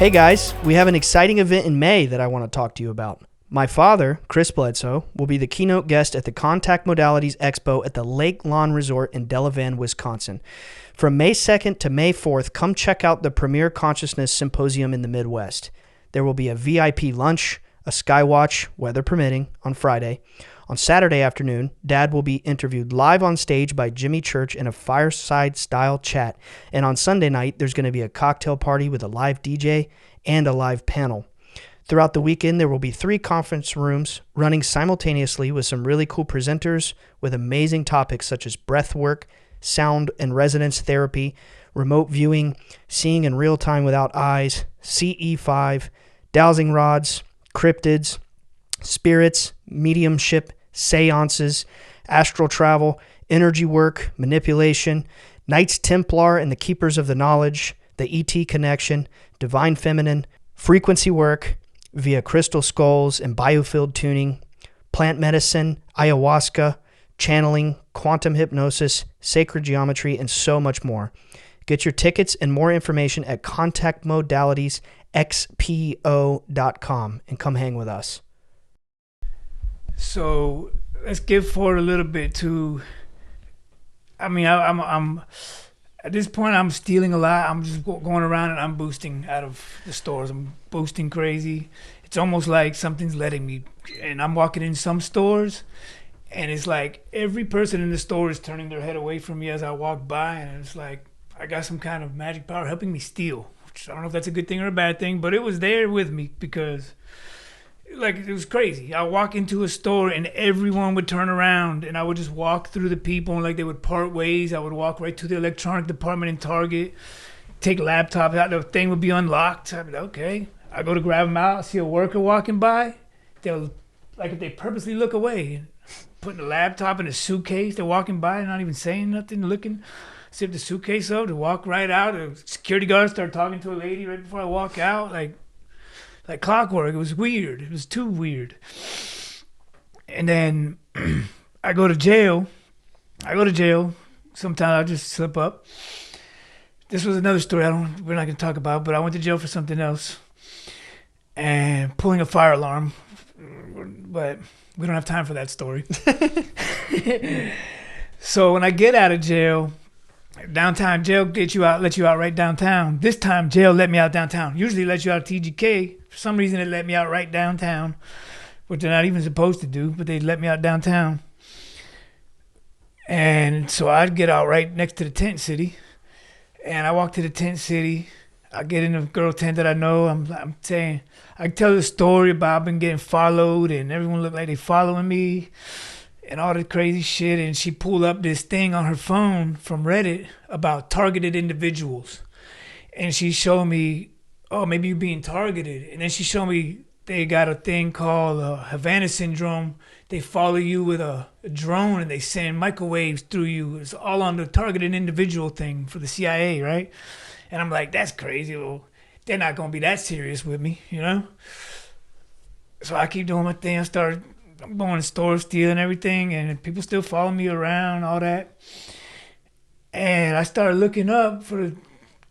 Hey guys, we have an exciting event in May that I want to talk to you about. My father, Chris Bledsoe, will be the keynote guest at the Contact Modalities Expo at the Lake Lawn Resort in Delavan, Wisconsin. From May 2nd to May 4th, come check out the Premier Consciousness Symposium in the Midwest. There will be a VIP lunch, a skywatch, weather permitting, on Friday. On Saturday afternoon, Dad will be interviewed live on stage by Jimmy Church in a fireside-style chat. And on Sunday night, there's going to be a cocktail party with a live DJ and a live panel. Throughout the weekend, there will be 3 conference rooms running simultaneously with some really cool presenters with amazing topics such as breath work, sound and resonance therapy, remote viewing, seeing in real time without eyes, CE5, dowsing rods, cryptids, spirits, mediumship, seances, astral travel, energy work, manipulation, Knights Templar and the Keepers of the Knowledge, the ET connection, divine feminine, frequency work via crystal skulls and biofield tuning, plant medicine, ayahuasca, channeling, quantum hypnosis, sacred geometry, and so much more. Get your tickets and more information at contactmodalitiesxpo.com and come hang with us. So let's give forward a little bit to. I'm at this point. I'm stealing a lot. I'm just going around and I'm boosting out of the stores. I'm boosting crazy. It's almost like something's letting me. And I'm walking in some stores, and it's like every person in the store is turning their head away from me as I walk by, and it's like I got some kind of magic power helping me steal. Which I don't know if that's a good thing or a bad thing, but it was there with me because. Like, it was crazy. I walk into a store and everyone would turn around and I would just walk through the people and like they would part ways. I would walk right to the electronic department in Target, take laptops out, the thing would be unlocked. I'd be like, okay. I go to grab them out, see a worker walking by. They'll, like if they purposely look away, putting the laptop in a suitcase, they're walking by, not even saying nothing, looking, zip the suitcase up, to walk right out. The security guard start talking to a lady right before I walk out, like clockwork. It was weird. It was too weird. And then I go to jail. Sometimes I just slip up. This was another story we're not going to talk about, but I went to jail for something else. And pulling a fire alarm. But we don't have time for that story. So when I get out of jail, downtown jail let you out right downtown. This time jail let me out downtown. Usually let you out of TGK. For some reason it let me out right downtown, which they're not even supposed to do, but they let me out downtown. And so I'd get out right next to the tent city. And I walk to the tent city. I get in a girl tent that I know. I'm saying, I tell the story about I've been getting followed and everyone looked like they following me. And all the crazy shit, and she pulled up this thing on her phone from Reddit about targeted individuals. And she showed me, oh, maybe you're being targeted. And then she showed me they got a thing called Havana syndrome. They follow you with a drone and they send microwaves through you. It's all on the targeted individual thing for the CIA, right? And I'm like, that's crazy. Well, they're not going to be that serious with me, you know? So I keep doing my thing. I'm going to stores, stealing everything, and people still follow me around, all that. And I started looking up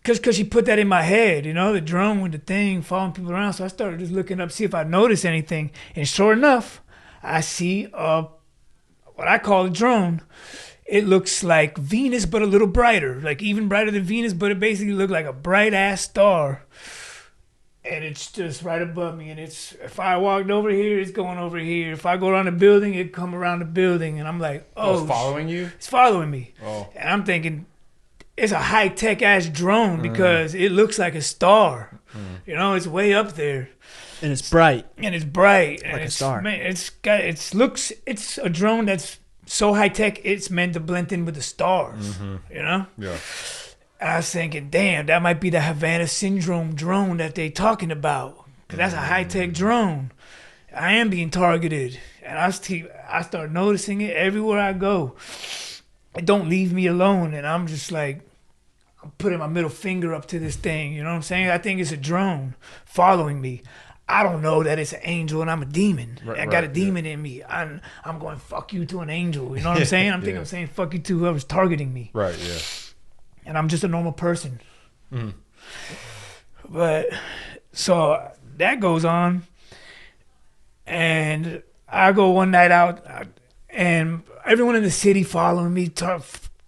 because she put that in my head, you know, the drone with the thing, following people around. So I started just looking up, see if I noticed anything. And sure enough, I see what I call a drone. It looks like Venus, but a little brighter, like even brighter than Venus, but it basically looked like a bright-ass star. And it's just right above me. And if I walked over here, it's going over here. If I go around the building, it'd come around the building. And I'm like, oh. It's following you? It's following me. Oh. And I'm thinking, it's a high-tech ass drone because it looks like a star. You know, it's way up there. And it's bright. And it's bright. Like a star. Man, it's a drone that's so high-tech, it's meant to blend in with the stars. You know? Yeah. I was thinking, damn, that might be the Havana syndrome drone that they talking about. Because that's a high-tech drone. I am being targeted. And I start noticing it everywhere I go. It don't leave me alone. And I'm just like, I'm putting my middle finger up to this thing. You know what I'm saying? I think it's a drone following me. I don't know that it's an angel and I'm a demon. I got a demon in me. I'm going, fuck you to an angel. You know what I'm saying? I'm saying fuck you to whoever's targeting me. Right, yeah. And I'm just a normal person. But So that goes on. And I go one night out, and everyone in the city following me,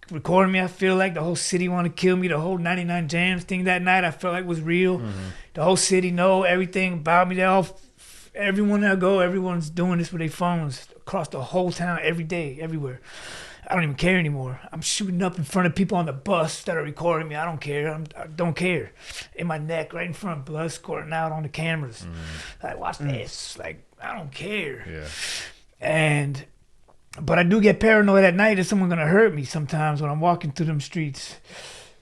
recording me. I feel like the whole city want to kill me. The whole 99 Jams thing that night I felt like was real. The whole city know everything about me. Everyone I go, everyone's doing this with their phones across the whole town every day, everywhere. I don't even care anymore. I'm shooting up in front of people on the bus that are recording me. I don't care. I don't care. In my neck, right in front, blood squirting out on the cameras. Like, watch this. Like, I don't care. Yeah. But I do get paranoid at night that someone's gonna hurt me sometimes when I'm walking through them streets.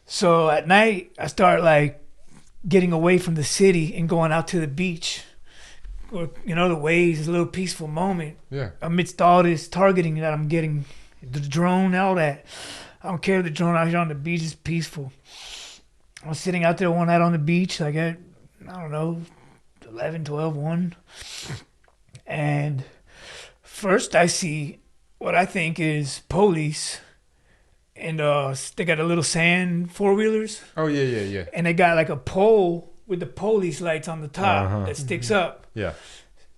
So at night, I start like getting away from the city and going out to the beach. Or, the waves is a little peaceful moment. Yeah. Amidst all this targeting that I'm getting. The drone, all that. I don't care if the drone out here on the beach is peaceful. I was sitting out there one night on the beach, like at, 11, 12, 1. And first I see what I think is police. And they got a little sand four-wheelers. Oh, yeah. And they got like a pole with the police lights on the top that sticks up. Yeah.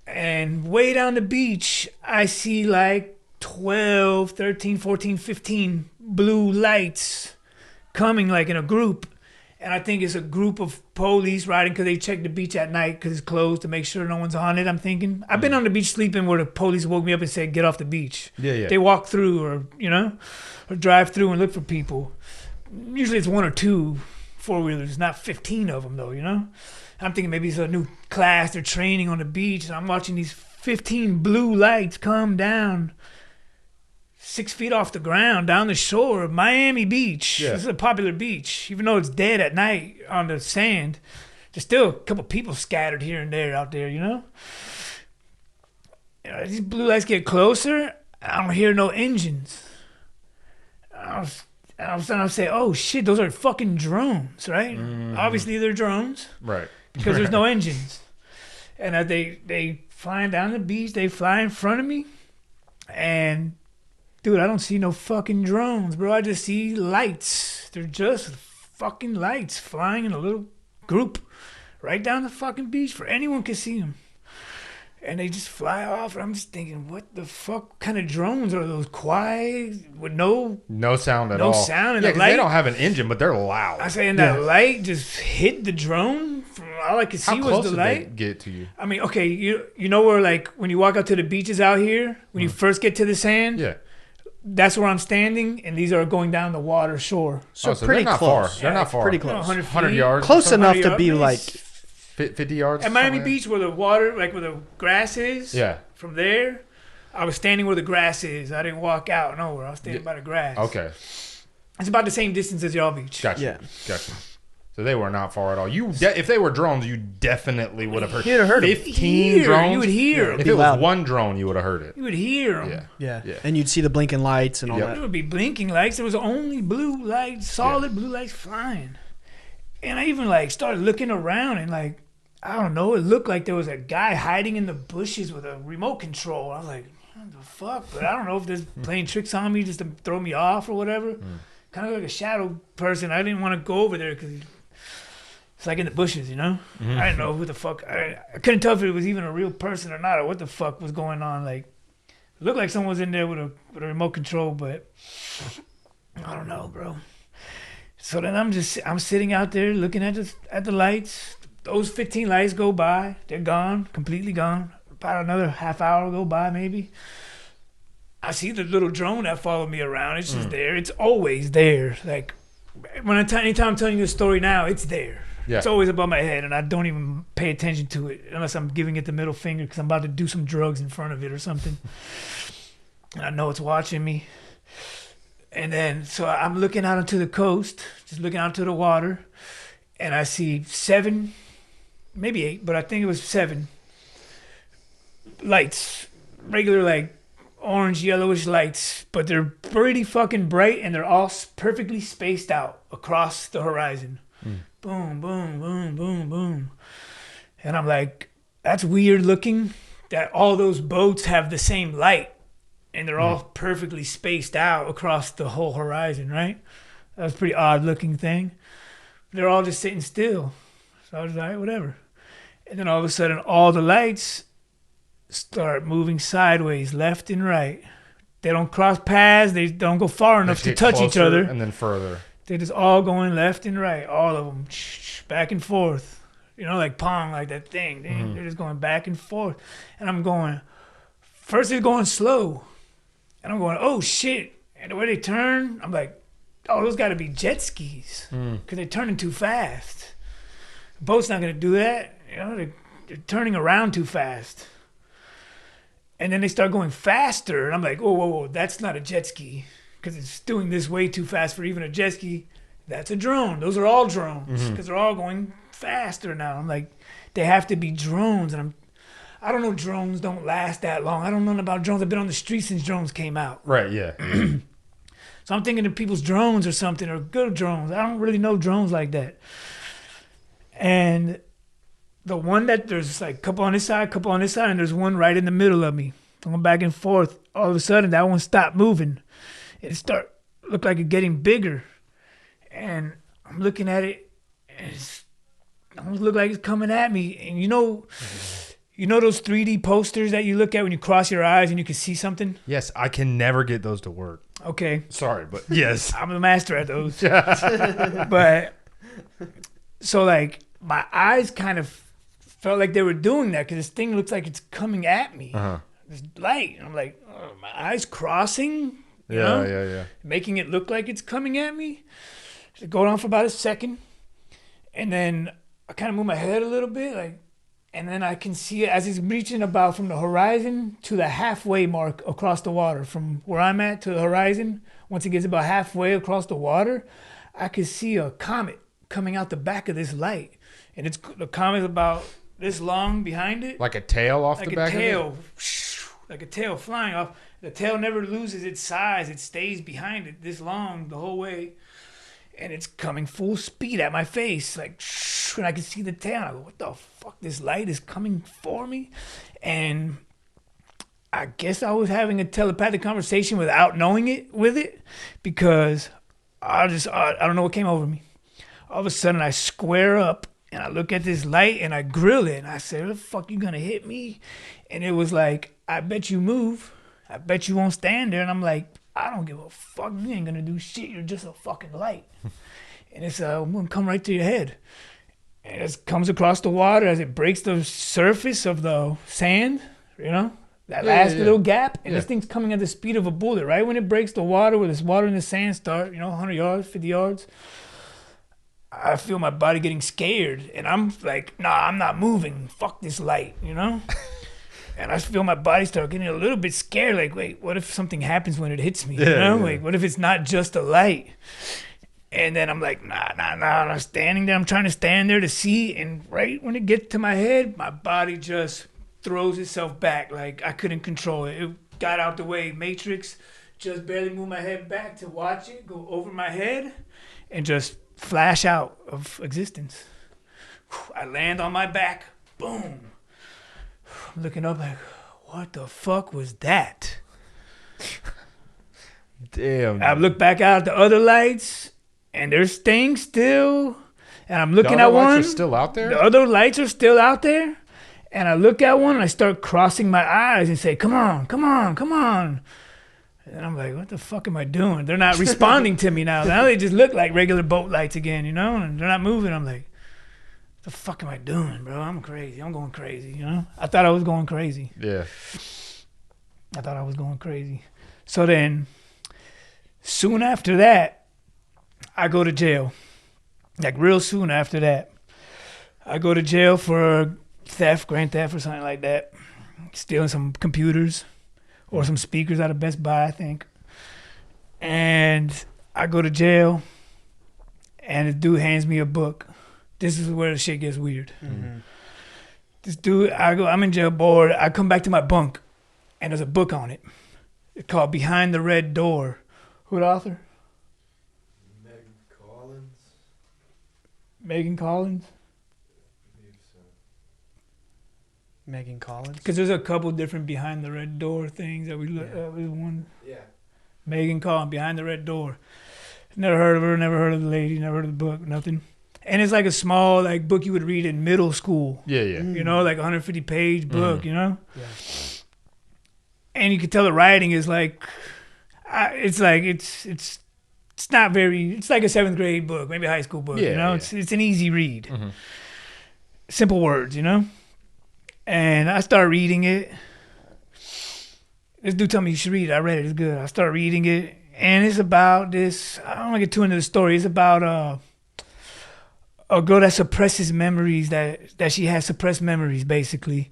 And way down the beach, I see like 12, 13, 14, 15 blue lights coming like in a group. And I think it's a group of police riding because they check the beach at night because it's closed to make sure no one's on it, I'm thinking. I've been on the beach sleeping where the police woke me up and said, get off the beach. Yeah. They walk through or drive through and look for people. Usually it's one or two four-wheelers, not 15 of them though, I'm thinking maybe it's a new class they're training on the beach. And I'm watching these 15 blue lights come down 6 feet off the ground down the shore of Miami Beach. Yeah. This is a popular beach. Even though it's dead at night on the sand, there's still a couple people scattered here and there out there, These blue lights get closer, I don't hear no engines. And all of a sudden I say, oh shit, those are fucking drones, right? Obviously they're drones. Right. Because there's no engines. And they flying down the beach, they fly in front of me, and dude, I don't see no fucking drones, bro. I just see lights. They're just fucking lights flying in a little group right down the fucking beach for anyone can see them. And they just fly off. And I'm just thinking, what the fuck kind of drones are those? Quiet with no sound at all. No sound. And yeah, the because light, they don't have an engine, but they're loud. I say, and that light just hit the drone. From all I could see How close was the did light. they get to you? I mean, okay, you know where like when you walk out to the beaches out here, when you first get to the sand. Yeah. That's where I'm standing, and these are going down the water shore. So, so pretty they're not close. far. They're not far. Pretty close. 100 yards. Close enough to 100 be yards. like 50 yards. At Miami somewhere? Beach, where the water, like where the grass is. Yeah. From there, I was standing where the grass is. I didn't walk out nowhere. I was standing by the grass. Okay. It's about the same distance as y'all beach. Gotcha. Yeah. Gotcha. So they were not far at all. If they were drones, you definitely would have heard. You'd have heard 15 drones. You would hear. If Be it was loud. one drone, you would have heard it. You would hear them. Yeah. Yeah. And you'd see the blinking lights and all Yep. There that. would be blinking lights. There was only blue lights, solid blue lights flying. And I even like started looking around and like, I don't know, it looked like there was a guy hiding in the bushes with a remote control. I was like, what the fuck? But I don't know if they're playing tricks on me just to throw me off or whatever. Kind of like a shadow person. I didn't want to go over there because it's like in the bushes, I didn't know who the fuck. I couldn't tell if it was even a real person or not, or what the fuck was going on. Like, it looked like someone was in there with a remote control, but I don't know, bro. So then I'm sitting out there looking at the lights. Those 15 lights go by. They're gone, completely gone. About another half hour go by, maybe. I see the little drone that followed me around. It's just there. It's always there. Like, anytime I'm telling you a story now, it's there. Yeah. It's always above my head, and I don't even pay attention to it unless I'm giving it the middle finger because I'm about to do some drugs in front of it or something. And I know it's watching me. And then, so I'm looking out onto the coast, just looking out to the water, and I see 7, maybe 8, but I think it was 7 lights, regular like orange, yellowish lights, but they're pretty fucking bright, and they're all perfectly spaced out across the horizon. Boom, boom, boom, boom, boom. And I'm like, that's weird looking that all those boats have the same light. And they're all perfectly spaced out across the whole horizon, right? That was a pretty odd looking thing. They're all just sitting still. So I was like, whatever. And then all of a sudden, all the lights start moving sideways, left and right. They don't cross paths. They don't go far enough to touch each other. And then further. They're just all going left and right, all of them, back and forth. You know, like Pong, like that thing. They're just going back and forth. And I'm going, first it's going slow. And I'm going, oh, shit. And the way they turn, I'm like, oh, those got to be jet skis. Because they're turning too fast. The boat's not going to do that. You know, they're turning around too fast. And then they start going faster. And I'm like, whoa, that's not a jet ski. Because it's doing this way too fast for even a jet ski. That's a drone. Those are all drones. Because they're all going faster now. I'm like, they have to be drones. And I don't know, drones don't last that long. I don't know about drones. I've been on the street since drones came out. Right, yeah. So I'm thinking of people's drones or something, or good drones. I don't really know drones like that. And the one that there's like a couple on this side, and there's one right in the middle of me. Going back and forth. All of a sudden, that one stopped moving. It looked like it getting bigger. And I'm looking at it, and it almost looked like it's coming at me. And you know those 3D posters that you look at when you cross your eyes and you can see something? Yes, I can never get those to work. Okay. Sorry, but yes. I'm a master at those. But, so like, my eyes kind of felt like they were doing that because this thing looks like it's coming at me. This light. And I'm like, oh, my eyes crossing? You know? Yeah. Making it look like it's coming at me. So it going on for about a second. And then I kind of move my head a little bit, like, and then I can see it as it's reaching about from the horizon to the halfway mark across the water. From where I'm at to the horizon, once it gets about halfway across the water, I could see a comet coming out the back of this light. And the comet's about this long behind it. Like a tail off the back of it? Like a tail flying off. The tail never loses its size. It stays behind it this long the whole way. And it's coming full speed at my face. Like, and I can see the tail. I go, what the fuck? This light is coming for me? And I guess I was having a telepathic conversation without knowing it with it. Because I don't know what came over me. All of a sudden, I square up. And I look at this light and I grill it. And I say, what the fuck you gonna hit me? And it was like, I bet you move. I bet you won't stand there. And I'm like, I don't give a fuck. You ain't gonna do shit. You're just a fucking light. And it's gonna come right to your head. And it comes across the water as it breaks the surface of the sand, you know? That last little gap. And this thing's coming at the speed of a bullet. Right when it breaks the water, where this water and the sand start, 100 yards, 50 yards. I feel my body getting scared. And I'm like, nah, I'm not moving. Fuck this light, And I feel my body start getting a little bit scared. Like, wait, what if something happens when it hits me? Like, what if it's not just a light? And then I'm like, nah. And I'm standing there. I'm trying to stand there to see. And right when it gets to my head, my body just throws itself back. Like, I couldn't control it. It got out the way. Matrix, just barely moved my head back to watch it go over my head and just flash out of existence. I land on my back. Boom. I'm looking up like, what the fuck was that? Damn. I look back out at the other lights, and they're staying still. And I'm looking at one. The other lights are still out there? The other lights are still out there. And I look at one, and I start crossing my eyes and say, come on. And I'm like, what the fuck am I doing? They're not responding to me now. Now they just look like regular boat lights again, and they're not moving. I'm like, what the fuck am I doing, bro? I'm crazy. I'm going crazy, I thought I was going crazy. Yeah. I thought I was going crazy. So then, soon after that, I go to jail. Like real soon after that. I go to jail for theft, grand theft or something like that. Stealing some computers. Or some speakers out of Best Buy, I think. And I go to jail, and the dude hands me a book. This is where the shit gets weird. Mm-hmm. This dude, I'm in jail bored. I come back to my bunk, and there's a book on it. It's called Behind the Red Door. Who the author? Megan Collins? Megan Collins? Because there's a couple different Behind the Red Door things that we look at. One. Yeah. Megan Collins, Behind the Red Door. Never heard of her, never heard of the lady, never heard of the book, nothing. And it's like a small like book you would read in middle school. Yeah. You know, like a 150-page book, you know? Yeah. And you can tell the writing is like, it's not very, it's like a 7th grade book, maybe a high school book, you know? It's an easy read. Simple words, you know? And I started reading it. This dude told me you should read it. I read it. It's good. I started reading it. And it's about this, I don't want to get too into the story. It's about a girl that suppresses memories, that she has suppressed memories, basically.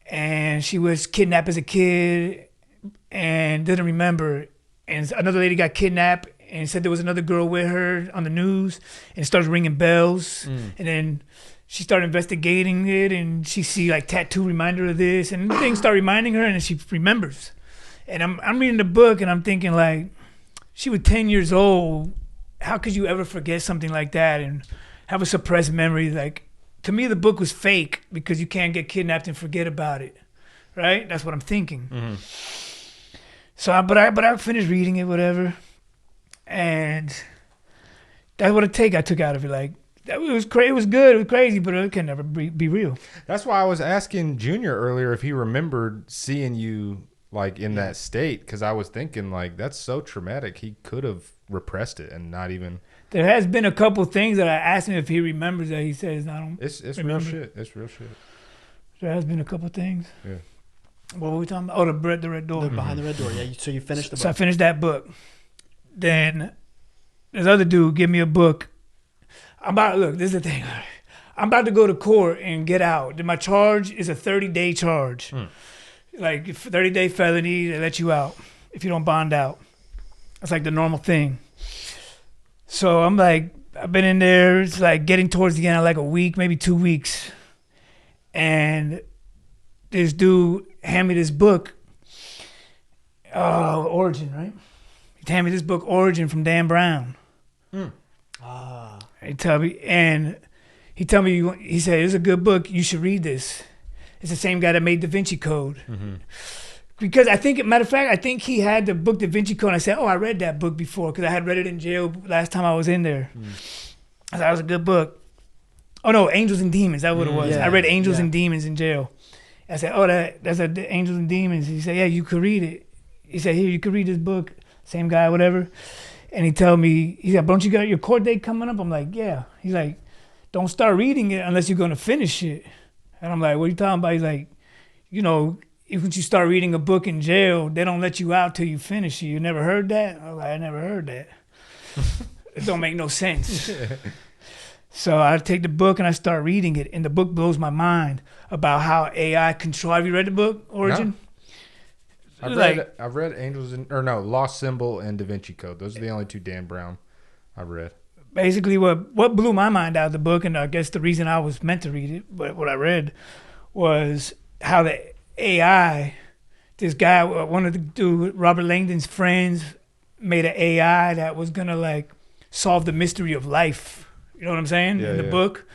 And she was kidnapped as a kid and didn't remember. And another lady got kidnapped and said there was another girl with her on the news, and it started ringing bells. And then she started investigating it, and she see like tattoo reminder of this, and things start reminding her, and then she remembers. And I'm reading the book, and I'm thinking like, she was 10 years old. How could you ever forget something like that and have a suppressed memory? Like, to me, the book was fake because you can't get kidnapped and forget about it, right? That's what I'm thinking. So, I finished reading it, whatever, and that's what I took out of it. Like, it was it was good, it was crazy, but it can never be real. That's why I was asking Junior earlier if he remembered seeing you like in that state, because I was thinking like that's so traumatic. He could have repressed it and not even. There has been a couple things that I asked him if he remembers that he says I don't. It's remember. real shit. It's real shit. There has been a couple things. Yeah. What were we talking about? Oh, the red door. Behind the red door. Yeah. So you finished the book. So I finished that book. Then this other dude gave me a book. Look, this is the thing. I'm about to go to court and get out. My charge is a 30-day charge. Like 30-day felony, they let you out if you don't bond out. That's like the normal thing. So I'm like, I've been in there. It's like getting towards the end of like a week, maybe 2 weeks. And this dude handed me this book, Origin, right? He handed me this book, Origin, from Dan Brown. He told me, he said, it's a good book. You should read this. It's the same guy that made Da Vinci Code. Because matter of fact, I think he had the book Da Vinci Code. And I said, I read that book before because I had read it in jail last time I was in there. I thought it was a good book. Oh no, Angels and Demons. That's what it was. Yeah, I read Angels and Demons in jail. I said, that's Angels and Demons. He said, yeah, you could read it. He said, here, you could read this book. Same guy, whatever. And he told me, he said, don't you got your court date coming up? I'm like, yeah. He's like, don't start reading it unless you're going to finish it. And I'm like, what are you talking about? He's like, you know, if you start reading a book in jail, they don't let you out till you finish it. You never heard that? I was like, I never heard that. It don't make no sense. So I take the book and I start reading it, and the book blows my mind about how AI control. Have you read the book, Origin? No. I've read Lost Symbol and Da Vinci Code. Those are the only two Dan Brown I've read. Basically, what blew my mind out of the book, and I guess the reason I was meant to read it, but what I read was how the AI, this guy, one of the dude, Robert Langdon's friends, made an AI that was gonna like solve the mystery of life. You know what I'm saying? In the book.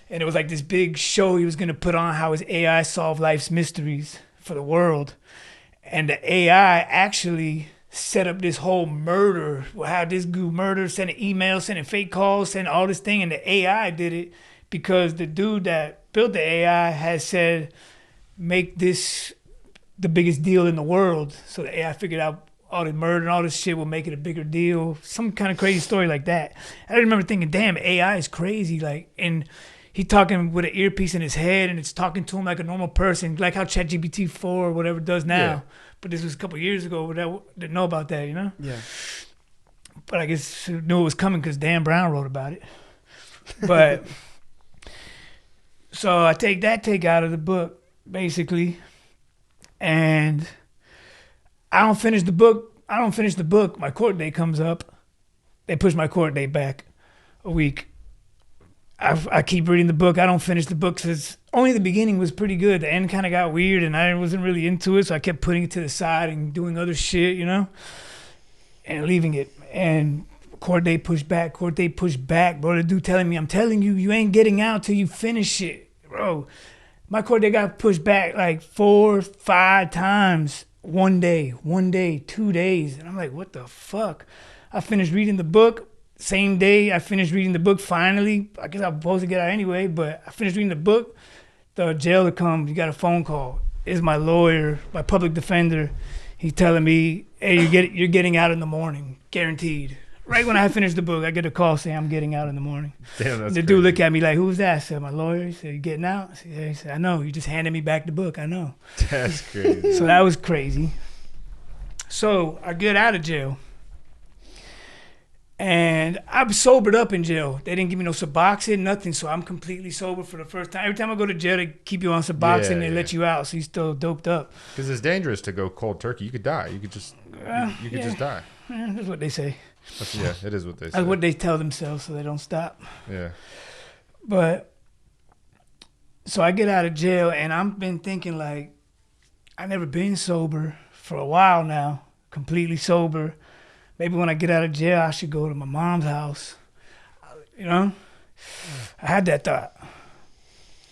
And it was like this big show he was gonna put on how his AI solved life's mysteries for the world. And the AI actually set up this whole murder, how this dude murdered, sending emails, sending fake calls, sending all this thing, and the AI did it because the dude that built the AI had said, make this the biggest deal in the world. So the AI figured out all the murder and all this shit will make it a bigger deal. Some kind of crazy story like that. I remember thinking, damn, AI is crazy. Like, and he talking with an earpiece in his head, and it's talking to him like a normal person, like how ChatGPT 4 or whatever does now. Yeah. But this was a couple of years ago, but I didn't know about that, you know? Yeah. But I guess I knew it was coming because Dan Brown wrote about it. But so I take out of the book, basically, and I don't finish the book. My court date comes up. They push my court date back a week. I keep reading the book. I don't finish the book because only the beginning was pretty good. The end kind of got weird, and I wasn't really into it, so I kept putting it to the side and doing other shit, you know, and leaving it. And court date pushed back, bro. The dude telling me, I'm telling you, you ain't getting out till you finish it, bro. My court date got pushed back like 4, 5 times. One day, 2 days. And I'm like, what the fuck? I finished reading the book, Same day I finished reading the book finally. I guess I was supposed to get out anyway, but I finished reading the book. The jailer comes, you got a phone call. It's my lawyer, my public defender. He's telling me, hey, you're getting out in the morning, guaranteed. Right when I finished the book, I get a call saying I'm getting out in the morning. Damn, that's the dude looked at me like, who's that? I said, my lawyer. He said, you getting out? I said, yeah. He said, I know. You just handed me back the book. I know. That's crazy. So that was crazy. So I get out of jail. And I'm sobered up in jail. They didn't give me no Suboxone, nothing. So I'm completely sober for the first time. Every time I go to jail, they keep you on Suboxone. They let you out, so you're still doped up. Because it's dangerous to go cold turkey. You could die. You could just you could just die. Yeah, that's what they say. It is what they say. That's what they tell themselves so they don't stop. Yeah. But so I get out of jail, and I've been thinking like, I've never been sober for a while now, completely sober. Maybe when I get out of jail, I should go to my mom's house. You know? I had that thought.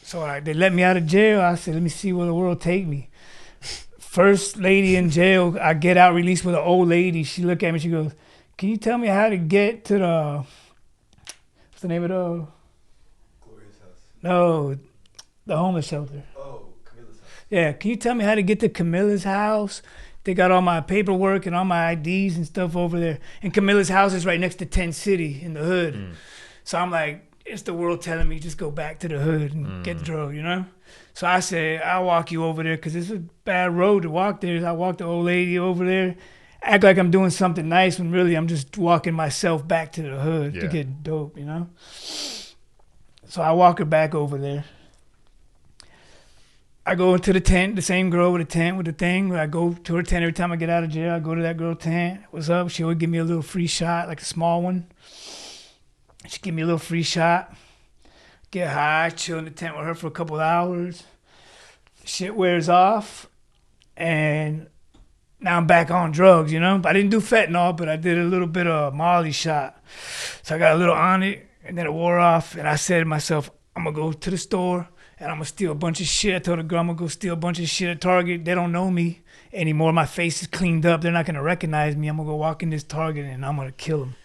So they let me out of jail. I said, let me see where the world take me. First lady in jail, I get out released with an old lady. She looked at me, she goes, can you tell me how to get to what's the name of the? Gloria's house. No, the homeless shelter. Oh, Camilla's house. Yeah, can you tell me how to get to Camilla's house? They got all my paperwork and all my IDs and stuff over there. And Camilla's house is right next to Tent City in the hood. So I'm like, it's the world telling me just go back to the hood and get drug, you know? So I said, I'll walk you over there because it's a bad road to walk there. So I walk the old lady over there, act like I'm doing something nice when really I'm just walking myself back to the hood to get dope, you know? So I walk her back over there. I go into the tent, the same girl with the tent with the thing. I go to her tent every time I get out of jail. I go to that girl tent. What's up? She would give me a little free shot, like a small one. She give me a little free shot. Get high, chill in the tent with her for a couple hours. Shit wears off. And now I'm back on drugs, you know? I didn't do fentanyl, but I did a little bit of Molly shot. So I got a little on it, and then it wore off. And I said to myself, I'm going to go to the store. And I'm going to steal a bunch of shit. I told the girl I'm going to go steal a bunch of shit at Target. They don't know me anymore. My face is cleaned up. They're not going to recognize me. I'm going to go walk in this Target and I'm going to kill them.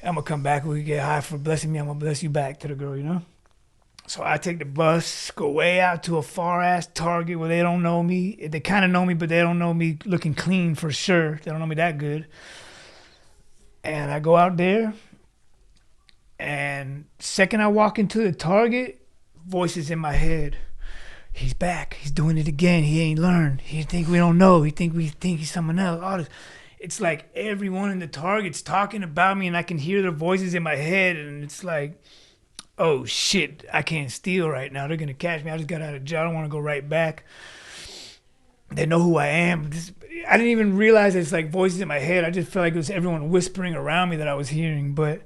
I'm going to come back. We get high for blessing me. I'm going to bless you back to the girl, you know? So I take the bus, go way out to a far-ass Target where they don't know me. They kind of know me, but they don't know me looking clean for sure. They don't know me that good. And I go out there. And second I walk into the Target, voices in my head. He's back. He's doing it again. He ain't learned. He think we don't know. He think he's someone else. All this. It's like everyone in the Target's talking about me, and I can hear their voices in my head, and it's like, oh shit, I can't steal right now. They're gonna catch me. I just got out of jail. I don't want to go right back. They know who I am. I didn't even realize it's like voices in my head. I just felt like it was everyone whispering around me that I was hearing, but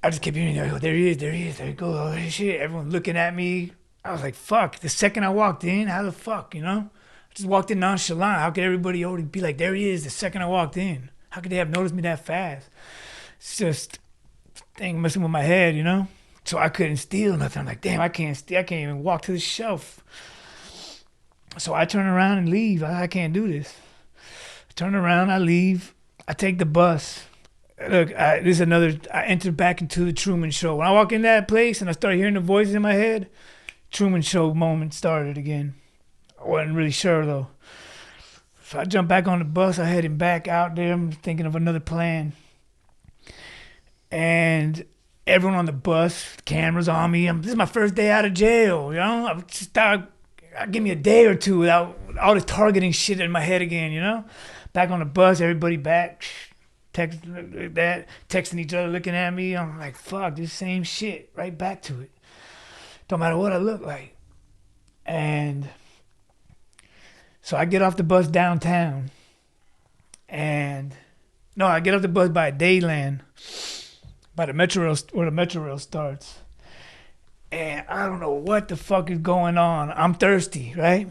I just kept hearing, there he is, there he goes, oh shit, everyone looking at me. I was like, fuck, the second I walked in, how the fuck, you know? I just walked in nonchalant. How could everybody already be like, there he is, the second I walked in? How could they have noticed me that fast? It's just, thing messing with my head, you know? So I couldn't steal nothing. I'm like, damn, I can't steal, I can't even walk to the shelf. So I turn around and leave. I can't do this. I turn around, I leave, I take the bus. Look, I entered back into the Truman Show. When I walk in that place and I started hearing the voices in my head, Truman Show moment started again. I wasn't really sure though. So I jumped back on the bus. I headed back out there. I'm thinking of another plan. And everyone on the bus, cameras on me. This is my first day out of jail, you know? I just thought, give me a day or two without all this targeting shit in my head again, you know? Back on the bus, everybody back. Texting each other, looking at me. I'm like, fuck, this same shit, right back to it. Don't matter what I look like. And so I get off the bus downtown. And no, I get off the bus by Dayland, by the Metro Rail, where the Metro Rail starts. And I don't know what the fuck is going on. I'm thirsty, right?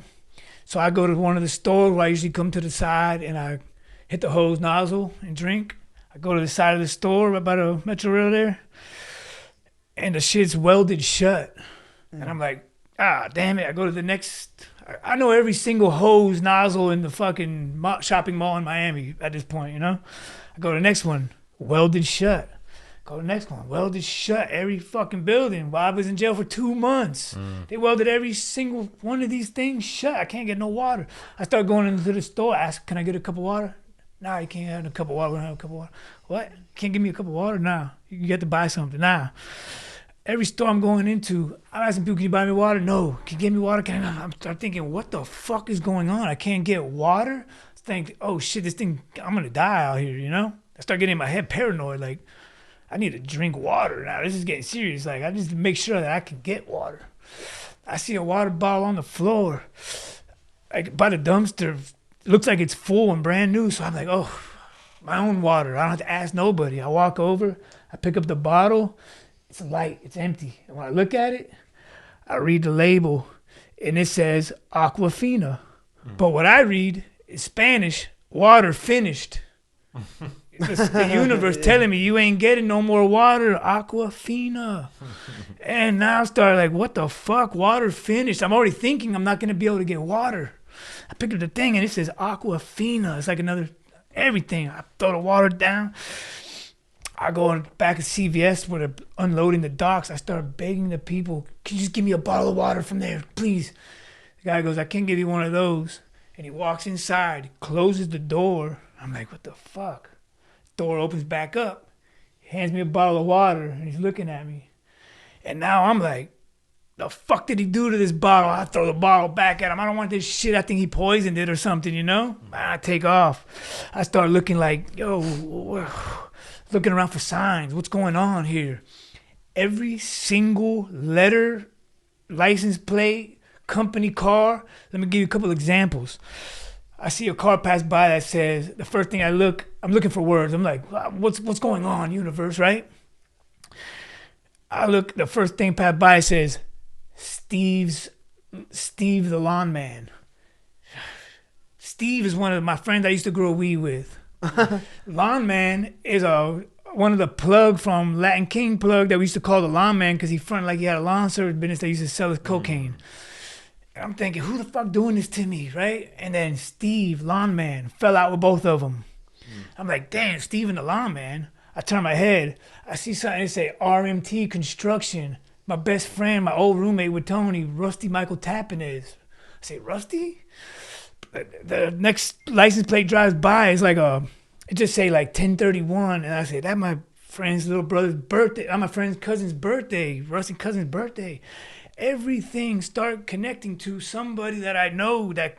So I go to one of the stores where I usually come to the side and I hit the hose nozzle and drink. I go to the side of the store right by the Metro Rail there, and the shit's welded shut. And I'm like, damn it. I go to the next. I know every single hose nozzle in the fucking shopping mall in Miami at this point, you know? I go to the next one, welded shut. Go to the next one, welded shut. Every fucking building. While I was in jail for 2 months, they welded every single one of these things shut. I can't get no water. I start going into the store, ask, can I get a cup of water? Nah, you can't have a cup of water. We don't have a cup of water. What? Can't give me a cup of water? Nah. You get to buy something. Nah. Every store I'm going into, I'm asking people, can you buy me water? No. Can you get me water? I'm start thinking, what the fuck is going on? I can't get water? I think, oh shit, this thing, I'm gonna die out here, you know? I start getting in my head paranoid, like, I need to drink water now. This is getting serious. Like, I just make sure that I can get water. I see a water bottle on the floor, like by the dumpster. Looks like it's full and brand new. So I'm like, oh, my own water. I don't have to ask nobody. I walk over, I pick up the bottle. It's light, it's empty. And when I look at it, I read the label and it says Aquafina. But what I read is Spanish, water finished. It's the universe telling me you ain't getting no more water, Aquafina. And now I start like, what the fuck, water finished? I'm already thinking I'm not going to be able to get water. I pick up the thing and it says Aquafina. It's like another everything. I throw the water down. I go back at CVS where they're unloading the docks. I start begging the people, can you just give me a bottle of water from there, please? The guy goes, I can't give you one of those. And he walks inside, closes the door. I'm like, what the fuck? Door opens back up. He hands me a bottle of water and he's looking at me. And now I'm like, the fuck did he do to this bottle? I throw the bottle back at him. I don't want this shit. I think he poisoned it or something, you know? I take off. I start looking like, yo, looking around for signs. What's going on here? Every single letter, license plate, company car. Let me give you a couple examples. I see a car pass by that says, the first thing I'm looking for words. I'm like, what's going on, universe, right? I look, the first thing passed by says, Steve the lawn man. Steve is one of my friends I used to grow weed with. Lawn man is one of the plug from Latin King plug that we used to call the lawn man because he fronted like he had a lawn service business that used to sell his cocaine. And I'm thinking, who the fuck doing this to me, right? And then Steve, lawn man, fell out with both of them. I'm like, damn, Steve and the lawn man. I turn my head. I see something that say RMT Construction. My best friend, my old roommate with Tony, Rusty Michael Tappan is. I say, Rusty? The next license plate drives by. It's like it just say like 1031. And I say, that's my friend's little brother's birthday. That's my friend's cousin's birthday, Rusty's cousin's birthday. Everything start connecting to somebody that I know that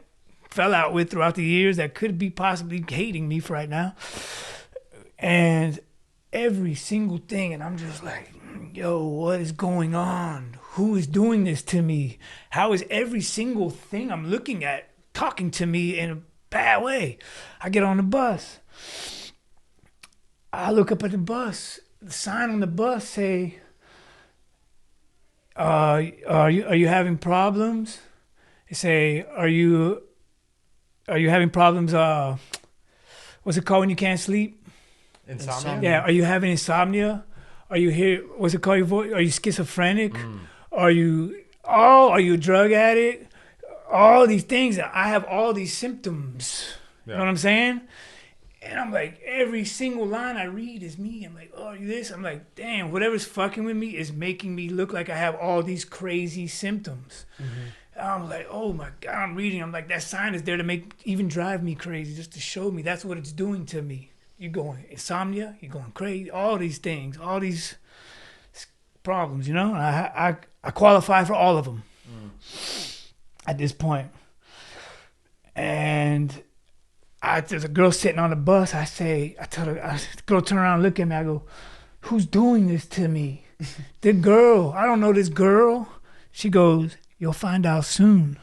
fell out with throughout the years that could be possibly hating me for right now. And every single thing. And I'm just like, yo, what is going on? Who is doing this to me? How is every single thing I'm looking at talking to me in a bad way? I get on the bus. I look up at the bus. The sign on the bus say, are you having problems? They say, are you having problems? What's it called when you can't sleep? Insomnia? Yeah. Are you having insomnia? Are you here? What's it called? Are you schizophrenic? Are you a drug addict? All these things. I have all these symptoms. Yeah. You know what I'm saying? And I'm like, every single line I read is me. I'm like, oh, are you this? I'm like, damn, whatever's fucking with me is making me look like I have all these crazy symptoms. Mm-hmm. I'm like, oh my God, I'm reading. I'm like, that sign is there to even drive me crazy, just to show me that's what it's doing to me. You're going insomnia, you're going crazy, all these things, all these problems, you know? I qualify for all of them at this point. And there's a girl sitting on the bus. I tell her, the girl turn around and look at me. I go, who's doing this to me? The girl. I don't know this girl. She goes, you'll find out soon.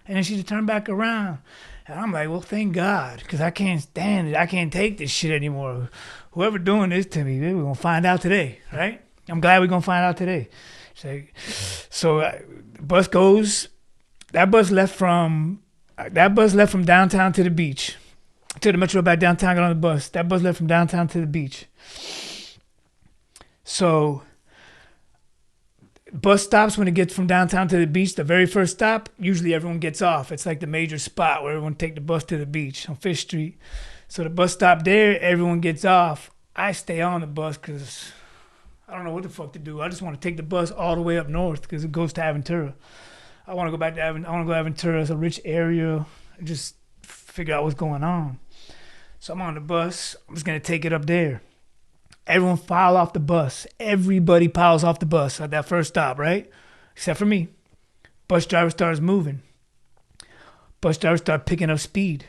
And then she turned back around. And I'm like, well, thank God, because I can't stand it. I can't take this shit anymore. Whoever doing this to me, we're going to find out today, right? I'm glad we're going to find out today. So the bus goes. That bus left from downtown to the beach. To the Metro back downtown, got on the bus. That bus left from downtown to the beach. So bus stops when it gets from downtown to the beach. The very first stop, usually everyone gets off. It's like the major spot where everyone take the bus to the beach on 5th Street. So the bus stop there, everyone gets off. I stay on the bus because I don't know what the fuck to do. I just want to take the bus all the way up north because it goes to Aventura. I want to go back to I want to go to Aventura. It's a rich area. And just figure out what's going on. So I'm on the bus. I'm just going to take it up there. Everyone file off the bus. Everybody piles off the bus at that first stop, right? Except for me. Bus driver starts moving. Bus driver starts picking up speed.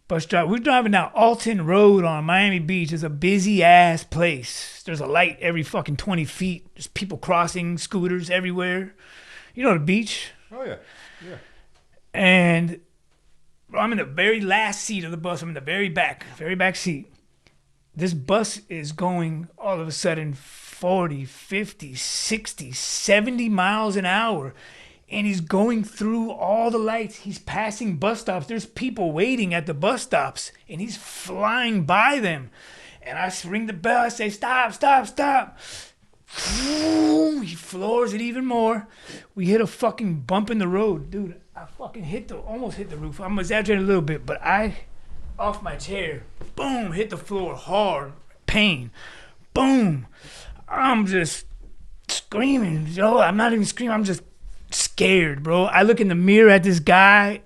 We're driving down Alton Road on Miami Beach. It's a busy ass place. There's a light every fucking 20 feet. There's people crossing, scooters everywhere. You know the beach. Oh yeah, yeah. And I'm in the very last seat of the bus. I'm in the very back seat. This bus is going all of a sudden 40, 50, 60, 70 miles an hour. And he's going through all the lights. He's passing bus stops. There's people waiting at the bus stops. And he's flying by them. And I ring the bell. I say, stop, stop, stop. He floors it even more. We hit a fucking bump in the road. Dude, I fucking almost hit the roof. I'm exaggerating a little bit. But I, off my chair, boom, hit the floor hard. Pain. Boom. I'm just screaming. Yo, I'm not even screaming. I'm just scared, bro. I look in the mirror at this guy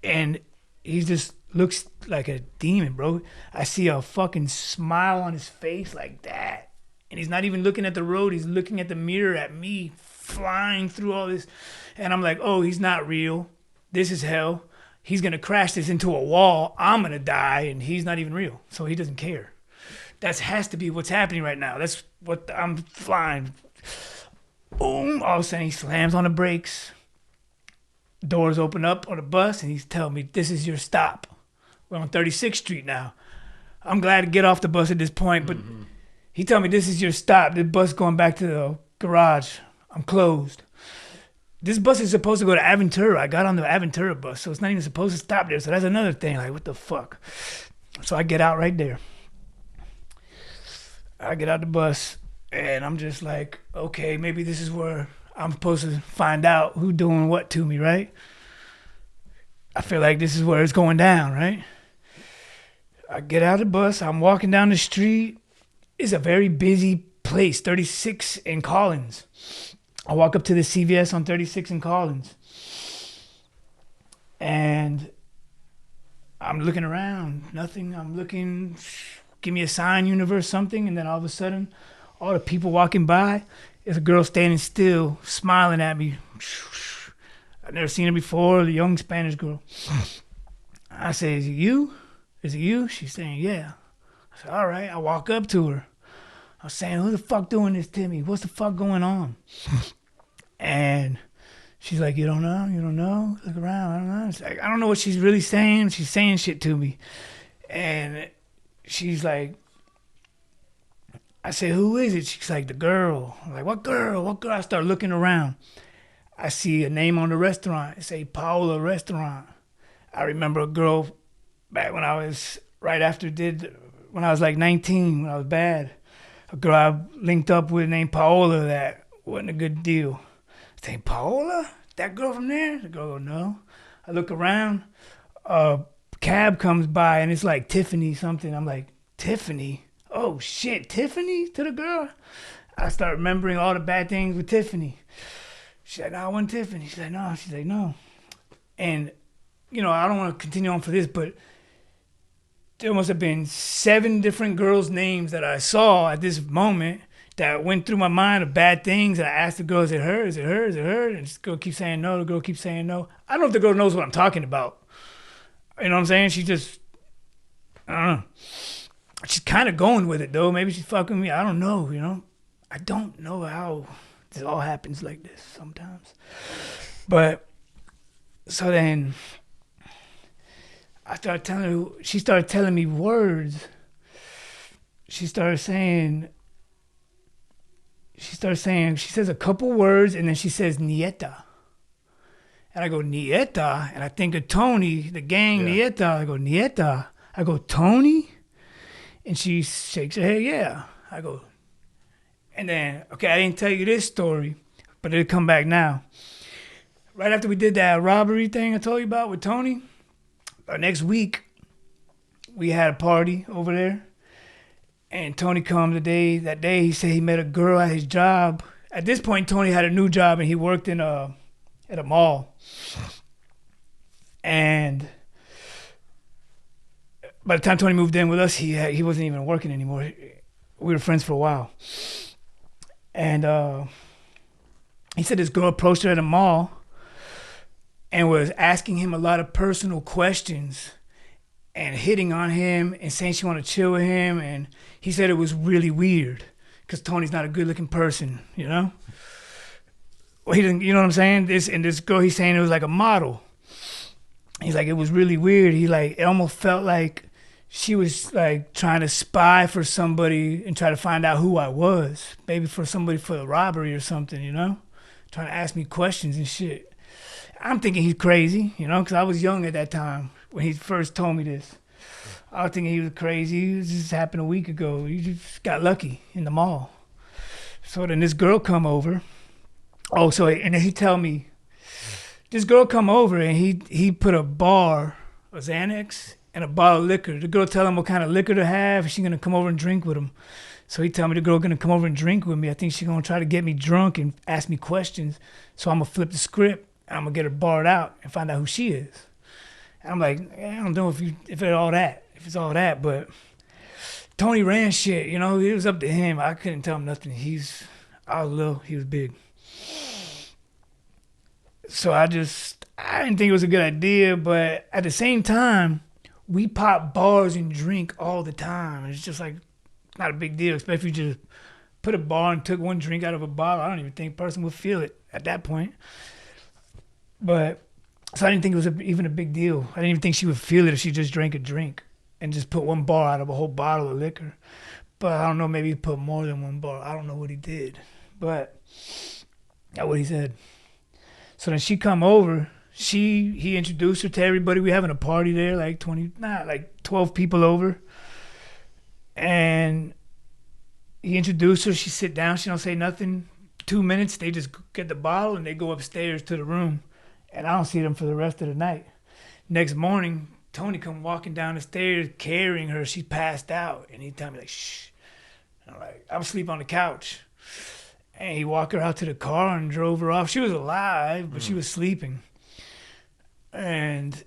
and he just looks like a demon, bro. I see a fucking smile on his face like that. And he's not even looking at the road. He's looking at the mirror at me flying through all this. And I'm like, oh, he's not real. This is hell. He's going to crash this into a wall. I'm going to die. And he's not even real. So he doesn't care. That has to be what's happening right now. That's what I'm flying. Boom, all of a sudden he slams on the brakes. Doors open up on the bus and he's telling me, this is your stop. We're on 36th Street now. I'm glad to get off the bus at this point, but he told me, this is your stop. The bus going back to the garage. I'm closed. This bus is supposed to go to Aventura. I got on the Aventura bus, so it's not even supposed to stop there. So that's another thing. Like, what the fuck? So I get out right there. I get out the bus. And I'm just like, okay, maybe this is where I'm supposed to find out who's doing what to me, right? I feel like this is where it's going down, right? I get out of the bus. I'm walking down the street. It's a very busy place, 36 in Collins. I walk up to the CVS on 36 in Collins. And I'm looking around. Nothing. I'm looking, give me a sign, universe, something. And then all of a sudden, all the people walking by, there's a girl standing still, smiling at me. I've never seen her before, the young Spanish girl. I say, is it you? Is it you? She's saying, yeah. I said, all right. I walk up to her. I was saying, who the fuck doing this to me? What's the fuck going on? And she's like, you don't know? You don't know? Look around. I don't know. It's like, I don't know what she's really saying. She's saying shit to me. And she's like, I say, who is it? She's like, the girl. I'm like, what girl? What girl? I start looking around. I see a name on the restaurant. It say Paola Restaurant. I remember a girl back when I was when I was like 19, when I was bad. A girl I linked up with named Paola that wasn't a good deal. I say, Paola? That girl from there? The girl goes, no. I look around. A cab comes by and it's like Tiffany something. I'm like, Tiffany? Oh shit, Tiffany to the girl? I start remembering all the bad things with Tiffany. She's like, no, I wasn't Tiffany. She's like, no. She's like, no. And, you know, I don't want to continue on for this, but there must have been 7 different girls' names that I saw at this moment that went through my mind of bad things. And I asked the girl, is it her? Is it her? Is it her? And this girl keeps saying no. The girl keeps saying no. I don't know if the girl knows what I'm talking about. You know what I'm saying? She just, I don't know. She's kind of going with it, though. Maybe she's fucking me. I don't know, you know. I don't know how this all happens like this sometimes. But, so then, I started telling her, she started telling me words. She says a couple words, and then she says, nieta. And I go, nieta? And I think of Tony, the gang, nieta. I go, nieta? I go, Tony? And she shakes her head, yeah. I go, and then, okay, I didn't tell you this story, but it'll come back now. Right after we did that robbery thing I told you about with Tony, next week, we had a party over there. And Tony come that day, he said he met a girl at his job. At this point, Tony had a new job and he worked at a mall. And by the time Tony moved in with us, he wasn't even working anymore. We were friends for a while. And he said this girl approached her at a mall and was asking him a lot of personal questions and hitting on him and saying she wanted to chill with him. And he said it was really weird because Tony's not a good-looking person, you know? Well, he didn't, you know what I'm saying? This girl, he's saying it was like a model. He's like, it was really weird. It almost felt like she was like trying to spy for somebody and try to find out who I was. Maybe for somebody for the robbery or something, you know? Trying to ask me questions and shit. I'm thinking he's crazy, you know, because I was young at that time when he first told me this. I was thinking he was crazy. This just happened a week ago. You just got lucky in the mall. So then this girl come over. And then he tell me, this girl come over and he put a bar, a Xanax, and a bottle of liquor. The girl tell him what kind of liquor to have. She's going to come over and drink with him. So he tell me the girl going to come over and drink with me. I think she's going to try to get me drunk and ask me questions. So I'm going to flip the script. And I'm going to get her barred out and find out who she is. And I'm like, I don't know if it's all that, but Tony ran shit, you know, it was up to him. I couldn't tell him nothing. I was little, he was big. So I didn't think it was a good idea, but at the same time, we pop bars and drink all the time. It's just like, not a big deal, especially if you just put a bar and took one drink out of a bottle. I don't even think a person would feel it at that point. But, so I didn't think it was even a big deal. I didn't even think she would feel it if she just drank a drink and just put one bar out of a whole bottle of liquor. But I don't know, maybe he put more than one bar. I don't know what he did. But that's what he said. So then she come over. He introduced her to everybody. We having a party there, like 12 people over. And he introduced her. She sit down. She don't say nothing. 2 minutes, they just get the bottle and they go upstairs to the room. And I don't see them for the rest of the night. Next morning, Tony come walking down the stairs carrying her. She passed out. And he tell me like, shh. And I'm like, I'm asleep on the couch. And he walked her out to the car and drove her off. She was alive, but she was sleeping. And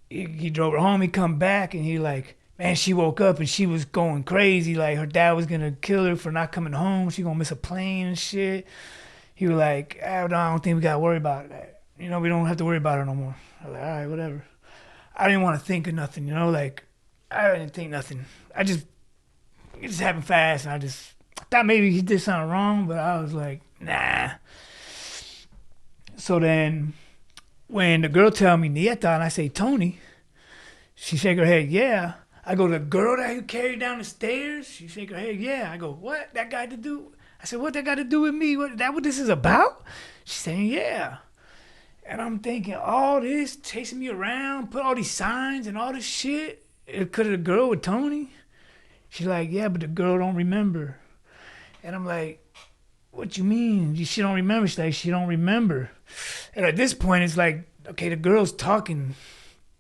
he drove her home. He come back and he like, man, she woke up and she was going crazy. Like her dad was going to kill her for not coming home. She going to miss a plane and shit. He was like, I don't think we got to worry about that. You know, we don't have to worry about her no more. I was like, all right, whatever. I didn't want to think of nothing, you know, like, I didn't think nothing. It just happened fast, and I thought maybe he did something wrong, but I was like, nah. So then, when the girl tell me Nieta, and I say, Tony, she shake her head, yeah. I go, the girl that you carried down the stairs? She shake her head, yeah. I go, what? That got to do? I said, what that got to do with me? What this is about? She's saying, yeah. And I'm thinking, all this, chasing me around, put all these signs and all this shit. Could have the girl with Tony? She's like, yeah, but the girl don't remember. And I'm like, what you mean? She don't remember? She's like, she don't remember. And at this point, it's like, okay, the girl's talking.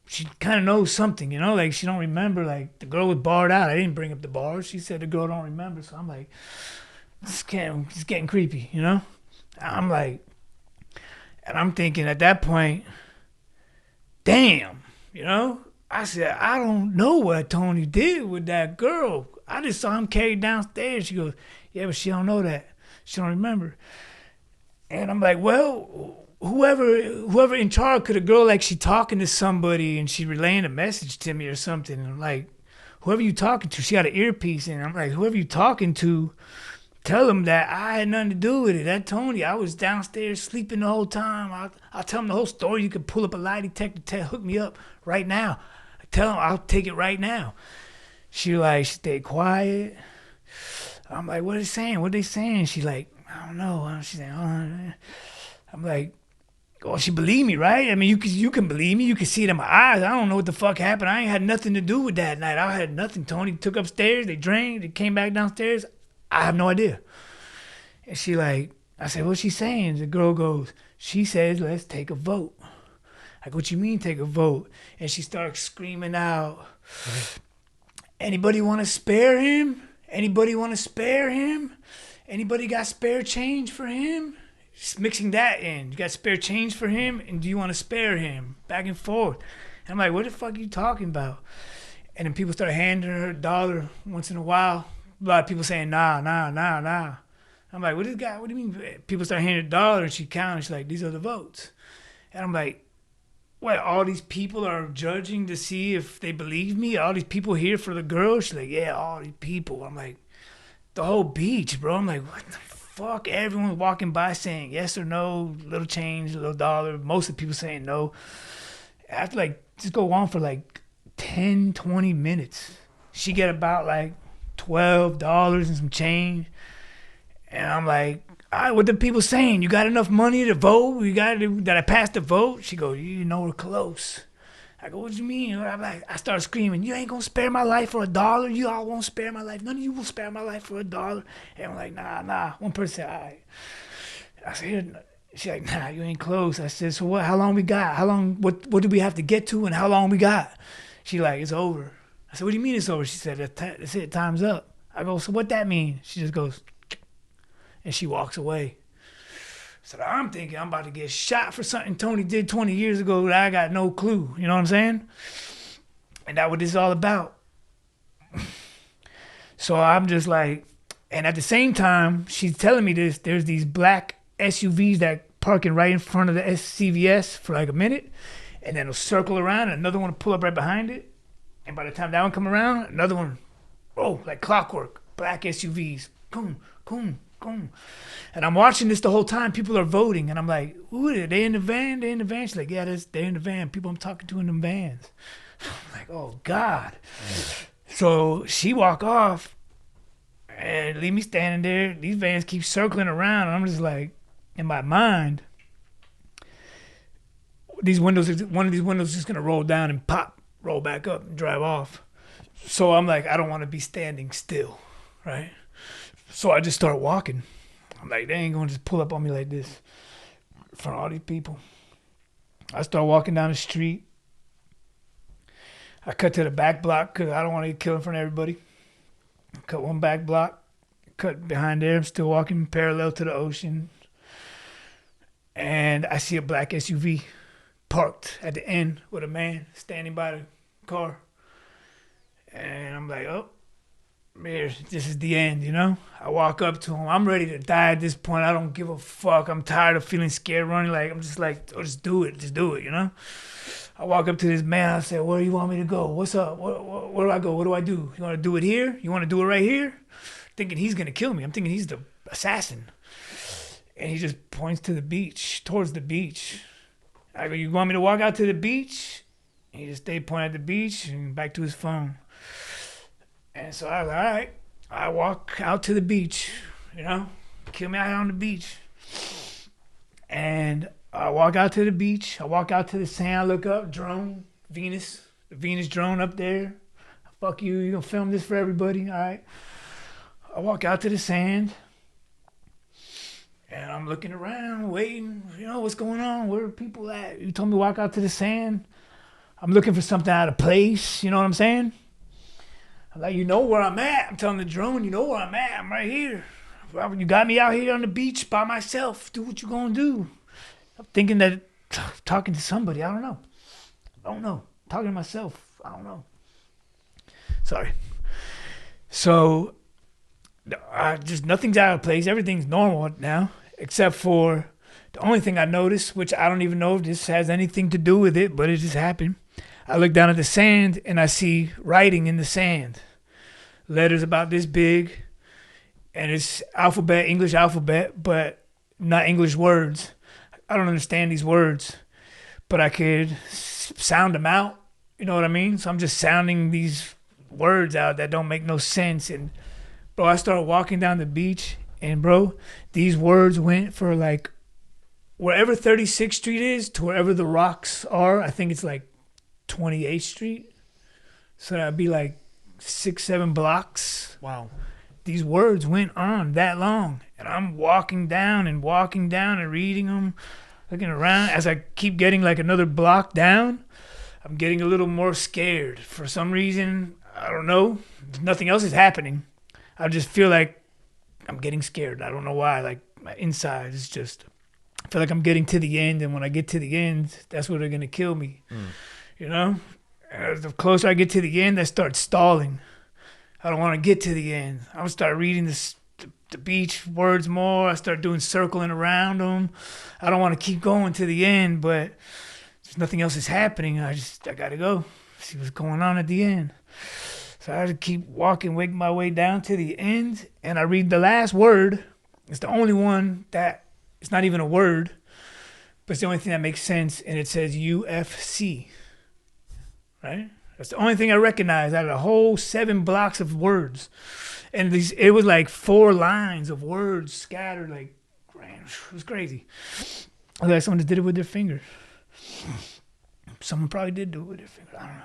She kind of knows something, you know? Like, she don't remember. Like, the girl was barred out. I didn't bring up the bar. She said the girl don't remember. So I'm like, it's getting creepy, you know? I'm like, and I'm thinking at that point, damn, you know? I said, I don't know what Tony did with that girl. I just saw him carried downstairs. She goes, yeah, but she don't know that. She don't remember. And I'm like, well, whoever in charge, could a girl, like, she talking to somebody and she relaying a message to me or something. And I'm like, whoever you talking to, she got an earpiece in. I'm like, whoever you talking to, tell him that I had nothing to do with it. That Tony, I was downstairs sleeping the whole time. I'll tell him the whole story. You can pull up a lie detector, hook me up right now. Tell him I'll take it right now. She stay quiet. I'm like, what are they saying? What are they saying? She like, I don't know. She's like, oh. I'm like, well, she believe me, right? I mean, you can believe me. You can see it in my eyes. I don't know what the fuck happened. I ain't had nothing to do with that night. I had nothing. Tony took upstairs. They drank. They came back downstairs. I have no idea. And she like, I said, what's she saying? The girl goes, she says, let's take a vote. Like, what you mean take a vote? And she starts screaming out, Anybody want to spare him? Anybody want to spare him? Anybody got spare change for him? Just mixing that in. You got spare change for him, and do you want to spare him? Back and forth. And I'm like, what the fuck are you talking about? And then people start handing her a dollar once in a while. A lot of people saying, nah. I'm like, what do you mean? People start handing a dollar, and she counts. She's like, these are the votes. And I'm like, what, all these people are judging to see if they believe me? All these people here for the girl? She's like, yeah, all these people. I'm like, the whole beach, bro. I'm like, what the fuck? Everyone's walking by saying yes or no, little change, little dollar. Most of the people saying no. After like, just go on for like 10, 20 minutes. She get about like $12 and some change. And I'm like, all right, what the people saying? You got enough money to vote? Did I pass the vote? She goes, you know we're close. I go, what do you mean? I'm like, I start screaming, you ain't gonna spare my life for $1. You all won't spare my life. None of you will spare my life for $1. And I'm like, nah. One person said, all right. I said, she's like, nah, you ain't close. I said, so what? How long we got? How long? What do we have to get to? And how long we got? She like, it's over. I said, what do you mean it's over? She said, that's it. Time's up. I go, so what that mean? She just goes, and she walks away. So I'm thinking I'm about to get shot for something Tony did 20 years ago that I got no clue. You know what I'm saying? And that's what this is all about. So I'm just like, and at the same time, she's telling me this, there's these black SUVs that parking right in front of the CVS for like a minute, and then it'll circle around, and another one will pull up right behind it. And by the time that one come around, another one, like clockwork, black SUVs, boom, boom, boom. And I'm watching this the whole time. People are voting, and I'm like, who are they in the van? They in the van? She's like, yeah, they're in the van. People I'm talking to in them vans. I'm like, oh, God. So she walk off and leave me standing there. These vans keep circling around, and I'm just like, in my mind, one of these windows is just going to roll down and roll back up and drive off. So I'm like, I don't want to be standing still, right? So I just start walking. I'm like, they ain't going to just pull up on me like this in front of all these people. I start walking down the street. I cut to the back block because I don't want to get killed in front of everybody. Cut one back block. Cut behind there. I'm still walking parallel to the ocean. And I see a black SUV parked at the end with a man standing by the car. And I'm like, oh, this is the end, you know? I walk up to him. I'm ready to die at this point. I don't give a fuck. I'm tired of feeling scared running. Like, I'm just like, oh, just do it, you know? I walk up to this man. I say, where do you want me to go? What's up? Where do I go? What do I do? You want to do it here? You want to do it right here? Thinking he's going to kill me. I'm thinking he's the assassin. And he just points to the beach, towards the beach. I go, you want me to walk out to the beach? And he just stayed pointing at the beach and back to his phone. And so I was like, all right. I walk out to the beach, you know? Kill me out on the beach. And I walk out to the beach. I walk out to the sand. I look up, drone, Venus. The Venus drone up there. Fuck you. You gonna film this for everybody? All right. I walk out to the sand. And I'm looking around, waiting. You know, what's going on? Where are people at? You told me to walk out to the sand. I'm looking for something out of place. You know what I'm saying? I'm like, you know where I'm at. I'm telling the drone, you know where I'm at. I'm right here. You got me out here on the beach by myself. Do what you gonna do. I'm thinking that talking to somebody. I don't know. Talking to myself. I don't know. Sorry. So, just nothing's out of place. Everything's normal now, except for the only thing I noticed, which I don't even know if this has anything to do with it, but it just happened. I look down at the sand and I see writing in the sand. Letters about this big, and it's English alphabet, but not English words. I don't understand these words, but I could sound them out. You know what I mean? So I'm just sounding these words out that don't make no sense. And bro, I started walking down the beach, and bro, these words went for like wherever 36th Street is to wherever the rocks are. I think it's like 28th Street. So that'd be like 6-7 blocks. Wow. These words went on that long. And I'm walking down and reading them, looking around. As I keep getting like another block down, I'm getting a little more scared. For some reason, I don't know. Nothing else is happening. I just feel like I'm getting scared. I don't know why. Like my inside is just, I feel like I'm getting to the end, and when I get to the end, that's where they're gonna kill me. You know? As the closer I get to the end, I start stalling. I don't want to get to the end. I would start reading the beach words more. I start doing circling around them. I don't want to keep going to the end, but there's nothing else is happening. I gotta go see what's going on at the end. So I had to keep walking, making my way down to the end, and I read the last word. It's the only one that it's not even a word, but it's the only thing that makes sense, and it says UFC. Right? That's the only thing I recognize out of the whole 7 blocks of words. And it was like 4 lines of words scattered like, it was crazy. I like someone just did it with their fingers. Someone probably did do it with their fingers. I don't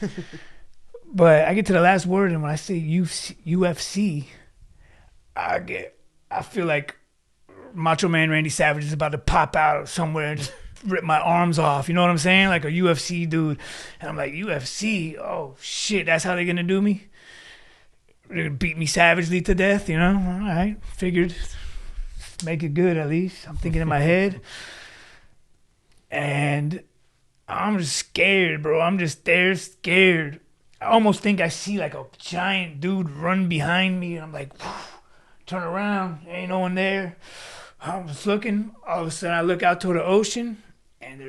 know. But I get to the last word, and when I say UFC, I feel like Macho Man Randy Savage is about to pop out somewhere and just rip my arms off. You know what I'm saying? Like a UFC dude. And I'm like, UFC? Oh, shit, that's how they're going to do me? They're going to beat me savagely to death, you know? All right, figured. Make it good, at least. I'm thinking in my head. And I'm just scared, bro. I'm just there scared. I almost think I see like a giant dude run behind me, and I'm like, turn around, ain't no one there. I was looking, all of a sudden I look out toward the ocean, and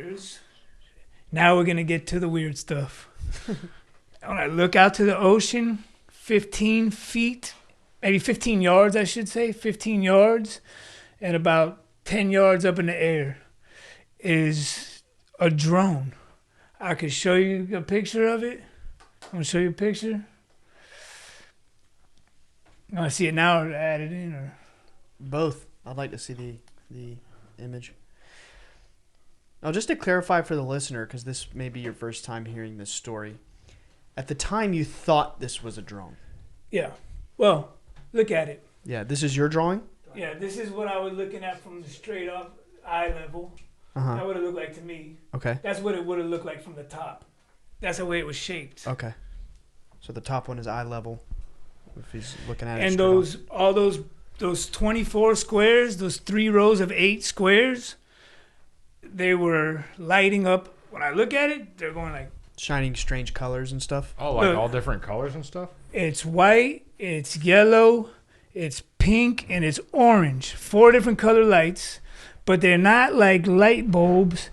now we're gonna get to the weird stuff. When I look out to the ocean, 15 feet, maybe 15 yards, I should say, 15 yards, and about 10 yards up in the air is a drone. I could show you a picture of it. I'm gonna show you a picture. You want to see it now or add it in, or Both. I'd like to see the image. Now, just to clarify for the listener, because this may be your first time hearing this story. At the time, you thought this was a drone. Yeah. Well, look at it. Yeah, this is your drawing? Yeah, this is what I was looking at from the straight up eye level. Uh-huh. That would have looked like to me. Okay. That's what it would have looked like from the top. That's the way it was shaped. Okay. So the top one is eye level, if he's looking at it. And straight on. all those 24 squares, those 3 rows of 8 squares, they were lighting up. When I look at it, they're going like, Shining strange colors and stuff. Oh, like Look. all different colors and stuff? it's white, it's yellow, it's pink, and it's orange. 4 different color lights, but they're not like light bulbs.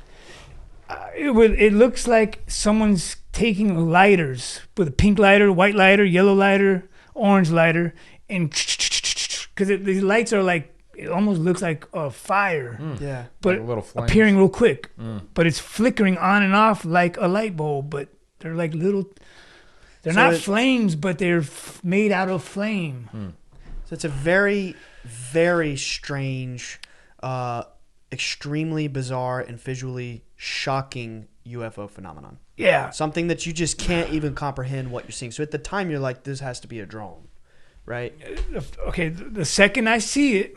It looks like someone's taking lighters with a pink lighter, white lighter, yellow lighter, orange lighter, and because these lights are like, it almost looks like a fire, Yeah. but Like little flames. appearing real quick. But it's flickering on and off like a light bulb, but they're like little. They're So not it- flames, but they're made out of flame. So it's a very, very strange, extremely bizarre, and visually shocking UFO phenomenon. Yeah. Something that you just can't even comprehend what you're seeing. So at the time, you're like, this has to be a drone, right? Okay, the second I see it,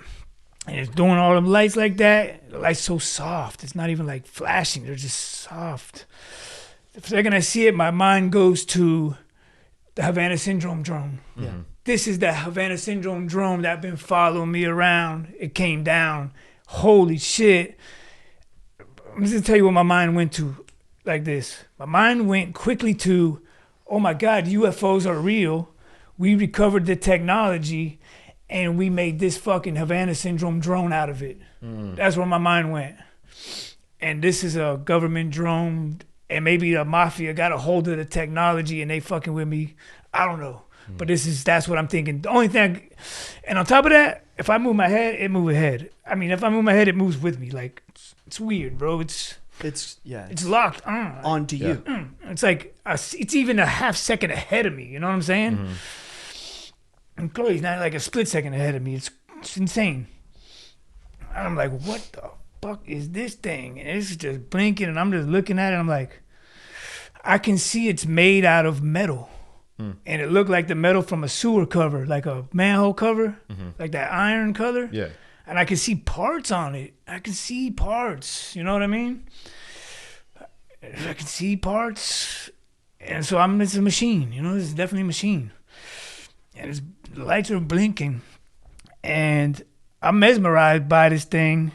and it's doing all them lights like that, the light's so soft. It's not even like flashing. They're just soft. The second I see it, my mind goes to the Havana Syndrome drone. Yeah. This is the Havana Syndrome drone that been following me around. It came down. Holy shit. I'm just going to tell you what my mind went to like this. My mind went quickly to, oh my God, UFOs are real. We recovered the technology and we made this fucking Havana Syndrome drone out of it. That's where my mind went. And this is a government drone, and maybe the mafia got a hold of the technology and they fucking with me. I don't know. But that's what I'm thinking. The only thing, and on top of that, if I move my head, it moves ahead. I mean, if I move my head, it moves with me. Like, it's weird, bro. It's locked on. Onto you. It's like, it's even a half second ahead of me. You know what I'm saying? And Chloe's not like a split second ahead of me. It's insane. And I'm like, what the fuck is this thing? And it's just blinking, and I'm just looking at it. I'm like, I can see it's made out of metal. And it looked like the metal from a sewer cover, like a manhole cover, like that iron color. Yeah. And I can see parts on it. I can see parts. You know what I mean? I can see parts. And so it's a machine, you know, it's definitely a machine. And the lights are blinking. And I'm mesmerized by this thing.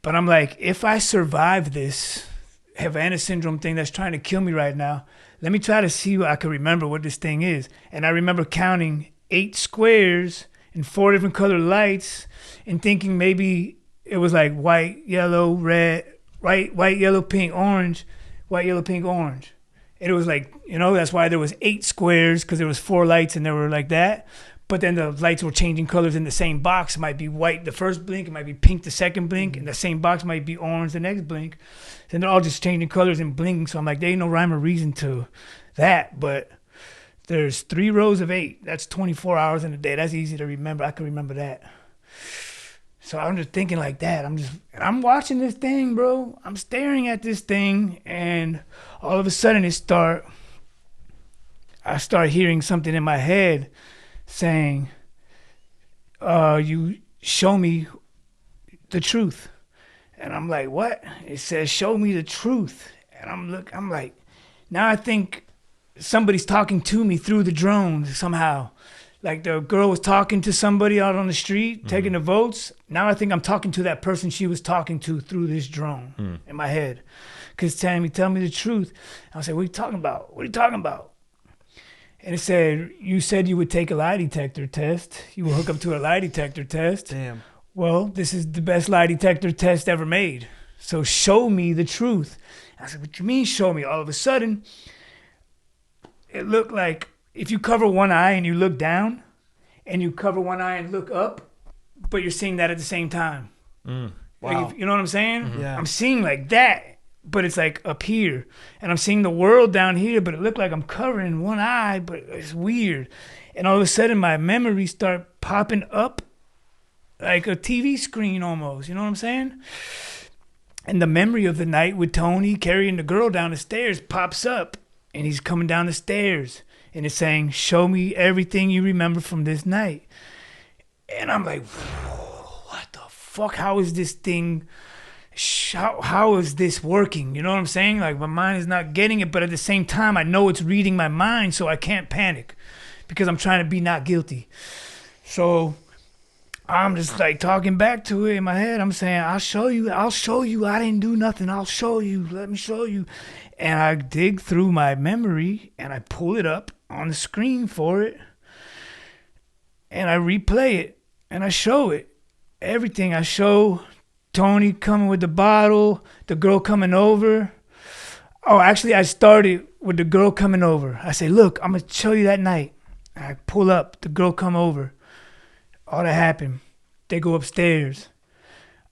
But I'm like, if I survive this Havana syndrome thing that's trying to kill me right now, let me try to see what I can remember what this thing is. And I remember counting 8 squares and 4 different colored lights and thinking maybe it was like white, yellow, red, white, yellow, pink, orange, white, yellow, pink, orange. And it was like, you know, that's why there was 8 squares, because there was 4 lights and they were like that. But then the lights were changing colors in the same box. It might be white the first blink, it might be pink the second blink, and the same box might be orange the next blink. And they're all just changing colors and blinking. So I'm like, there ain't no rhyme or reason to that. But there's 3 rows of 8. That's 24 hours in a day. That's easy to remember. I can remember that. So I'm just thinking like that. I'm watching this thing, bro. I'm staring at this thing, and all of a sudden I start hearing something in my head saying, you show me the truth. And I'm like, what? It says, show me the truth. And I'm like, now I think somebody's talking to me through the drone somehow. Like the girl was talking to somebody out on the street, taking the votes. Now I think I'm talking to that person she was talking to through this drone in my head. Because tell me the truth. I was like, what are you talking about? What are you talking about? And it said, you said you would take a lie detector test. You will hook up to a lie detector test. Damn. Well, this is the best lie detector test ever made. So show me the truth. I said, what you mean show me? All of a sudden, it looked like if you cover one eye and you look down, and you cover one eye and look up, but you're seeing that at the same time. Wow. Like, you know what I'm saying? Mm-hmm. Yeah. I'm seeing like that, but it's like up here. And I'm seeing the world down here, but it looked like I'm covering one eye, but it's weird. And all of a sudden, my memories start popping up like a TV screen almost. You know what I'm saying? And the memory of the night with Tony carrying the girl down the stairs pops up, and he's coming down the stairs. And it's saying, show me everything you remember from this night. And I'm like, what the fuck? How is this thing, how is this working? You know what I'm saying? Like, my mind is not getting it, but at the same time, I know it's reading my mind, so I can't panic because I'm trying to be not guilty. So I'm just like talking back to it in my head. I'm saying, I'll show you. I didn't do nothing. I'll show you. Let me show you. And I dig through my memory and I pull it up on the screen for it. And I replay it and I show it. Everything. I show Tony coming with the bottle, the girl coming over. Oh, actually, I started with the girl coming over. I say, look, I'm going to show you that night. And I pull up, the girl come over. All that happened. They go upstairs.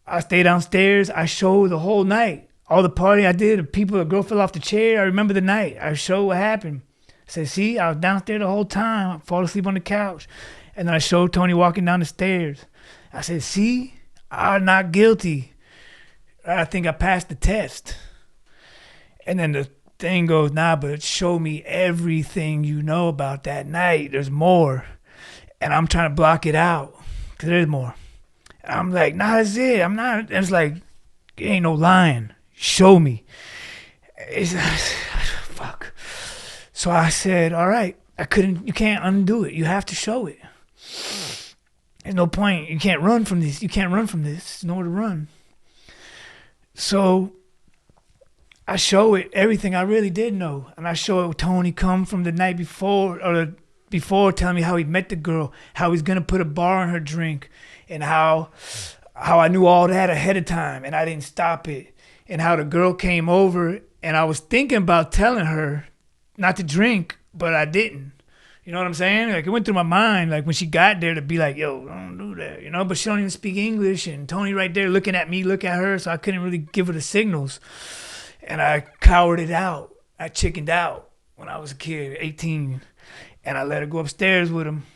I stay downstairs. I show the whole night. All the party I did, the girl fell off the chair. I remember the night. I show what happened. I said, see, I was downstairs the whole time. I fall asleep on the couch. And then I showed Tony walking down the stairs. I said, see, I'm not guilty. I think I passed the test. And then the thing goes, nah, but show me everything you know about that night. There's more. And I'm trying to block it out because there's more. And I'm like, nah, that's it. I'm not. And it's like, it ain't no lying. Show me. Fuck. So I said, all right, you can't undo it. You have to show it. There's no point. You can't run from this. There's nowhere to run. So I show it everything I really did know. And I show it Tony come from the night before, telling me how he met the girl, how he's going to put a bar on her drink, and how I knew all that ahead of time and I didn't stop it. And how the girl came over and I was thinking about telling her not to drink, but I didn't. You know what I'm saying? Like, it went through my mind, like, when she got there to be like, yo, don't do that, you know? But she don't even speak English, and Tony right there looking at me, look at her, so I couldn't really give her the signals. And I cowered it out. I chickened out when I was a kid, 18. And I let her go upstairs with him.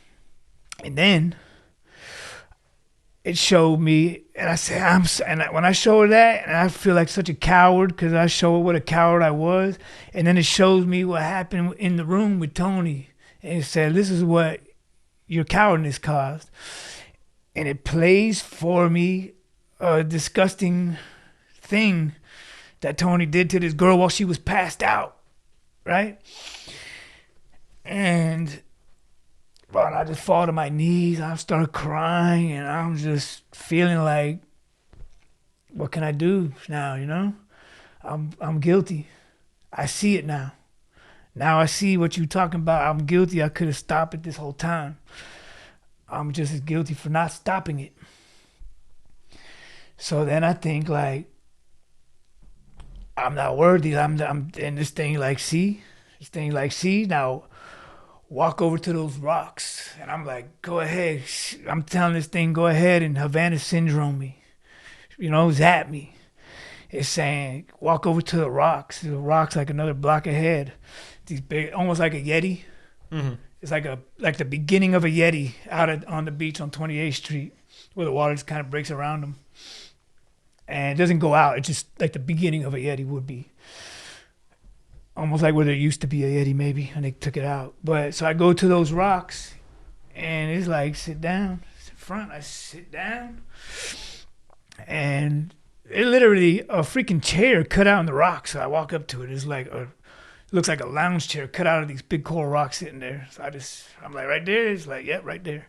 And then it showed me, and I said, when I show her that, and I feel like such a coward because I show her what a coward I was. And then it shows me what happened in the room with Tony. And it said, this is what your cowardness caused. And it plays for me a disgusting thing that Tony did to this girl while she was passed out. right? And bro, I just fall to my knees. I start crying, and I'm just feeling like, what can I do now? You know, I'm guilty. I see it now. Now I see what you're talking about. I'm guilty. I could have stopped it this whole time. I'm just as guilty for not stopping it. So then I think like, I'm not worthy. I'm and this thing like, see, now walk over to those rocks. And I'm like, go ahead. I'm telling this thing, go ahead and Havana syndrome me. You know, zap me. It's saying, walk over to the rocks. The rocks like another block ahead. These big, almost like a Yeti. Mm-hmm. It's like the beginning of a Yeti on the beach on 28th Street, where the water just kind of breaks around them. And it doesn't go out. It's just like the beginning of a Yeti would be. Almost like where there used to be a Yeti maybe, and they took it out. But so I go to those rocks, and it's like, sit down. Sit front. I sit down. And it literally, a freaking chair cut out in the rock. So I walk up to it. It's like it looks like a lounge chair cut out of these big coral rocks sitting there. So I'm like, right there? It's like, yep, right there.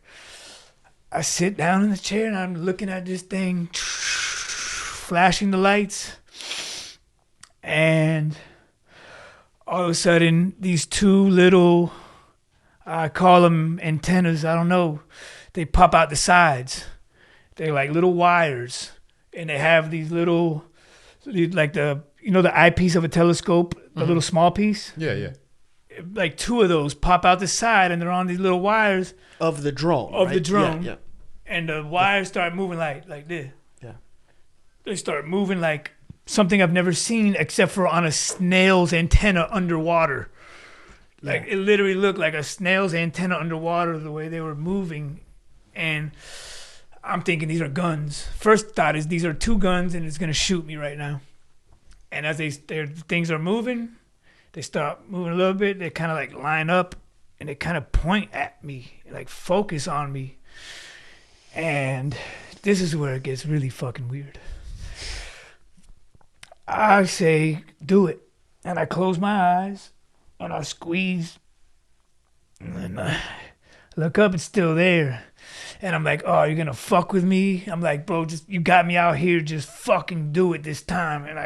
I sit down in the chair, and I'm looking at this thing, flashing the lights. And all of a sudden, these two little, I call them antennas, I don't know, they pop out the sides. They're like little wires. And they have these little, like the eyepiece of a telescope, the little small piece. Yeah. Like two of those pop out the side, and they're on these little wires. Of the drone. Of right? the drone. Yeah. And the wires start moving like this. Yeah. They start moving like something I've never seen except for on a snail's antenna underwater. Like it literally looked like a snail's antenna underwater the way they were moving. And I'm thinking these are guns. First thought is these are two guns and it's going to shoot me right now. And as their things are moving, they start moving a little bit. They kind of like line up and they kind of point at me, like focus on me. And this is where it gets really fucking weird. I say, do it. And I close my eyes and I squeeze. And then I look up, it's still there. And I'm like, oh, you're going to fuck with me? I'm like, bro, you got me out here. Just fucking do it this time. And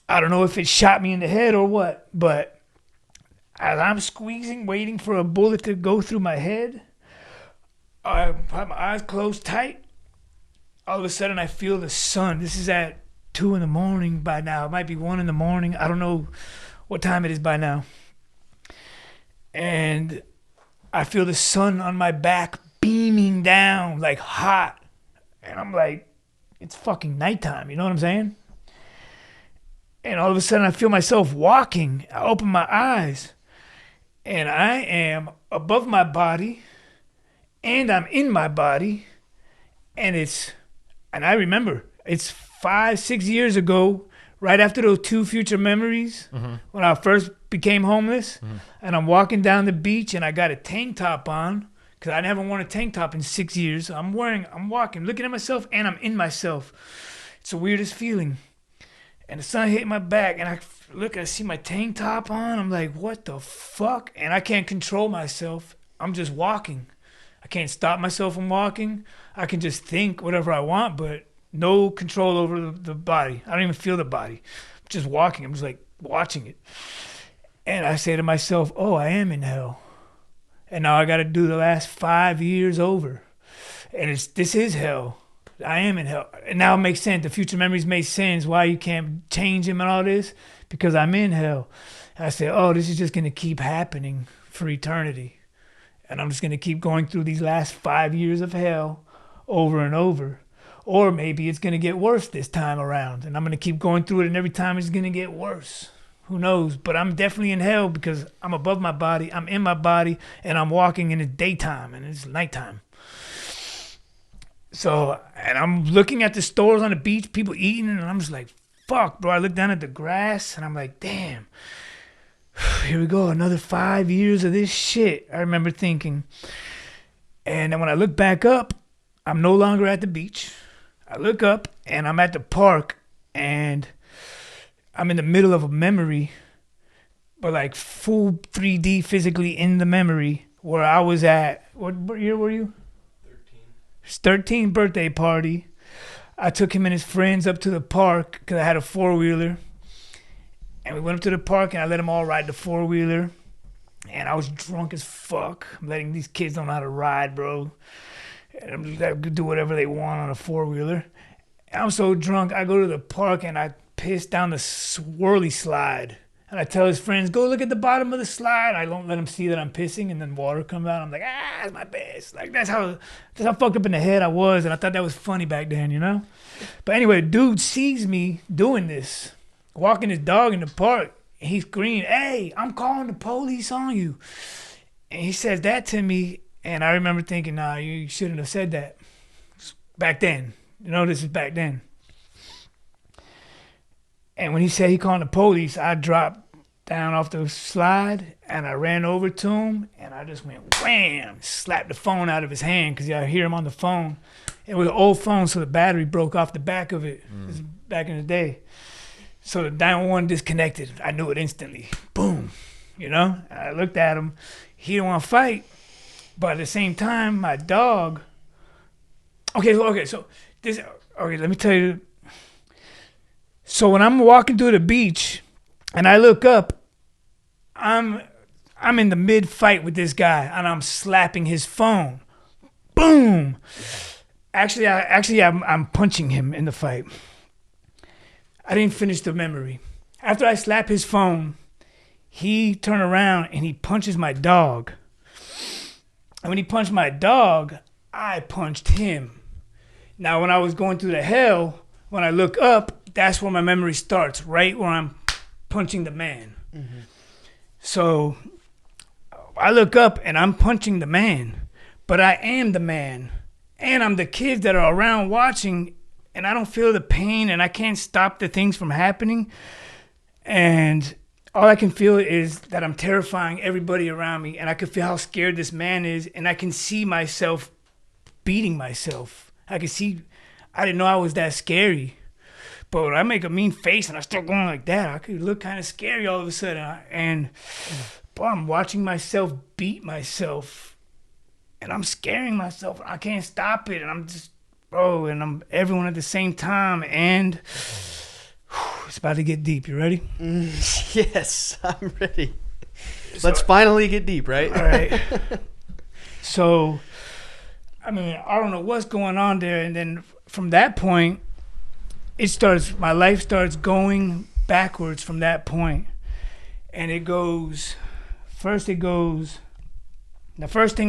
I don't know if it shot me in the head or what, but as I'm squeezing, waiting for a bullet to go through my head, I have my eyes closed tight. All of a sudden, I feel the sun. This is at 2 a.m. by now. It might be 1 a.m. I don't know what time it is by now. And I feel the sun on my back beaming down like hot. And I'm like, it's fucking nighttime. You know what I'm saying? And all of a sudden, I feel myself walking. I open my eyes. And I am above my body. And I'm in my body. And I remember, it's 5-6 years ago, right after those two future memories, when I first became homeless, and I'm walking down the beach, and I got a tank top on, because I never worn a tank top in 6 years. I'm walking, looking at myself, and I'm in myself. It's the weirdest feeling. And the sun hit my back, and I see my tank top on. I'm like, what the fuck? And I can't control myself. I'm just walking. I can't stop myself from walking. I can just think whatever I want, but no control over the body. I don't even feel the body. I'm just walking. I'm just like watching it. And I say to myself, oh, I am in hell. And now I got to do the last 5 years over. And this is hell. I am in hell. And now it makes sense. The future memories make sense why you can't change them and all this, because I'm in hell. And I say, oh, this is just going to keep happening for eternity. And I'm just going to keep going through these last 5 years of hell over and over. Or maybe it's going to get worse this time around. And I'm going to keep going through it, and every time it's going to get worse. Who knows? But I'm definitely in hell because I'm above my body, I'm in my body, and I'm walking in the daytime, and it's nighttime. So, and I'm looking at the stores on the beach, people eating, and I'm just like, fuck, bro. I look down at the grass, and I'm like, damn. Here we go, another 5 years of this shit, I remember thinking. And then when I look back up, I'm no longer at the beach. I look up, and I'm at the park, and I'm in the middle of a memory, but like full 3D physically in the memory where I was at. What year were you? 13. His 13th birthday party. I took him and his friends up to the park because I had a 4-wheeler. And we went up to the park and I let them all ride the 4-wheeler. And I was drunk as fuck. I'm letting these kids don't know how to ride, bro. And I'm just like, do whatever they want on a 4-wheeler. And I'm so drunk, I go to the park and I piss down the swirly slide. And I tell his friends, go look at the bottom of the slide. I don't let them see that I'm pissing, and then water comes out. I'm like, it's my piss. Like, that's how fucked up in the head I was. And I thought that was funny back then, you know? But anyway, dude sees me doing this, walking his dog in the park. And he screamed, hey, I'm calling the police on you. And he says that to me. And I remember thinking, nah, you shouldn't have said that back then. You know, this is back then. And when he said he called the police, I dropped down off the slide and I ran over to him and I just went wham, slapped the phone out of his hand because I hear him on the phone. It was an old phone, so the battery broke off the back of it. This is back in the day. So the 911 disconnected. I knew it instantly. Boom. You know? And I looked at him. He didn't want to fight. But at the same time, my dog. Okay, so this. Okay, let me tell you. So when I'm walking through the beach, and I look up, I'm in the mid fight with this guy, and I'm slapping his phone. Boom. Actually, I'm punching him in the fight. I didn't finish the memory. After I slap his phone, he turned around and he punches my dog. And when he punched my dog, I punched him. Now, when I was going through the hell, when I look up, that's where my memory starts, right where I'm punching the man. Mm-hmm. So I look up and I'm punching the man, but I am the man. And I'm the kids that are around watching, and I don't feel the pain and I can't stop the things from happening. And all I can feel is that I'm terrifying everybody around me, and I can feel how scared this man is, and I can see myself beating myself. I didn't know I was that scary. But when I make a mean face and I start going like that, I could look kind of scary all of a sudden. I'm watching myself beat myself, and I'm scaring myself. I can't stop it, and I'm just, and I'm everyone at the same time, and it's about to get deep. You ready? Yes, I'm ready. Let's finally get deep, right? All right. So, I mean, I don't know what's going on there, and then from that point, my life starts going backwards from that point. And the first thing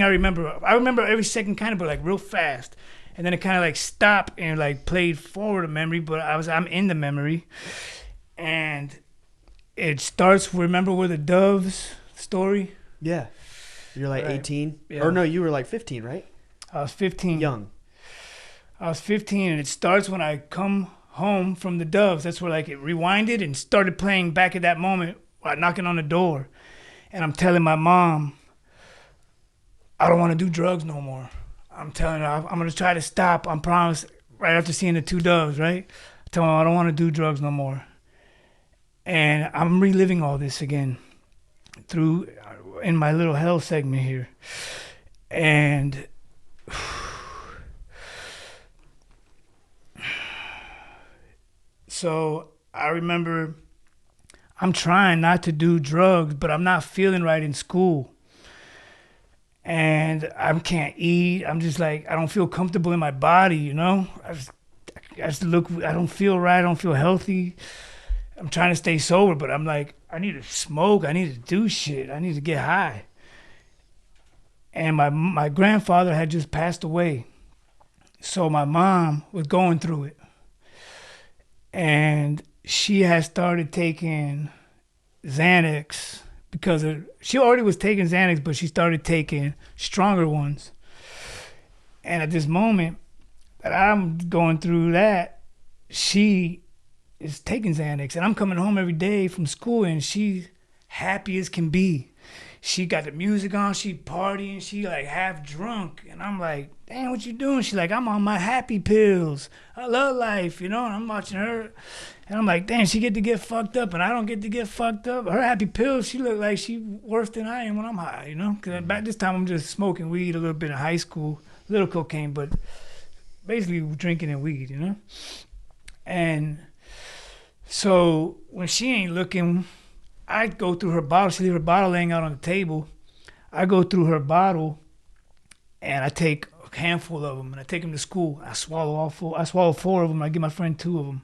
I remember every second kind of, but like real fast. And then it kind of like stopped and like played forward a memory, but I'm in the memory. And it starts, remember where the doves story? Yeah. You're like Right. 18? Yeah. Or no, you were like 15, right? I was 15. Young. I was 15, and it starts when I come home from the doves. That's where like it rewinded and started playing back at that moment, knocking on the door. And I'm telling my mom, I don't want to do drugs no more. I'm telling her, I'm going to try to stop. I promise, right after seeing the two doves, right? I tell her, I don't want to do drugs no more. And I'm reliving all this again in my little hell segment here. And so I remember I'm trying not to do drugs, but I'm not feeling right in school. And I can't eat. I'm just like, I don't feel comfortable in my body, you know? I don't feel right. I don't feel healthy. I'm trying to stay sober, but I'm like, I need to smoke. I need to do shit. I need to get high. And my grandfather had just passed away. So my mom was going through it. And she had started taking Xanax she already was taking Xanax, but she started taking stronger ones. And at this moment that I'm going through that, she is taking Xanax. And I'm coming home every day from school, and she's happy as can be. she got the music on, she partying, she like half drunk. And I'm like, damn, what you doing? She's like, I'm on my happy pills. I love life, you know? And I'm watching her. And I'm like, damn, she get to get fucked up and I don't get to get fucked up. Her happy pills, she look like she worse than I am when I'm high, you know? Because back this time I'm just smoking weed a little bit in high school, a little cocaine, but basically drinking and weed, you know? And so when she ain't looking, I go through her bottle. She leave her bottle laying out on the table. I go through her bottle and I take a handful of them and I take them to school. I swallow 4 of them. I give my friend 2 of them.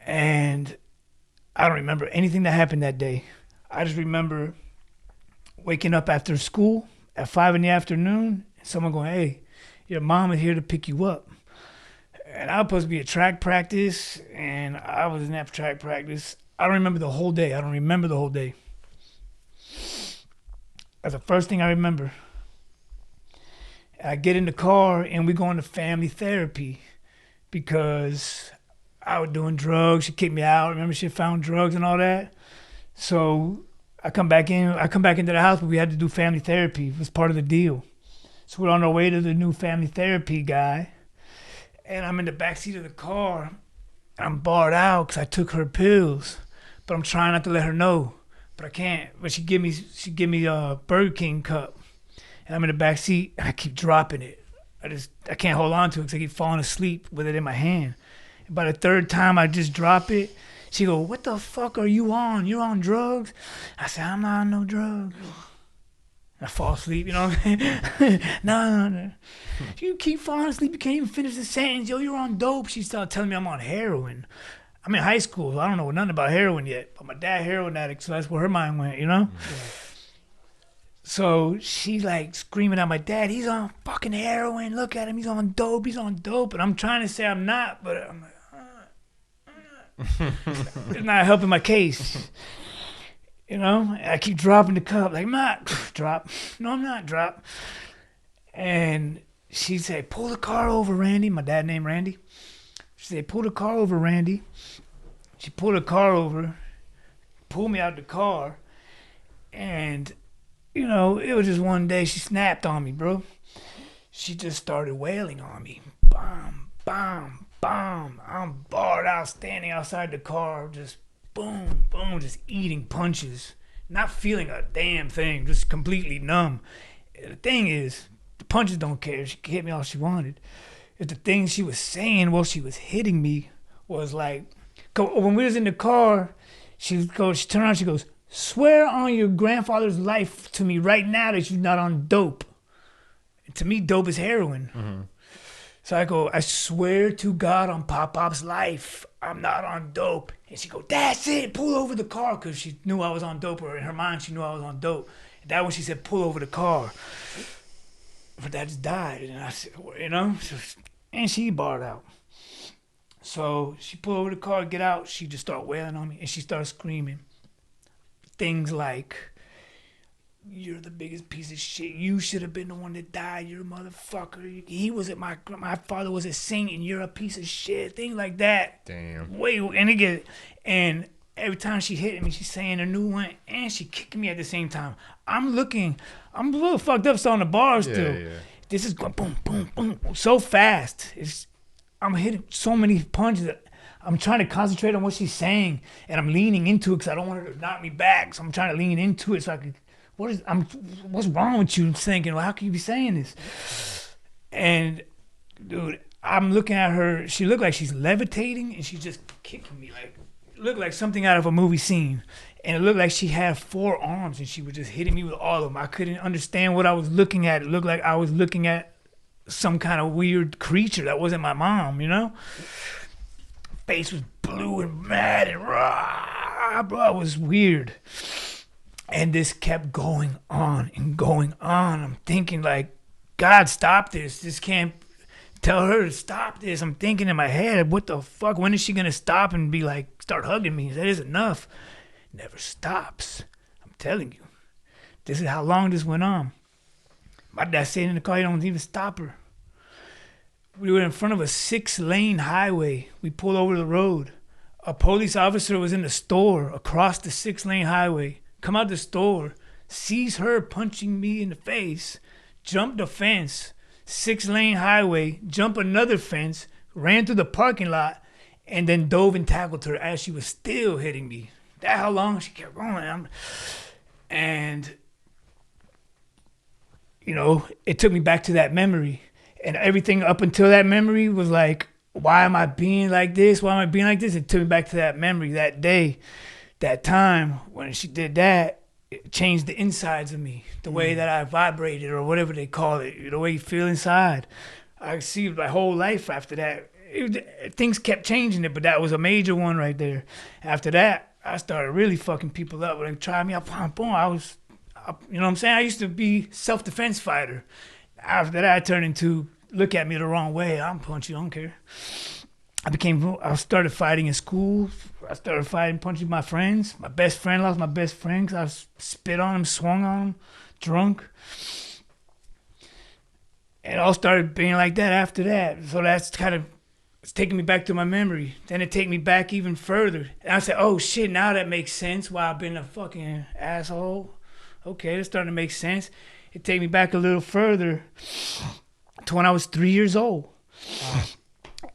And I don't remember anything that happened that day. I just remember waking up after school at 5 in the afternoon and someone going, hey, your mom is here to pick you up. And I was supposed to be at track practice and I was in that track practice. I don't remember the whole day. That's the first thing I remember. I get in the car and we go into family therapy because I was doing drugs. She kicked me out. Remember, she found drugs and all that. So I come back into the house, but we had to do family therapy. It was part of the deal. So we're on our way to the new family therapy guy. And I'm in the backseat of the car. I'm barred out because I took her pills. But I'm trying not to let her know. But I can't. But she give me a Burger King cup. And I'm in the backseat and I keep dropping it. I can't hold on to it because I keep falling asleep with it in my hand. By the third time I just drop it, she go, what the fuck are you on? You're on drugs? I said, I'm not on no drugs. I fall asleep, you know what I'm saying? No. You keep falling asleep, you can't even finish the sentence. Yo, you're on dope. She started telling me I'm on heroin. I'm in high school. I don't know nothing about heroin yet. But my dad heroin addict, so that's where her mind went, you know? Yeah. So she's like screaming at my dad, he's on fucking heroin. Look at him, he's on dope. And I'm trying to say I'm not, but I'm like, it's not helping my case. You know, I keep dropping the cup, like, I'm not, drop. No, I'm not, drop. And she said, pull the car over, Randy. My dad named Randy. She said, pull the car over, Randy. She pulled the car over, pulled me out of the car, and, you know, it was just one day she snapped on me, bro. She just started wailing on me. Bam, bam, bam. I'm barred out, standing outside the car, just boom, boom, just eating punches. Not feeling a damn thing, just completely numb. The thing is, the punches don't care. She could hit me all she wanted. If the things she was saying while she was hitting me was like, when we was in the car, she turned around, she goes, swear on your grandfather's life to me right now that you're not on dope. And to me, dope is heroin. Mm-hmm. So I go, I swear to God on Pop-Pop's life, I'm not on dope. And she go, that's it, pull over the car, because she knew I was on dope, or in her mind, she knew I was on dope. And that when she said, pull over the car. But that just died, and I said, you know, and she barred out. So she pulled over the car, get out, she just started wailing on me, and she started screaming. Things like, you're the biggest piece of shit. You should have been the one that died. You're a motherfucker. He was at my father was a saint, and you're a piece of shit. Things like that. Damn. And every time she hit me, she's saying a new one, and she kicking me at the same time. I'm a little fucked up, still on the bars still. Yeah. This is going boom, boom, boom, so fast. I'm hitting so many punches. I'm trying to concentrate on what she's saying, and I'm leaning into it because I don't want her to knock me back. So I'm trying to lean into it so I can. What's wrong with you? I'm thinking, well, how can you be saying this? And dude, I'm looking at her. She looked like she's levitating, and she's just kicking me. Like, it looked like something out of a movie scene. And it looked like she had 4 arms, and she was just hitting me with all of them. I couldn't understand what I was looking at. It looked like I was looking at some kind of weird creature that wasn't my mom, you know? Face was blue and mad and raw. Bro, it was weird. And this kept going on and going on. I'm thinking, like, God, stop this. This can't tell her to stop this. I'm thinking in my head, what the fuck? When is she going to stop and be like, start hugging me? That is enough. Never stops. I'm telling you. This is how long this went on. My dad stayed in the car. He don't even stop her. We were in front of a 6-lane highway. We pulled over the road. A police officer was in the store across the 6-lane highway. come out the store, sees her punching me in the face, jump the fence, 6-lane highway, jump another fence, ran through the parking lot, and then dove and tackled her as she was still hitting me. That's how long she kept going. And, you know, it took me back to that memory. And everything up until that memory was like, why am I being like this? Why am I being like this? It took me back to that memory, that day, that time when she did that. It changed the insides of me, the way that I vibrated or whatever they call it, the way you feel inside. I see my whole life after that. Things kept changing it, but that was a major one right there. After that, I started really fucking people up. When they tried me, boom, you know what I'm saying? I used to be self-defense fighter. After that, I turned into look at me the wrong way, I'm punch you, I don't care. I started fighting in school. I started fighting, punching my friends. My best friend lost my best friend because I spit on him, swung on him, drunk. It all started being like that after that. So that's kind of, it's taking me back to my memory. Then it take me back even further. And I said, oh shit, now that makes sense why I've been a fucking asshole. Okay, that's starting to make sense. It take me back a little further to when I was 3 years old. Wow.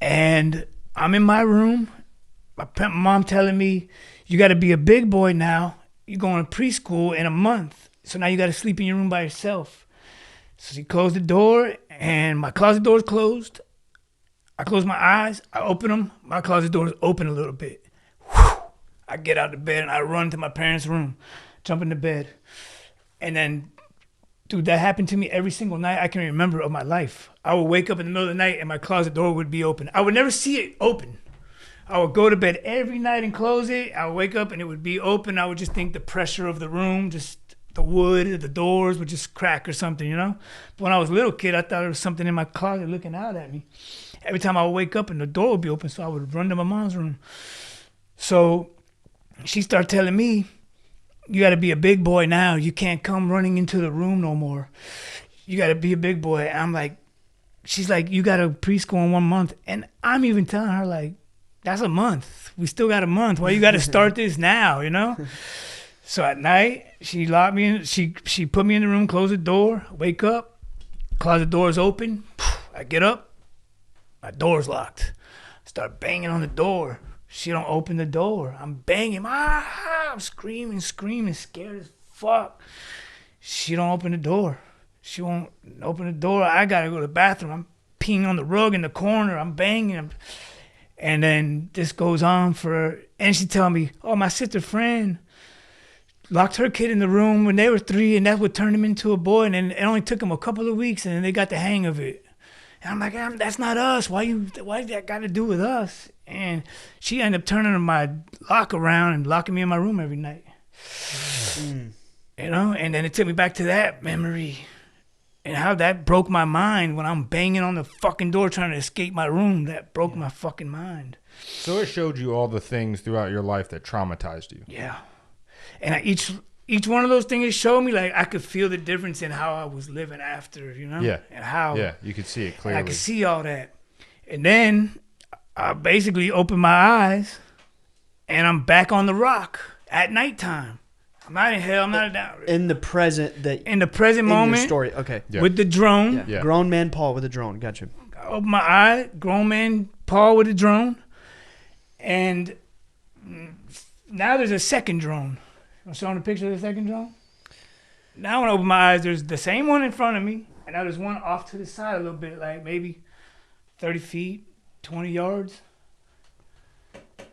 And I'm in my room. My mom telling me, you got to be a big boy now. You're going to preschool in a month. So now you got to sleep in your room by yourself. So she closed the door, and my closet door is closed. I close my eyes. I open them. My closet door is open a little bit. Whew. I get out of bed, and I run to my parents' room, jump in the bed. And then, dude, that happened to me every single night I can remember of my life. I would wake up in the middle of the night, and my closet door would be open. I would never see it open. I would go to bed every night and close it. I would wake up, and it would be open. I would just think the pressure of the room, just the wood, the doors would just crack or something, you know? But when I was a little kid, I thought there was something in my closet looking out at me. Every time I would wake up and the door would be open, so I would run to my mom's room. So she started telling me, you got to be a big boy now. You can't come running into the room no more. You got to be a big boy. And I'm like, she's like, you got to preschool in 1 month. And I'm even telling her, like, that's a month. We still got a month. Why you got to start this now, you know? So at night, she locked me in. She put me in the room, closed the door, wake up, closet door is open. I get up, my door's locked. Start banging on the door. She don't open the door. I'm banging. I'm screaming, scared as fuck. She don't open the door. She won't open the door. I got to go to the bathroom. I'm peeing on the rug in the corner. I'm banging. And then this goes on and she tell me, oh, my sister friend locked her kid in the room when they were 3, and that would turn him into a boy. And then it only took him a couple of weeks, and then they got the hang of it. And I'm like, that's not us. Why that got to do with us? And she ended up turning my lock around and locking me in my room every night. You know? And then it took me back to that memory and how that broke my mind when I'm banging on the fucking door trying to escape my room. That broke my fucking mind. So it showed you all the things throughout your life that traumatized you. Yeah. And each one of those things showed me, like, I could feel the difference in how I was living after, you know? Yeah. And how. Yeah, you could see it clearly. I could see all that. And then I basically opened my eyes, and I'm back on the rock at nighttime. I'm not in hell. I'm not down. In the present moment. Your story. Okay. Yeah. With the drone. Yeah. Yeah. Grown man Paul with a drone. Gotcha. I opened my eye. Grown man Paul with a drone. And now there's a second drone. I'm showing a picture of the second drone. Now when I open my eyes, there's the same one in front of me, and now there's one off to the side a little bit, like maybe 30 feet, 20 yards.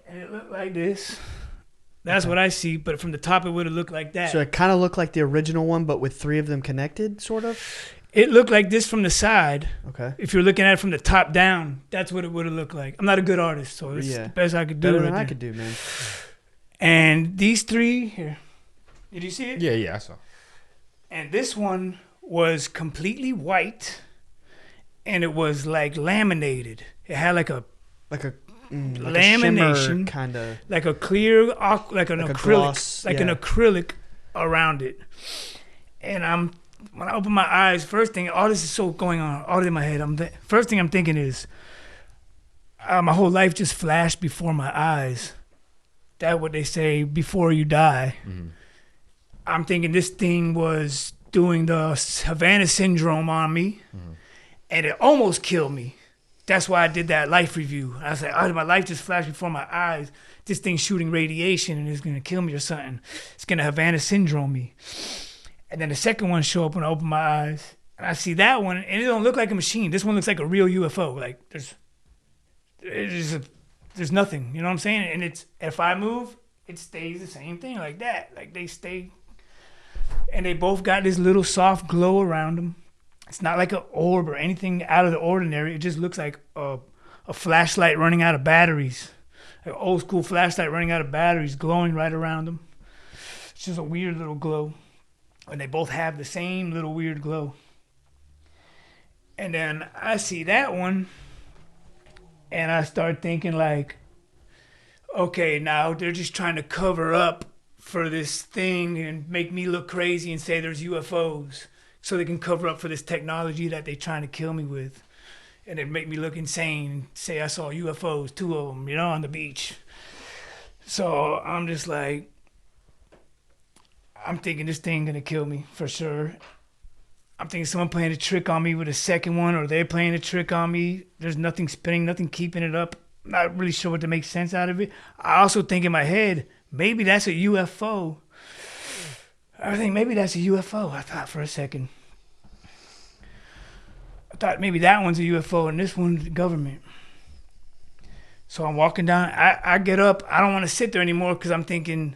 And it looked like this. That's what I see, but from the top it would have looked like that. So it kind of looked like the original one, but with 3 of them connected, sort of? It looked like this from the side. Okay. If you're looking at it from the top down, that's what it would have looked like. I'm not a good artist, so it's the best I could do. Better right than I there. could do, man. And these 3 here. Did you see it? Yeah, I saw. And this one was completely white, and it was like laminated. It had like a lamination, kind of, like a clear, like an acrylic, gloss, an acrylic around it. And when I open my eyes, first thing, all this is so going on, all in my head. First thing I'm thinking is, my whole life just flashed before my eyes. That's what they say before you die. Mm-hmm. I'm thinking this thing was doing the Havana syndrome on me, and it almost killed me. That's why I did that life review. I was like, oh, my life just flashed before my eyes. This thing's shooting radiation and it's going to kill me or something. It's going to Havana syndrome me. And then the second one show up when I open my eyes. And I see that one, and it don't look like a machine. This one looks like a real UFO. Like, there's nothing. You know what I'm saying? And it's, if I move, it stays the same thing like that. Like, they stay. And they both got this little soft glow around them. It's not like an orb or anything out of the ordinary. It just looks like a flashlight running out of batteries. An old school flashlight running out of batteries glowing right around them. It's just a weird little glow. And they both have the same little weird glow. And then I see that one, and I start thinking like, okay, now they're just trying to cover up for this thing and make me look crazy and say there's UFOs. So they can cover up for this technology that they're trying to kill me with. And it make me look insane and say I saw UFOs, 2 of them, on the beach. So I'm just like, I'm thinking this thing gonna kill me for sure. I'm thinking someone playing a trick on me with a second one, or they're playing a trick on me. There's nothing spinning, nothing keeping it up. I'm not really sure what to make sense out of it. I also think in my head, maybe that's a UFO. I think maybe that's a UFO. I thought for a second. I thought maybe that one's a UFO and this one's the government. So I'm walking down. I get up. I don't want to sit there anymore because I'm thinking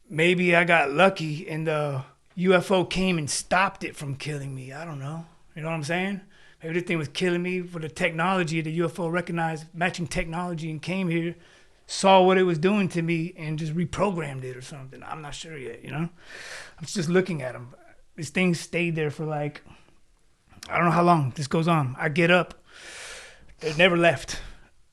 maybe I got lucky and the UFO came and stopped it from killing me. I don't know. You know what I'm saying? Maybe this thing was killing me for the technology. The UFO recognized matching technology and came here, saw what it was doing to me, and just reprogrammed it or something. I'm not sure yet, I'm just looking at them. This thing stayed there for like, I don't know how long this goes on. I get up. They never left.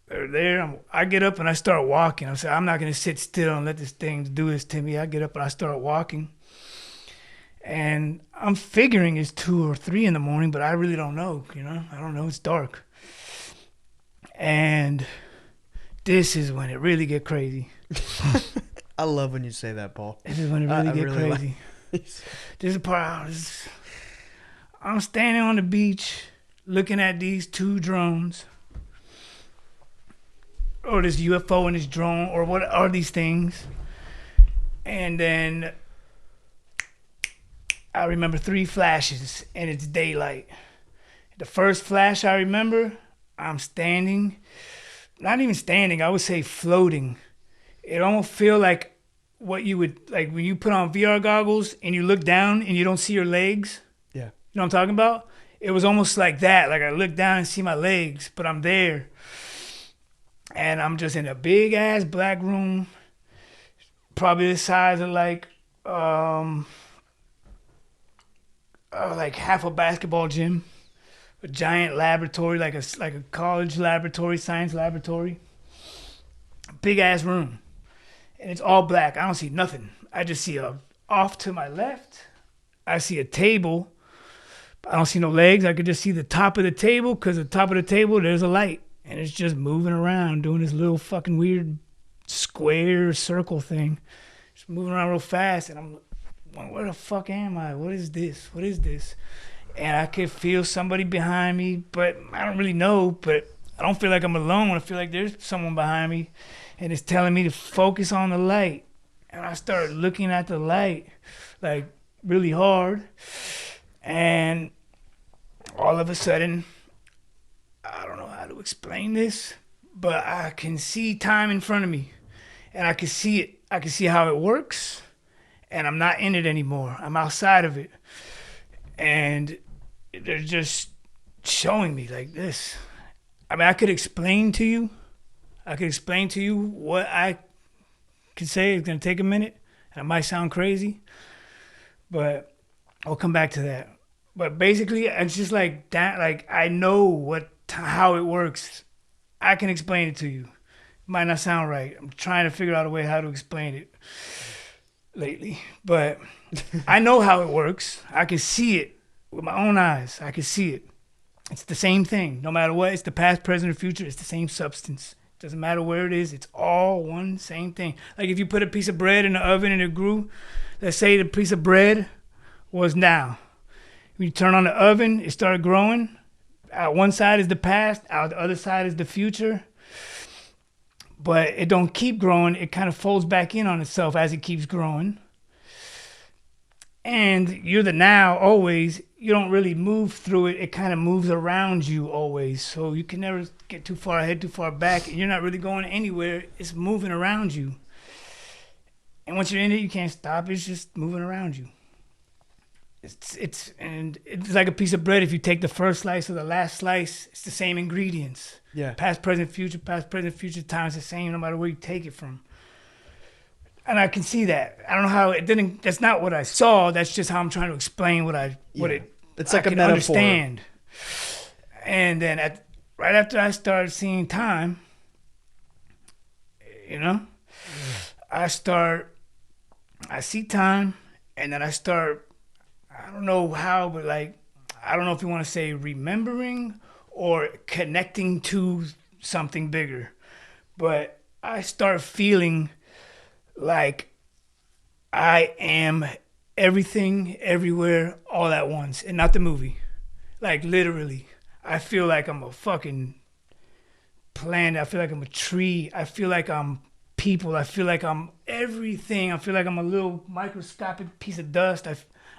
They're there. I get up and I start walking. I say, I'm not going to sit still and let this thing do this to me. I get up and I start walking. And I'm figuring it's 2 or 3 in the morning, but I really don't know, I don't know. It's dark. And this is when it really get crazy. I love when you say that, Paul. This is when it really get really crazy. This is the part I'm standing on the beach looking at these 2 drones. Or this UFO and this drone, or what are these things? And then I remember 3 flashes, and it's daylight. The first flash I remember, I'm standing, not even standing, I would say floating. It almost feel like what you would, like when you put on VR goggles and you look down and you don't see your legs. Yeah. You know what I'm talking about? It was almost like that. Like I look down and see my legs, but I'm there. And I'm just in a big ass black room, probably the size of like half a basketball gym, a giant laboratory, like a college laboratory, science laboratory, big ass room, and it's all black. I don't see nothing. I just see off to my left, I see a table. I don't see no legs. I could just see the top of the table, because the top of the table there's a light. And it's just moving around, doing this little fucking weird square circle thing. Just moving around real fast. And I'm like, where the fuck am I? What is this? What is this? And I could feel somebody behind me, but I don't really know. But I don't feel like I'm alone. I feel like there's someone behind me. And it's telling me to focus on the light. And I started looking at the light, like, really hard. And all of a sudden, I don't know how to explain this, but I can see time in front of me, and I can see it. I can see how it works, and I'm not in it anymore. I'm outside of it, and they're just showing me like this. I mean, I could explain to you what I could say. It's going to take a minute, and it might sound crazy, but I'll come back to that. But basically, it's just like that. Like, I know how it works. I can explain it to you. It might not sound right. I'm trying to figure out a way how to explain it lately. But I know how it works. I can see it with my own eyes. I can see it. It's the same thing. No matter what, it's the past, present, or future. It's the same substance. Doesn't matter where it is. It's all one same thing. Like if you put a piece of bread in the oven and it grew, let's say the piece of bread was now. When you turn on the oven, it started growing. Out one side is the past, out the other side is the future. But it don't keep growing. It kind of folds back in on itself as it keeps growing. And you're the now always. You don't really move through it. It kind of moves around you always. So you can never get too far ahead, too far back. And you're not really going anywhere. It's moving around you. And once you're in it, you can't stop. It's just moving around you. It's like a piece of bread. If you take the first slice or the last slice, it's the same ingredients. Yeah. Past, present, future, time's the same no matter where you take it from. And I can see that. I don't know how it didn't. That's not what I saw. That's just how I'm trying to explain It's like I a can metaphor. understand. And then right after I started seeing time, I see time, and then I start. I don't know how, but like, I don't know if you want to say remembering or connecting to something bigger, but I start feeling like I am everything, everywhere, all at once, and not the movie. Like, literally. I feel like I'm a fucking plant. I feel like I'm a tree. I feel like I'm people. I feel like I'm everything. I feel like I'm a little microscopic piece of dust.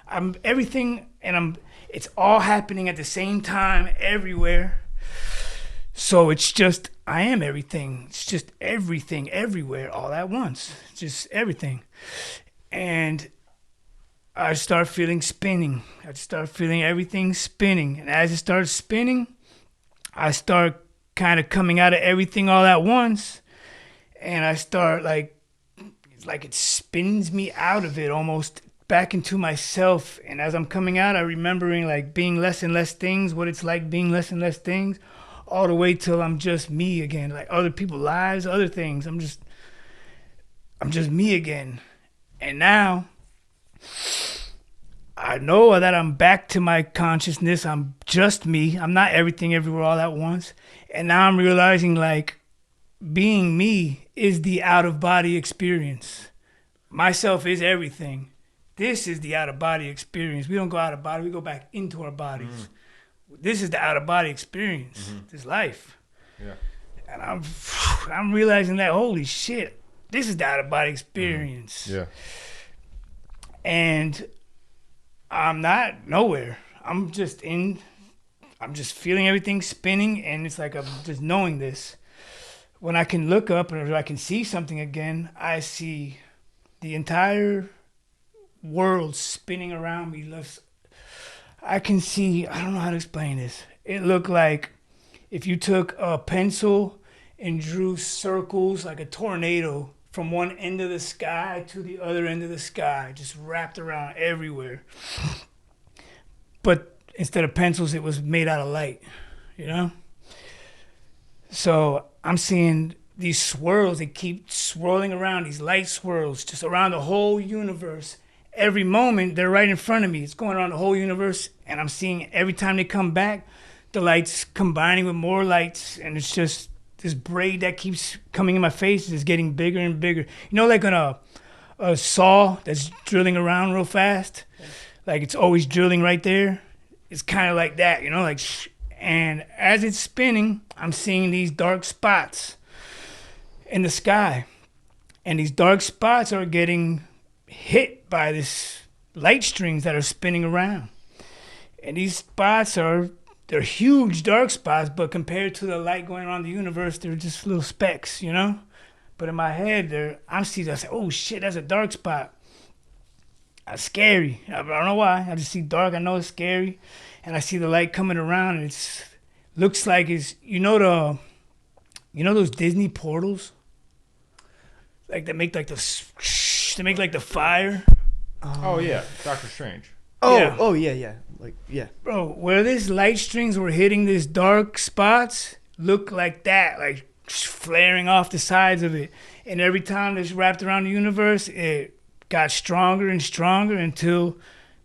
I'm everything, and it's all happening at the same time everywhere. So it's just, I am everything. It's just everything, everywhere, all at once. Just everything. And I start feeling spinning. I start feeling everything spinning. And as it starts spinning, I start kind of coming out of everything all at once. And I start it's like it spins me out of it almost back into myself. And as I'm coming out, I'm remembering like being less and less things, what it's like being less and less things, all the way till I'm just me again. Like other people's lives, other things. I'm just me again. And now I know that I'm back to my consciousness. I'm just me. I'm not everything everywhere all at once. And now I'm realizing like being me is the out-of-body experience. Myself is everything. This is the out-of-body experience. We don't go out of body. We go back into our bodies. Mm. This is the out-of-body experience. Mm-hmm. This life. Yeah. And I'm realizing that, holy shit, this is the out-of-body experience. Mm-hmm. Yeah. And I'm not nowhere. I'm just feeling everything spinning, and it's like I'm just knowing this. When I can look up and I can see something again, I see the entire world spinning around me. I can see, I don't know how to explain this. It looked like if you took a pencil and drew circles like a tornado from one end of the sky to the other end of the sky, just wrapped around everywhere. But instead of pencils, it was made out of light, So I'm seeing these swirls, they keep swirling around, these light swirls, just around the whole universe. Every moment, they're right in front of me. It's going around the whole universe, and I'm seeing every time they come back, the lights combining with more lights, and it's just this braid that keeps coming in my face is getting bigger and bigger. Like on a saw that's drilling around real fast, like it's always drilling right there. It's kind of like that, and as it's spinning, I'm seeing these dark spots in the sky, and these dark spots are getting hit by this light strings that are spinning around. And these spots they're huge dark spots, but compared to the light going around the universe, they're just little specks, But in my head, I say, oh shit, that's a dark spot. That's scary. I don't know why. I just see dark. I know it's scary. And I see the light coming around, and it looks like it's, those Disney portals? Like they make like the fire. Oh yeah, Doctor Strange. Yeah. Yeah. Bro, where these light strings were hitting these dark spots, look like that, like flaring off the sides of it. And every time it's wrapped around the universe, it got stronger and stronger until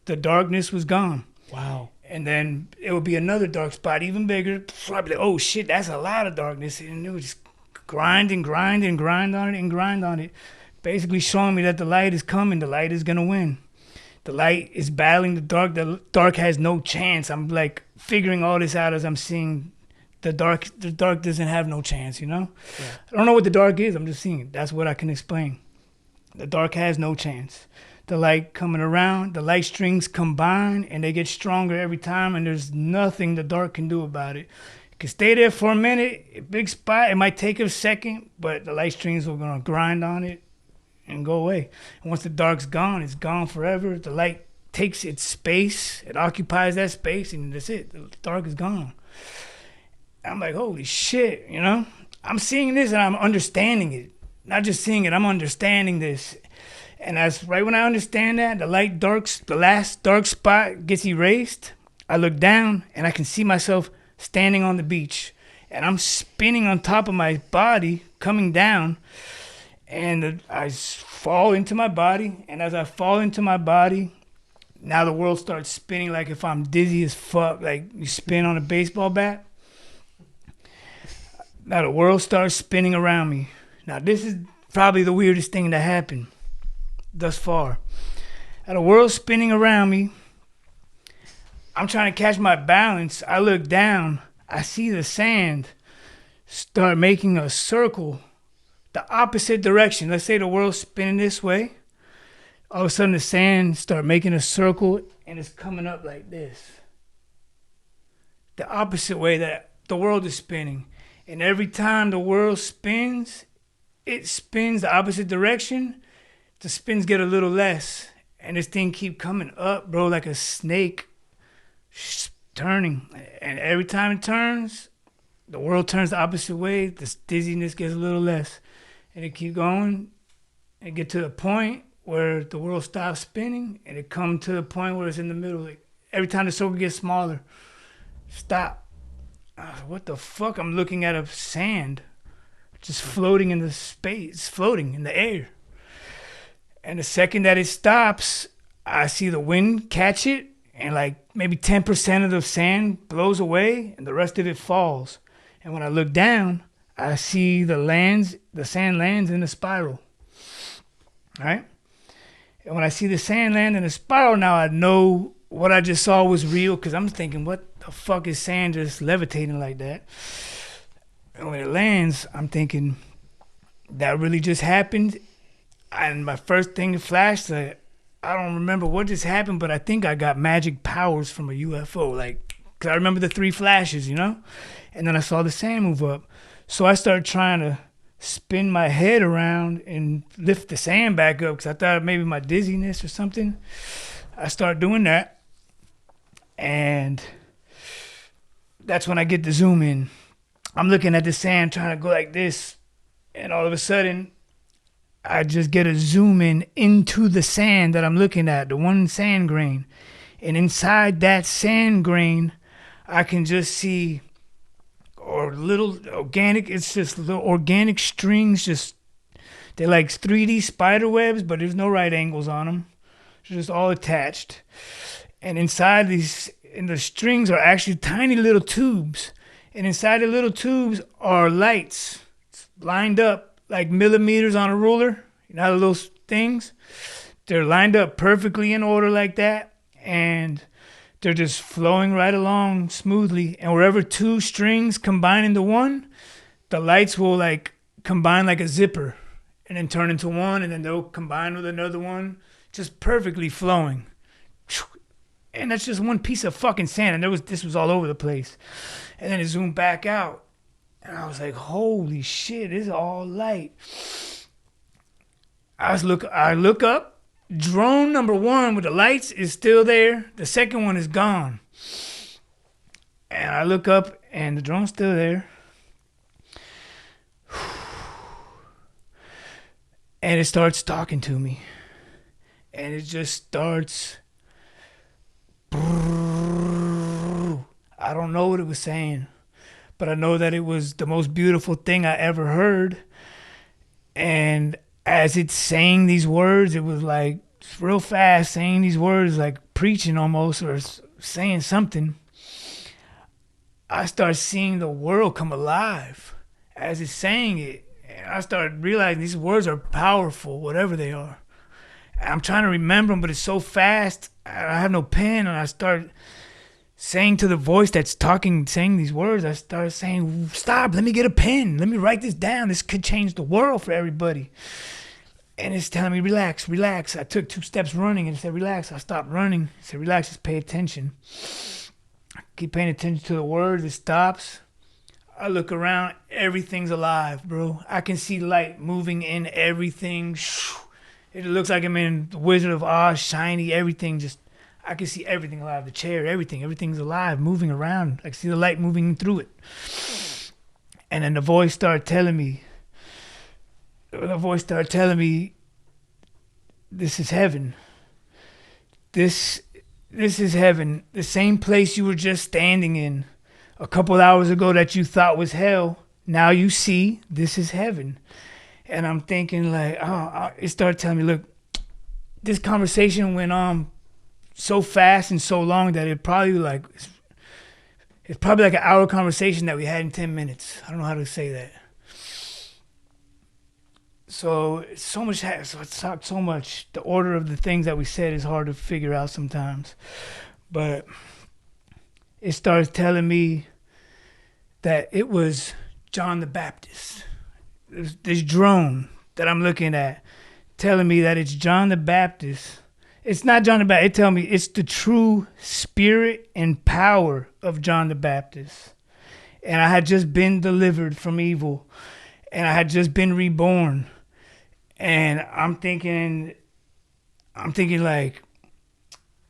the darkness was gone. Wow. And then it would be another dark spot, even bigger. I'd be like, oh shit, that's a lot of darkness. And it would just grind on it. basically showing me that the light is coming, the light is gonna win. The light is battling the dark has no chance. I'm like figuring all this out as I'm seeing the dark doesn't have no chance, you know? Yeah. I don't know what the dark is, I'm just seeing it. That's what I can explain. The dark has no chance. The light coming around, the light strings combine and they get stronger every time, and there's nothing the dark can do about it. It can stay there for a minute, a big spot, it might take a second, but the light strings are gonna grind on it and go away. And once the dark's gone, it's gone forever. The light takes its space, it occupies that space, and that's it. The dark is gone. I'm like, holy shit, you know? I'm seeing this and I'm understanding it. Not just seeing it, I'm understanding this. And as right when I understand that, the last dark spot gets erased, I look down and I can see myself standing on the beach. And I'm spinning on top of my body, coming down. And I fall into my body. And as I fall into my body, now the world starts spinning like if I'm dizzy as fuck, like you spin on a baseball bat. Now the world starts spinning around me. Now this is probably the weirdest thing that happened thus far. Now the world's spinning around me. I'm trying to catch my balance. I look down. I see the sand start making a circle the opposite direction. Let's say the world's spinning this way. All of a sudden the sand start making a circle and it's coming up like this. The opposite way that the world is spinning. And every time the world spins, it spins the opposite direction. The spins get a little less. And this thing keep coming up, bro, like a snake turning. And every time it turns, the world turns the opposite way. This dizziness gets a little less. And it keep going and get to the point where the world stops spinning. And it come to the point where it's in the middle. Like every time the circle gets smaller, stop. What the fuck? I'm looking at a sand just floating in the space, floating in the air. And the second that it stops, I see the wind catch it, and like maybe 10% of the sand blows away and the rest of it falls. And when I look down, I see the sand lands in a spiral. All right? And when I see the sand land in a spiral, now I know what I just saw was real, because I'm thinking, what the fuck is sand just levitating like that? And when it lands, I'm thinking, that really just happened? And my first thing flashed, like, I don't remember what just happened, but I think I got magic powers from a UFO. Like, because I remember the 3 flashes, you know? And then I saw the sand move up. So I started trying to spin my head around and lift the sand back up, because I thought maybe my dizziness or something. I started doing that. And that's when I get the zoom in. I'm looking at the sand trying to go like this. And all of a sudden, I just get a zoom in into the sand that I'm looking at, the one sand grain. And inside that sand grain, I can just see it's just little organic strings. They're like 3D spider webs, but there's no right angles on them. They're just all attached. And inside the strings are actually tiny little tubes. And inside the little tubes are lights lined up like millimeters on a ruler. You know how those things? They're lined up perfectly in order like that. And they're just flowing right along smoothly. And wherever 2 strings combine into one, the lights will like combine like a zipper and then turn into one, and then they'll combine with another one. Just perfectly flowing. And that's just one piece of fucking sand. And this was all over the place. And then it zoomed back out. And I was like, holy shit, this is all light. I look up. Drone number 1 with the lights is still there. The second one is gone. And I look up and the drone's still there. And it starts talking to me. And it just starts... I don't know what it was saying, but I know that it was the most beautiful thing I ever heard. And as it's saying these words, it was like real fast saying these words, like preaching almost, or saying something. I start seeing the world come alive as it's saying it. And I started realizing these words are powerful, whatever they are. And I'm trying to remember them, but it's so fast. I have no pen, and I start saying to the voice that's talking, saying these words, I started saying, stop, let me get a pen. Let me write this down. This could change the world for everybody. And it's telling me, relax, relax. I took 2 steps running and it said, relax. I stopped running. It said, relax, just pay attention. I keep paying attention to the words. It stops. I look around. Everything's alive, bro. I can see light moving in everything. It looks like I'm in the Wizard of Oz, shiny, everything just, I can see everything alive. The chair, everything's alive, moving around. I can see the light moving through it. And then the voice started telling me, this is heaven. This is heaven. The same place you were just standing in a couple hours ago that you thought was hell. Now you see, this is heaven. And I'm thinking like, it started telling me, look, this conversation went on so fast and so long that it's probably like an hour conversation that we had in 10 minutes. I don't know how to say that. So it's talked so much. The order of the things that we said is hard to figure out sometimes. But it starts telling me that it was John the Baptist. There's this drone that I'm looking at telling me that it's John the Baptist. It's not John the Baptist. It tells me it's the true spirit and power of John the Baptist. And I had just been delivered from evil. And I had just been reborn. And I'm thinking like,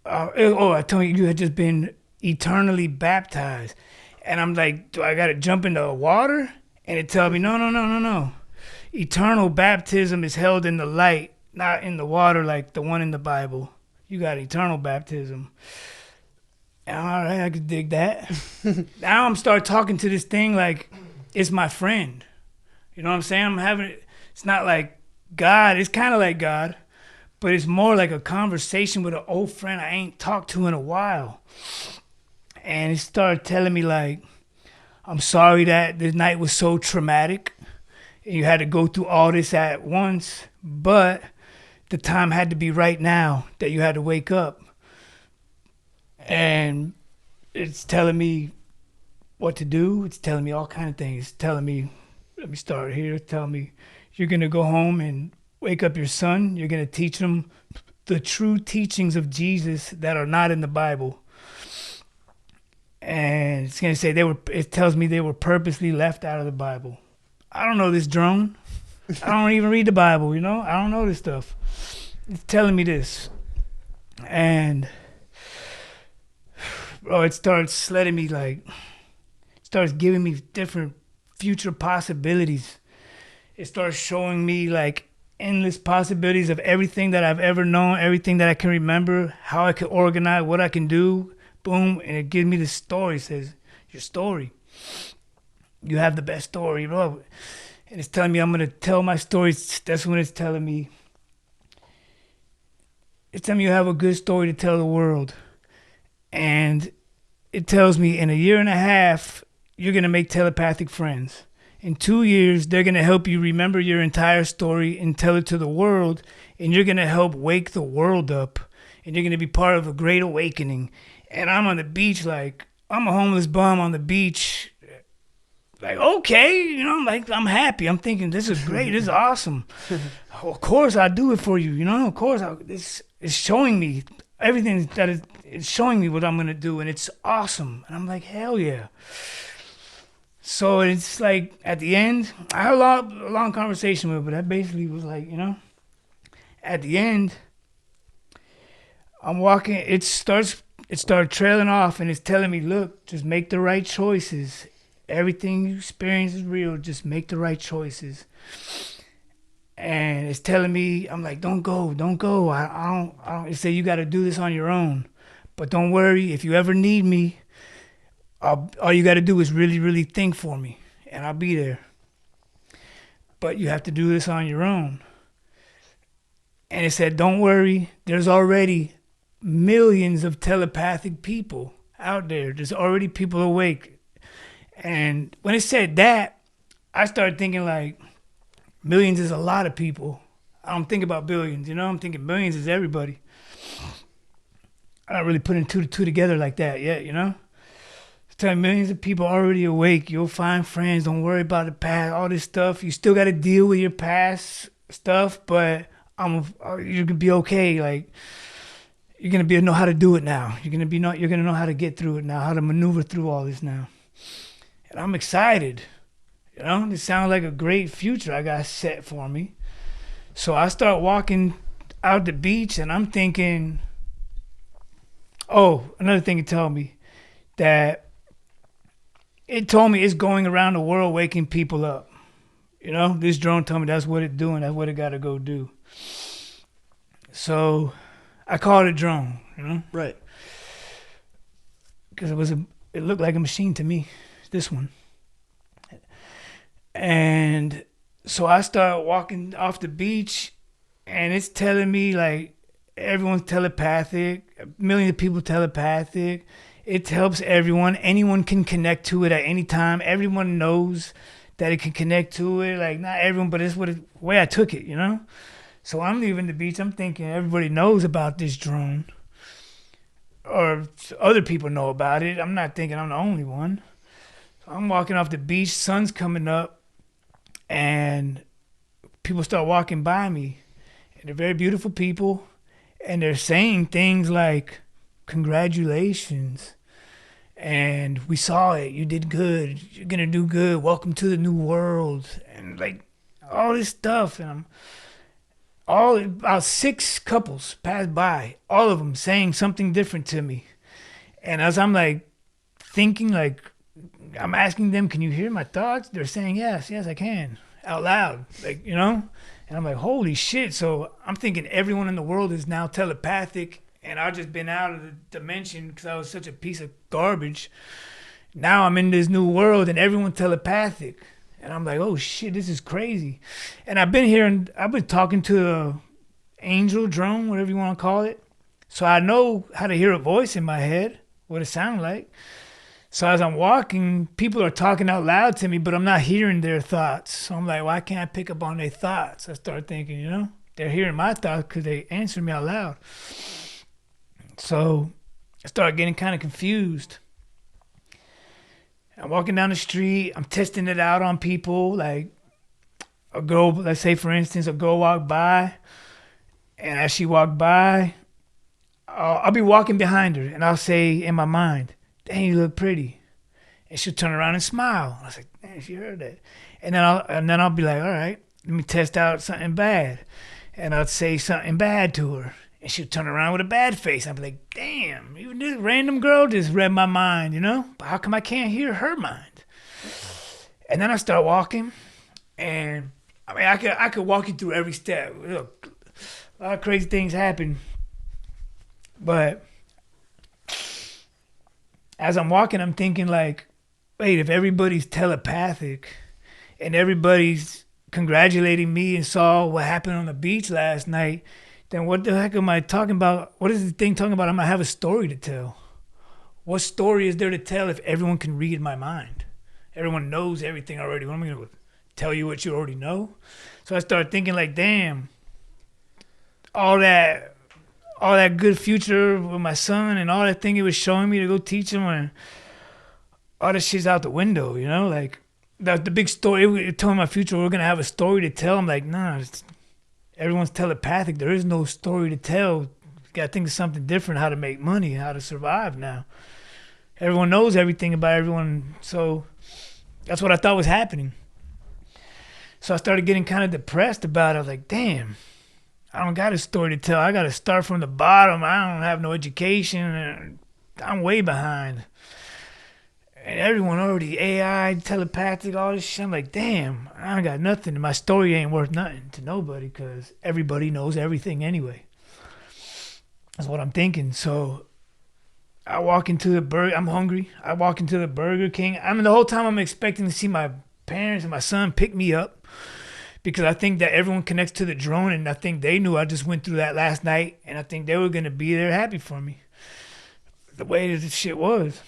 I told you had just been eternally baptized. And I'm like, do I got to jump into the water? And it tells me, no. Eternal baptism is held in the light, not in the water like the one in the Bible. You got eternal baptism. All right, I could dig that. Now I'm start talking to this thing like it's my friend. You know what I'm saying? It's not like God. It's kind of like God, but it's more like a conversation with an old friend I ain't talked to in a while. And it started telling me like, I'm sorry that this night was so traumatic and you had to go through all this at once, but the time had to be right now that you had to wake up. And it's telling me what to do. It's telling me all kinds of things. It's telling me, let me start here. It's telling me you're going to go home and wake up your son. You're going to teach him the true teachings of Jesus that are not in the Bible. And it's going to say it tells me they were purposely left out of the Bible. I don't know this drone. I don't even read the Bible, I don't know this stuff. It's telling me this. And, bro, it starts letting me starts giving me different future possibilities. It starts showing me like endless possibilities of everything that I've ever known, everything that I can remember, how I can organize, what I can do. Boom, and it gives me this story. It says, your story. You have the best story, bro. And it's telling me I'm going to tell my story. That's when it's telling me you have a good story to tell the world. And it tells me in a year and a half, you're going to make telepathic friends. In 2 years, they're going to help you remember your entire story and tell it to the world. And you're going to help wake the world up. And you're going to be part of a great awakening. And I'm on the beach like, I'm a homeless bum on the beach. Like, okay, I'm happy. I'm thinking, this is great. This is awesome. Of course, I'll do it for you, Of course, it's showing me everything that it's showing me what I'm going to do. And it's awesome. And I'm like, hell yeah. So it's like, at the end, I had a long conversation with her, but that basically was like, at the end, I'm walking, it started trailing off, and it's telling me, look, just make the right choices. Everything you experience is real. Just make the right choices. And it's telling me, I'm like, don't go. I don't. It said you got to do this on your own. But don't worry, if you ever need me, all you got to do is really, really think for me, and I'll be there. But you have to do this on your own. And it said, don't worry, there's already millions of telepathic people out there. There's already people awake. And when it said that, I started thinking like, Millions is a lot of people. I don't think about billions, you know? I'm thinking millions is everybody. I'm not really putting two to two together like that yet, you know? Telling millions of people already awake. You'll find friends. Don't worry about the past, all this stuff. You still got to deal with your past stuff, but you're gonna be okay. Like, you're gonna know how to do it now. You're gonna know how to get through it now, how to maneuver through all this now. And I'm excited. You know, it sounds like a great future I got set for me. So I start walking out the beach, and I'm thinking, oh, another thing it told me it's going around the world waking people up. You know, this drone told me that's what it's doing. That's what it got to go do. So I called it drone, you know? Right. Because it looked like a machine to me, this one. And so I start walking off the beach, and it's telling me, like, everyone's telepathic, a million people telepathic. It helps everyone. Anyone can connect to it at any time. Everyone knows that it can connect to it. Like, not everyone, but it's the way I took it, you know? So I'm leaving the beach. I'm thinking everybody knows about this drone. Or other people know about it. I'm not thinking I'm the only one. So I'm walking off the beach. Sun's coming up. And people start walking by me. And they're very beautiful people. And they're saying things like, congratulations. And we saw it. You did good. You're going to do good. Welcome to the new world. And like all this stuff. And about 6 couples passed by. All of them saying something different to me. And as I'm like thinking, like, I'm asking them, can you hear my thoughts? They're saying, yes, I can. Out loud. Like, you know? And I'm like, holy shit. So I'm thinking everyone in the world is now telepathic. And I've just been out of the dimension because I was such a piece of garbage. Now I'm in this new world and everyone's telepathic. And I'm like, oh shit, this is crazy. And I've been talking to an angel drone, whatever you want to call it. So I know how to hear a voice in my head, what it sounds like. So as I'm walking, people are talking out loud to me, but I'm not hearing their thoughts. So I'm like, why can't I pick up on their thoughts? I start thinking, you know, they're hearing my thoughts because they answer me out loud. So I started getting kind of confused. I'm walking down the street. I'm testing it out on people. Like a girl, let's say for instance, a girl walked by. And as she walked by, I'll be walking behind her. And I'll say in my mind, dang, you look pretty. And she'll turn around and smile. I was like, dang, she heard that. And then I'll be like, all right, let me test out something bad. And I'll say something bad to her. And she'll turn around with a bad face. I'd be like, damn, even this random girl just read my mind, you know? But how come I can't hear her mind? And then I start walking. And, I mean, I could walk you through every step. Look, a lot of crazy things happen. But as I'm walking, I'm thinking like, wait, if everybody's telepathic and everybody's congratulating me and saw what happened on the beach last night, then what the heck am I talking about? What is the thing talking about? I'm going to have a story to tell. What story is there to tell if everyone can read my mind? Everyone knows everything already. What am I going to tell you what you already know? So I started thinking like, damn, all that good future with my son and all that thing he was showing me to go teach him, and all that shit's out the window, you know? Like, the big story, it told me my future, we're going to have a story to tell. I'm like, nah, everyone's telepathic. There is no story to tell. You got to think of something different, how to make money, how to survive now. Everyone knows everything about everyone. So that's what I thought was happening. So I started getting kind of depressed about it. I was like, damn, I don't got a story to tell. I got to start from the bottom. I don't have no education. I'm way behind. And everyone already AI, telepathic, all this shit. I'm like, damn, I ain't got nothing. My story ain't worth nothing to nobody because everybody knows everything anyway. That's what I'm thinking. So I walk into I'm hungry. I walk into the Burger King. I mean, the whole time I'm expecting to see my parents and my son pick me up because I think that everyone connects to the drone, and I think they knew I just went through that last night, and I think they were going to be there happy for me. The way that the shit was.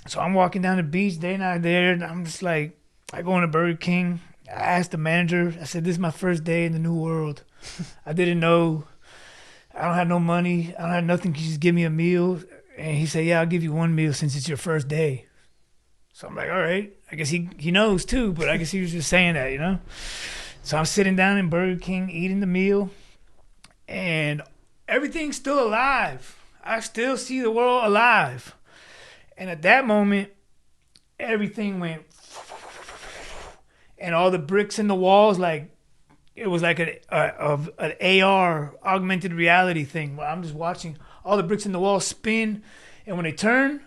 So I'm walking down the beach, they're not there, and I'm just like, I go into Burger King, asked the manager, I said, this is my first day in the new world. I didn't know. I don't have no money. I don't have nothing. Can you just give me a meal? And he said, yeah, I'll give you one meal since it's your first day. So I'm like, all right. I guess he knows too, but I guess he was just saying that, you know? So I'm sitting down in Burger King eating the meal, and everything's still alive. I still see the world alive. And at that moment, everything went, and all the bricks in the walls, like, it was like an AR, augmented reality thing, where I'm just watching all the bricks in the wall spin, and when they turn,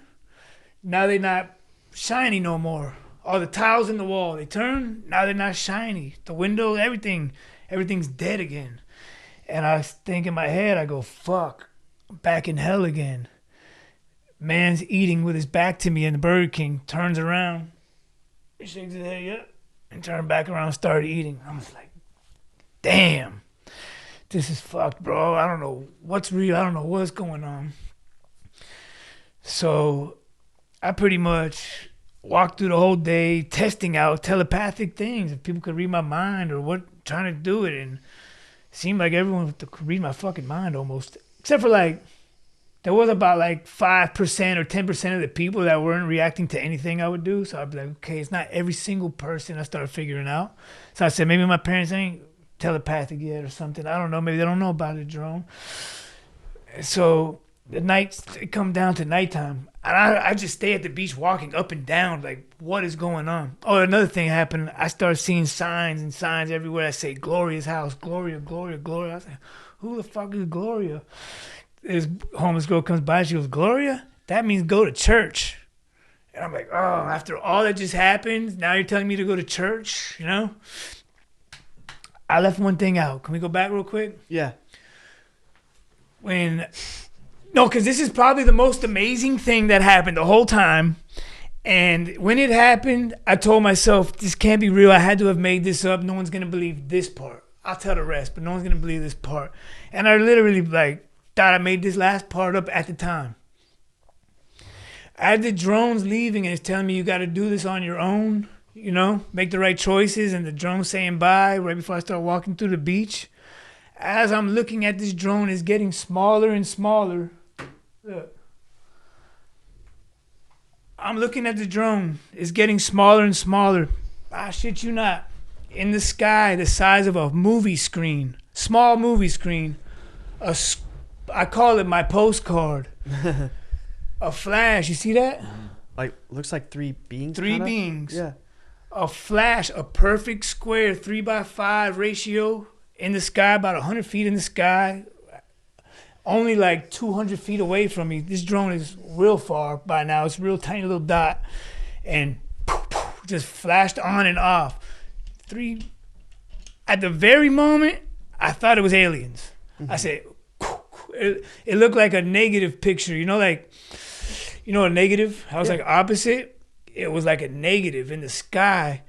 now they're not shiny no more. All the tiles in the wall, they turn, now they're not shiny. The window, everything's dead again. And I think in my head, I go, fuck, I'm back in hell again. Man's eating with his back to me in the Burger King, turns around, he shakes his head, yeah, and turned back around and started eating. I was like, damn, this is fucked, bro. I don't know what's real. I don't know what's going on. So I pretty much walked through the whole day testing out telepathic things, if people could read my mind or what, trying to do it. And it seemed like everyone could read my fucking mind almost, except for like, there was about like 5% or 10% of the people that weren't reacting to anything I would do. So I'd be like, okay, it's not every single person. I started figuring out. So I said, maybe my parents ain't telepathic yet or something. I don't know. Maybe they don't know about it, Jerome. So the nights, it come down to nighttime. And I just stay at the beach walking up and down, like, what is going on? Oh, another thing happened. I started seeing signs and signs everywhere that say Gloria's house, Gloria, Gloria, Gloria. I was like, who the fuck is Gloria? This homeless girl comes by, she goes, Gloria? That means go to church. And I'm like, oh, after all that just happened, now you're telling me to go to church, you know? I left one thing out. Can we go back real quick? Yeah. Because this is probably the most amazing thing that happened the whole time. And when it happened, I told myself, this can't be real. I had to have made this up. No one's going to believe this part. I'll tell the rest, but no one's going to believe this part. And I literally, thought I made this last part up at the time. I had the drones leaving and it's telling me you got to do this on your own, you know, make the right choices, and the drone saying bye right before I start walking through the beach. As I'm looking at this drone, it's getting smaller and smaller. Look. I'm looking at the drone. It's getting smaller and smaller. I shit you not. In the sky, the size of a movie screen, small movie screen, I call it my postcard. A flash, you see that? Like, looks like three beings. Three kinda? beings. Yeah. A flash, a perfect square 3:5 ratio in the sky, about 100 feet in the sky, only like 200 feet away from me. This drone is real far by now. It's a real tiny little dot, and just flashed on and off. At the very moment, I thought it was aliens. Mm-hmm. I said, it looked like a negative picture, you know, like, you know, a negative, how it's like opposite. It was like a negative in the sky,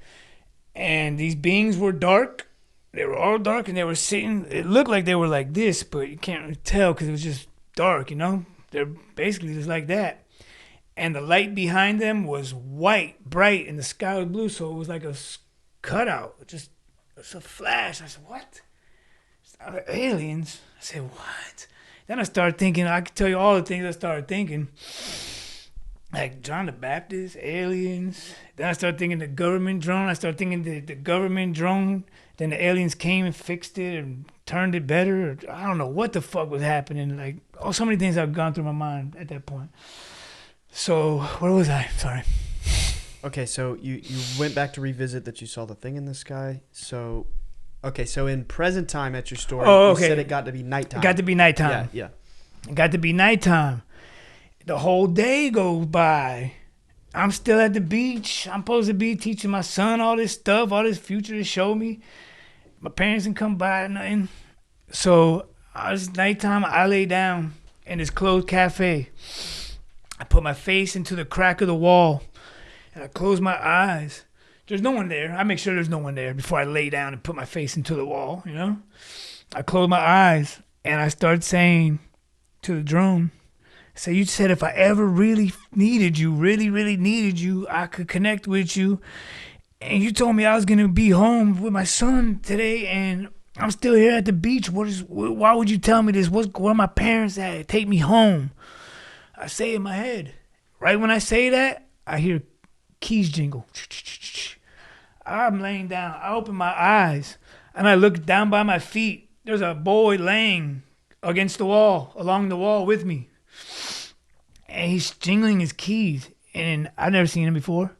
and these beings were dark. They were all dark, and they were sitting. It looked like they were like this, but you can't really tell because it was just dark, you know. They're basically just like that, and the light behind them was white, bright, and the sky was blue, so it was like a cutout, just it's a flash. I said, what? Aliens? I said, what? Then I started thinking, I could tell you all the things I started thinking. Like John the Baptist, aliens. Then I started thinking the government drone. I started thinking the government drone. Then the aliens came and fixed it and turned it better. I don't know what the fuck was happening. Like, so many things have gone through my mind at that point. So, where was I? Sorry. Okay, so you went back to revisit that you saw the thing in the sky. So, okay, so in present time at your story, you said it got to be nighttime. It got to be nighttime. Yeah. It got to be nighttime. The whole day goes by. I'm still at the beach. I'm supposed to be teaching my son all this stuff, all this future to show me. My parents didn't come by or nothing. So, it's nighttime. I lay down in this closed cafe. I put my face into the crack of the wall, and I close my eyes. There's no one there. I make sure there's no one there before I lay down and put my face into the wall, you know? I close my eyes, and I start saying to the drone, so you said if I ever really needed you, really, really needed you, I could connect with you, And you told me I was gonna be home with my son today, and I'm still here at the beach. Why would you tell me this? Where my parents at? Take me home. I say in my head. Right when I say that, I hear keys jingle. I'm laying down. I open my eyes, and I look down by my feet. There's a boy laying against the wall, along the wall with me. And he's jingling his keys. And I've never seen him before.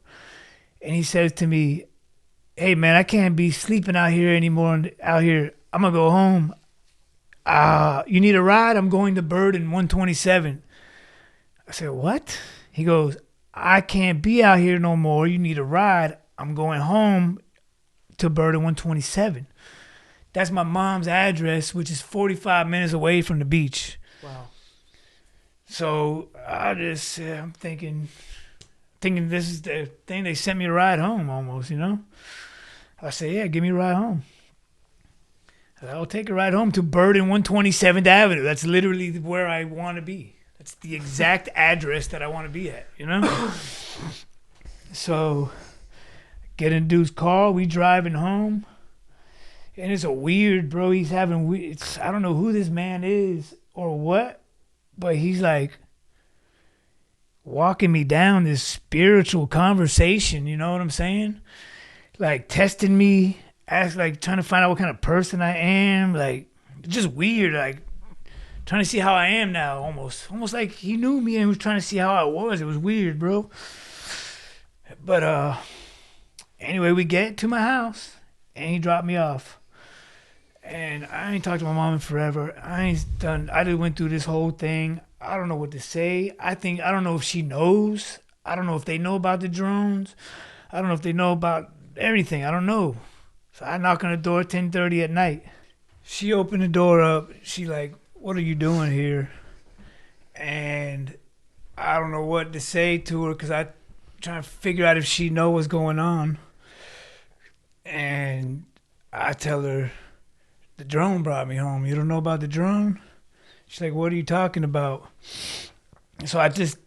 And he says to me, "Hey, man, I can't be sleeping out here anymore. Out here, I'm going to go home. You need a ride? I'm going to Bird in 127. I said, "What?" He goes, "I can't be out here no more. You need a ride. I'm going home to Bird in 127. That's my mom's address, which is 45 minutes away from the beach. Wow. So I'm thinking this is the thing they sent me a ride home almost, you know? I say, "Yeah, give me a ride home." I'll take a ride home to Bird in 127th Avenue. That's literally where I want to be. That's the exact address that I want to be at, you know? So, get in dude's car. We driving home. And it's a weird, bro. He's having I don't know who this man is or what, but he's like walking me down this spiritual conversation, you know what I'm saying? Like testing me, trying to find out what kind of person I am, like just weird, like trying to see how I am now, almost like he knew me and was trying to see how I was. It was weird, bro. But anyway, we get to my house and he dropped me off. And I ain't talked to my mom in forever. I just went through this whole thing. I don't know what to say. I don't know if she knows. I don't know if they know about the drones. I don't know if they know about everything. I don't know. So I knock on the door at 10:30 at night. She opened the door up. She like, "What are you doing here?" And I don't know what to say to her because I'm trying to figure out if she know what's going on. And I tell her, "The drone brought me home. You don't know about the drone?" She's like, "What are you talking about?" So I just,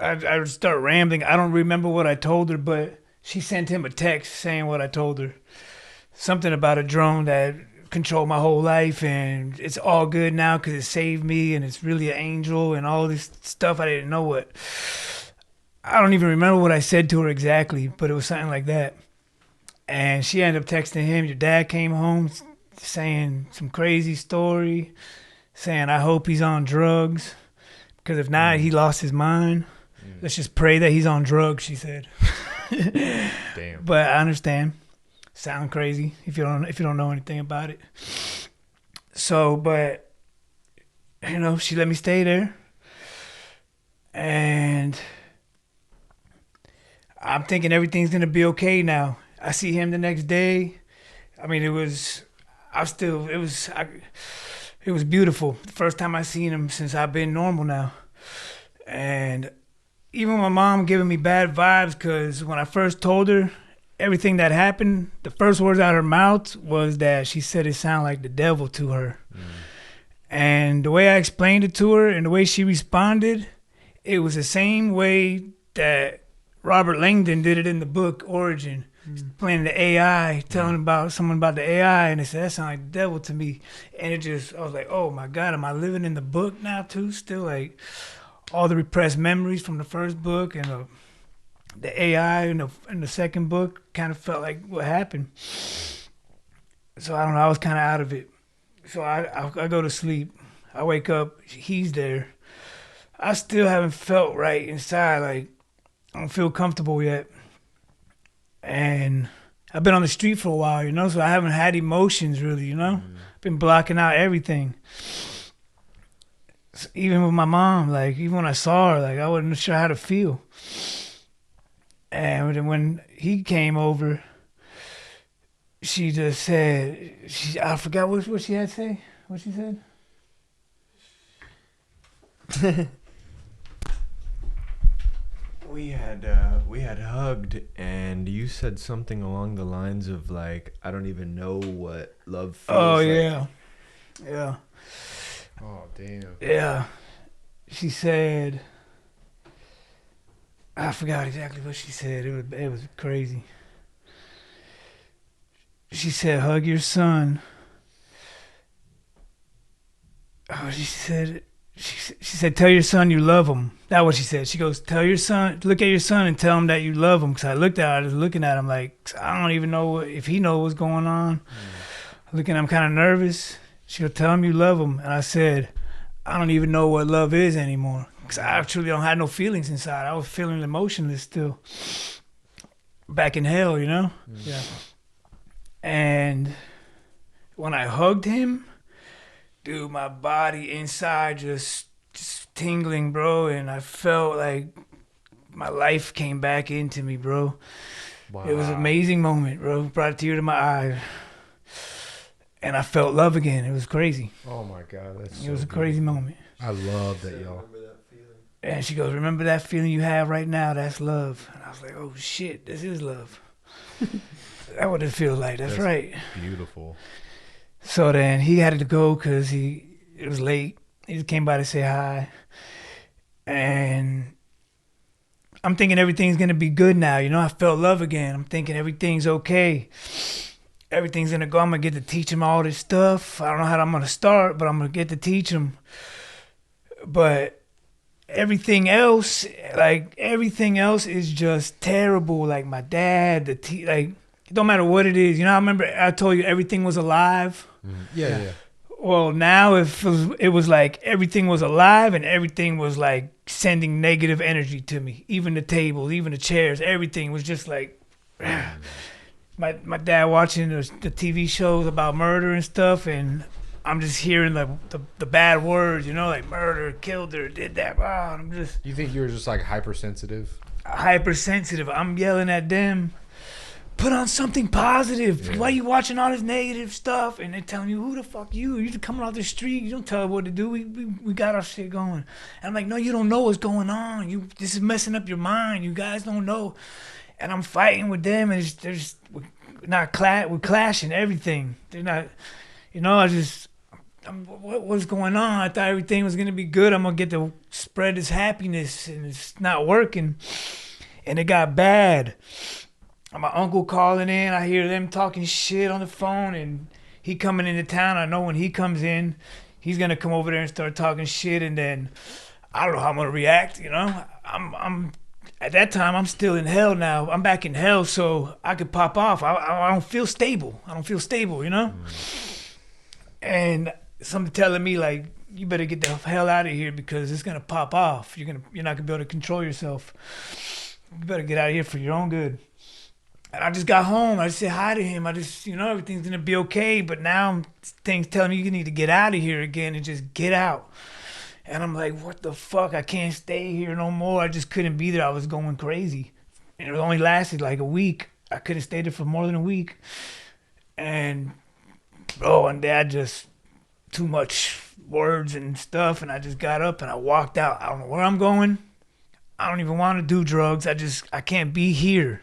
I start rambling. I don't remember what I told her, but she sent him a text saying what I told her. Something about a drone that controlled my whole life and it's all good now because it saved me and it's really an angel and all this stuff. I didn't know what. I don't even remember what I said to her exactly, but it was something like that. And she ended up texting him, "Your dad came home," saying some crazy story, saying, "I hope he's on drugs, because if not, he lost his mind. Let's just pray that he's on drugs," she said. Damn. But I understand. Sound crazy if you don't know anything about it. So, but she let me stay there, and I'm thinking everything's gonna be okay now. I see him the next day. I mean, it was beautiful. The first time I seen him since I've been normal now. And even my mom giving me bad vibes because when I first told her everything that happened, the first words out of her mouth was that she said it sounded like the devil to her. And the way I explained it to her and the way she responded, it was the same way that Robert Langdon did it in the book Origin. Playing the AI, telling someone about the AI, and they said, "That sounds like the devil to me." And I was like, "Oh my God, am I living in the book now too? Still like all the repressed memories from the first book and the AI in the second book kind of felt like what happened." So I don't know, I was kind of out of it. So I go to sleep. I wake up, he's there. I still haven't felt right inside, like I don't feel comfortable yet. And I've been on the street for a while, so I haven't had emotions really, Been blocking out everything. So even with my mom, like even when I saw her, like I wasn't sure how to feel. And then when he came over, she just said, I forgot what she had to say. What she said? We had hugged, and you said something along the lines of like, "I don't even know what love feels like." Yeah. Oh, damn. Yeah. She said, I forgot exactly what she said. It was crazy. she said, hug your son. Oh, she said, tell your son you love him. That's what she said. She goes, tell your son, look at your son and tell him that you love him. Because I looked at her, I was looking at him like, I don't even know if he knows what's going on. Looking, I'm kind of nervous. She goes, tell him you love him. And I said, I don't even know what love is anymore. Because I actually don't have no feelings inside. I was feeling emotionless still. Back in hell, you know? Yeah. And when I hugged him, dude, my body inside just tingling, bro. And I felt like my life came back into me, bro. Wow. It was an amazing moment, bro. Brought a tear to my eye. And I felt love again. It was crazy. Oh my God, that's It was a crazy moment. I love that, y'all. Remember that feeling? And she goes, remember that feeling you have right now? That's love. And I was like, oh shit, this is love. That's what it feels like. That's right. Beautiful. So then he had to go because it was late. He just came by to say hi. And I'm thinking everything's going to be good now. You know, I felt love again. I'm thinking everything's okay. Everything's going to go. I'm going to get to teach him all this stuff. I don't know how I'm going to start, but I'm going to get to teach him. But everything else is just terrible. Like my dad, like, it don't matter what it is. You know, I remember I told you everything was alive. Yeah. Well, now it was like everything was alive and everything was like sending negative energy to me. Even the tables, even the chairs, everything was just like... My dad watching the TV shows about murder and stuff, and I'm just hearing the bad words, you know, like murder, killed her, did that. Wow, I'm just... You think you were just like hypersensitive? Hypersensitive. I'm yelling at them, put on something positive. Yeah. Why you watching all this negative stuff? And they're telling you, who the fuck you? You're just coming off the street. You don't tell us what to do. We got our shit going. And I'm like, no, you don't know what's going on. This is messing up your mind. You guys don't know. And I'm fighting with them, and we're clashing everything. They're not, you know. What's going on? I thought everything was gonna be good. I'm gonna get to spread this happiness, and it's not working. And it got bad. My uncle calling in. I hear them talking shit on the phone, and he coming into town. I know when he comes in, he's gonna come over there and start talking shit, and then I don't know how I'm gonna react. You know, I'm. At that time, I'm still in hell now. I'm back in hell, so I could pop off. I don't feel stable. You know? And something telling me, like, you better get the hell out of here because it's going to pop off. You're not going to be able to control yourself. You better get out of here for your own good. And I just got home. I just said hi to him. Everything's going to be okay. But now things telling me you need to get out of here again and just get out. And I'm like, what the fuck? I can't stay here no more. I just couldn't be there. I was going crazy. And it only lasted like a week. I couldn't stay there for more than a week. And, and Dad just, too much words and stuff. And I just got up and I walked out. I don't know where I'm going. I don't even want to do drugs. I can't be here.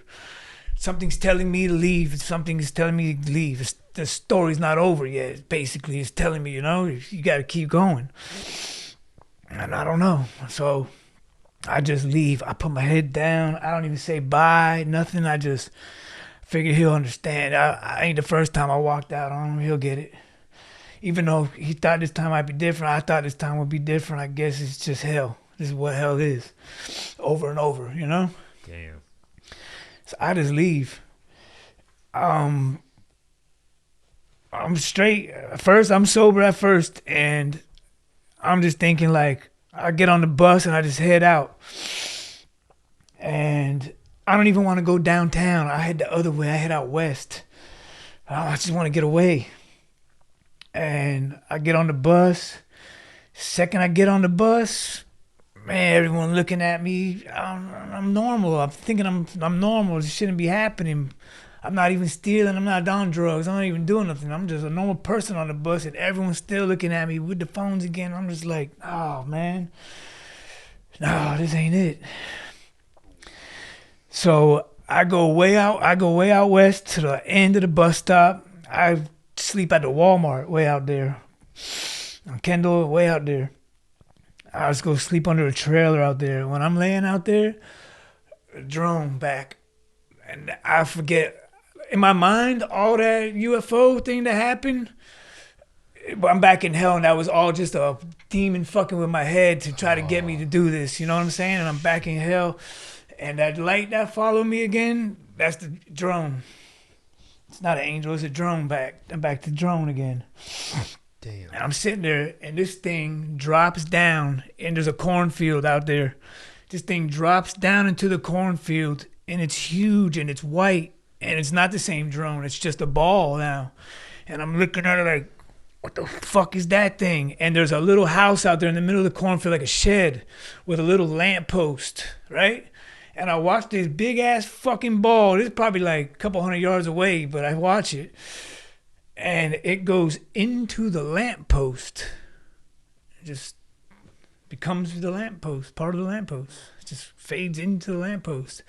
Something's telling me to leave. Something's telling me to leave. The story's not over yet. Basically, it's telling me, you got to keep going. And I don't know. So I just leave. I put my head down. I don't even say bye, nothing. I just figure he'll understand. I ain't the first time I walked out on him. He'll get it. Even though he thought this time might be different, I thought this time would be different. I guess it's just hell. This is what hell is. Over and over, you know? Damn. So I just leave. I'm straight. At first, I'm sober at first, and I'm just thinking like, I get on the bus and I just head out. And I don't even want to go downtown. I head the other way. I head out west. I just want to get away. And I get on the bus. Second I get on the bus, man, everyone looking at me. I'm normal. I'm thinking I'm normal. This shouldn't be happening. I'm not even stealing. I'm not on drugs. I'm not even doing nothing. I'm just a normal person on the bus, and everyone's still looking at me with the phones again. I'm just like, oh, man. No, this ain't it. So I go way out west to the end of the bus stop. I sleep at the Walmart way out there. On Kendall, way out there. I just go sleep under a trailer out there. When I'm laying out there, a drone back. And I forget in my mind, all that UFO thing that happened, I'm back in hell, and that was all just a demon fucking with my head to try to get me to do this. You know what I'm saying? And I'm back in hell, and that light that followed me again, that's the drone. It's not an angel, it's a drone back. I'm back to drone again. Damn. And I'm sitting there, and this thing drops down, and there's a cornfield out there. This thing drops down into the cornfield, and it's huge, and it's white, and it's not the same drone. It's just a ball now. And I'm looking at it like, what the fuck is that thing? And there's a little house out there in the middle of the cornfield, like a shed, with a little lamppost, right? And I watch this big-ass fucking ball. It's probably like a couple 100 yards away, but I watch it. And it goes into the lamppost. It just becomes the lamppost, part of the lamppost. It just fades into the lamppost.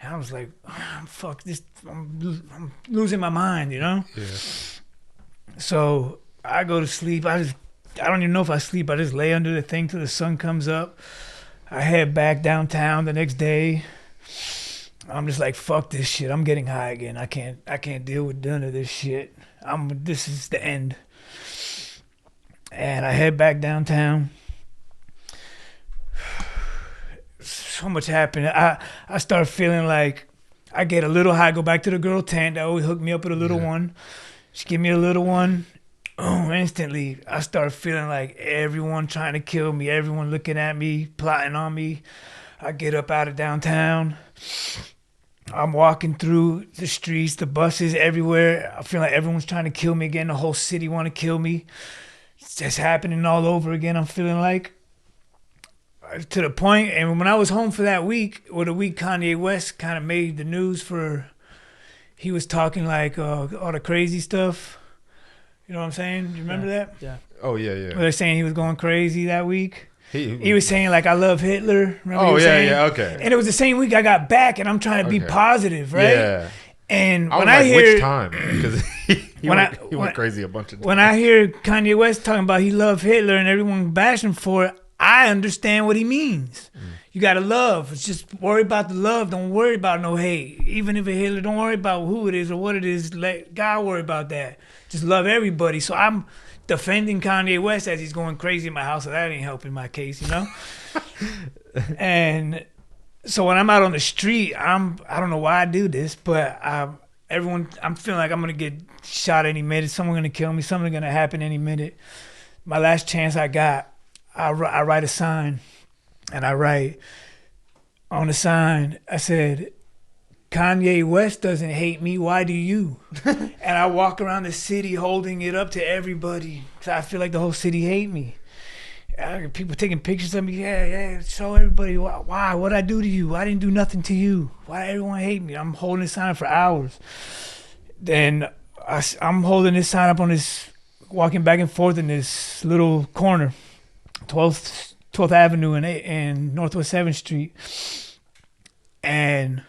And I was like, fuck this. I'm losing my mind, you know? Yeah. So I go to sleep. I don't even know if I sleep. I just lay under the thing till the sun comes up. I head back downtown the next day. I'm just like, fuck this shit. I'm getting high again. I can't deal with none of this shit. This is the end. And I head back downtown. So much happened. I start feeling like I get a little high. Go back to the girl tent that always hooked me up with a little one. She give me a little one. Oh, instantly, I start feeling like everyone trying to kill me, everyone looking at me, plotting on me. I get up out of downtown. I'm walking through the streets, the buses everywhere. I feel like everyone's trying to kill me again. The whole city want to kill me. It's just happening all over again, I'm feeling like. To the point, and when I was home for that week, or the week Kanye West kind of made the news for, he was talking like all the crazy stuff. You know what I'm saying? Do you remember that? Yeah. Oh yeah, yeah. Where they're saying he was going crazy that week. He He was saying like, I love Hitler. Remember he Oh was yeah, saying? yeah. Okay. And it was the same week I got back, and I'm trying to be Okay. positive, right? Yeah. And I was when I like, hear which time? Because he when went crazy a bunch of times. when I hear Kanye West talking about he loved Hitler and everyone bashing for it, I understand what he means. You gotta love. It's just worry about the love. Don't worry about no hate. Even if it's Hitler, don't worry about who it is or what it is. Let God worry about that. Just love everybody. So I'm defending Kanye West as he's going crazy in my house, so that ain't helping my case, you know? And so when I'm out on the street, I don't know why I do this, but I'm feeling like I'm gonna get shot any minute. Someone's gonna kill me. Something's gonna happen any minute. My last chance I got, I write a sign, and I write on the sign, I said, Kanye West doesn't hate me, why do you? And I walk around the city holding it up to everybody, because I feel like the whole city hate me. People taking pictures of me, yeah, show everybody, why, what'd I do to you? I didn't do nothing to you. Why everyone hate me? I'm holding this sign for hours. Then I'm holding this sign up on this, walking back and forth in this little corner, 12th Avenue and Northwest 7th Street. And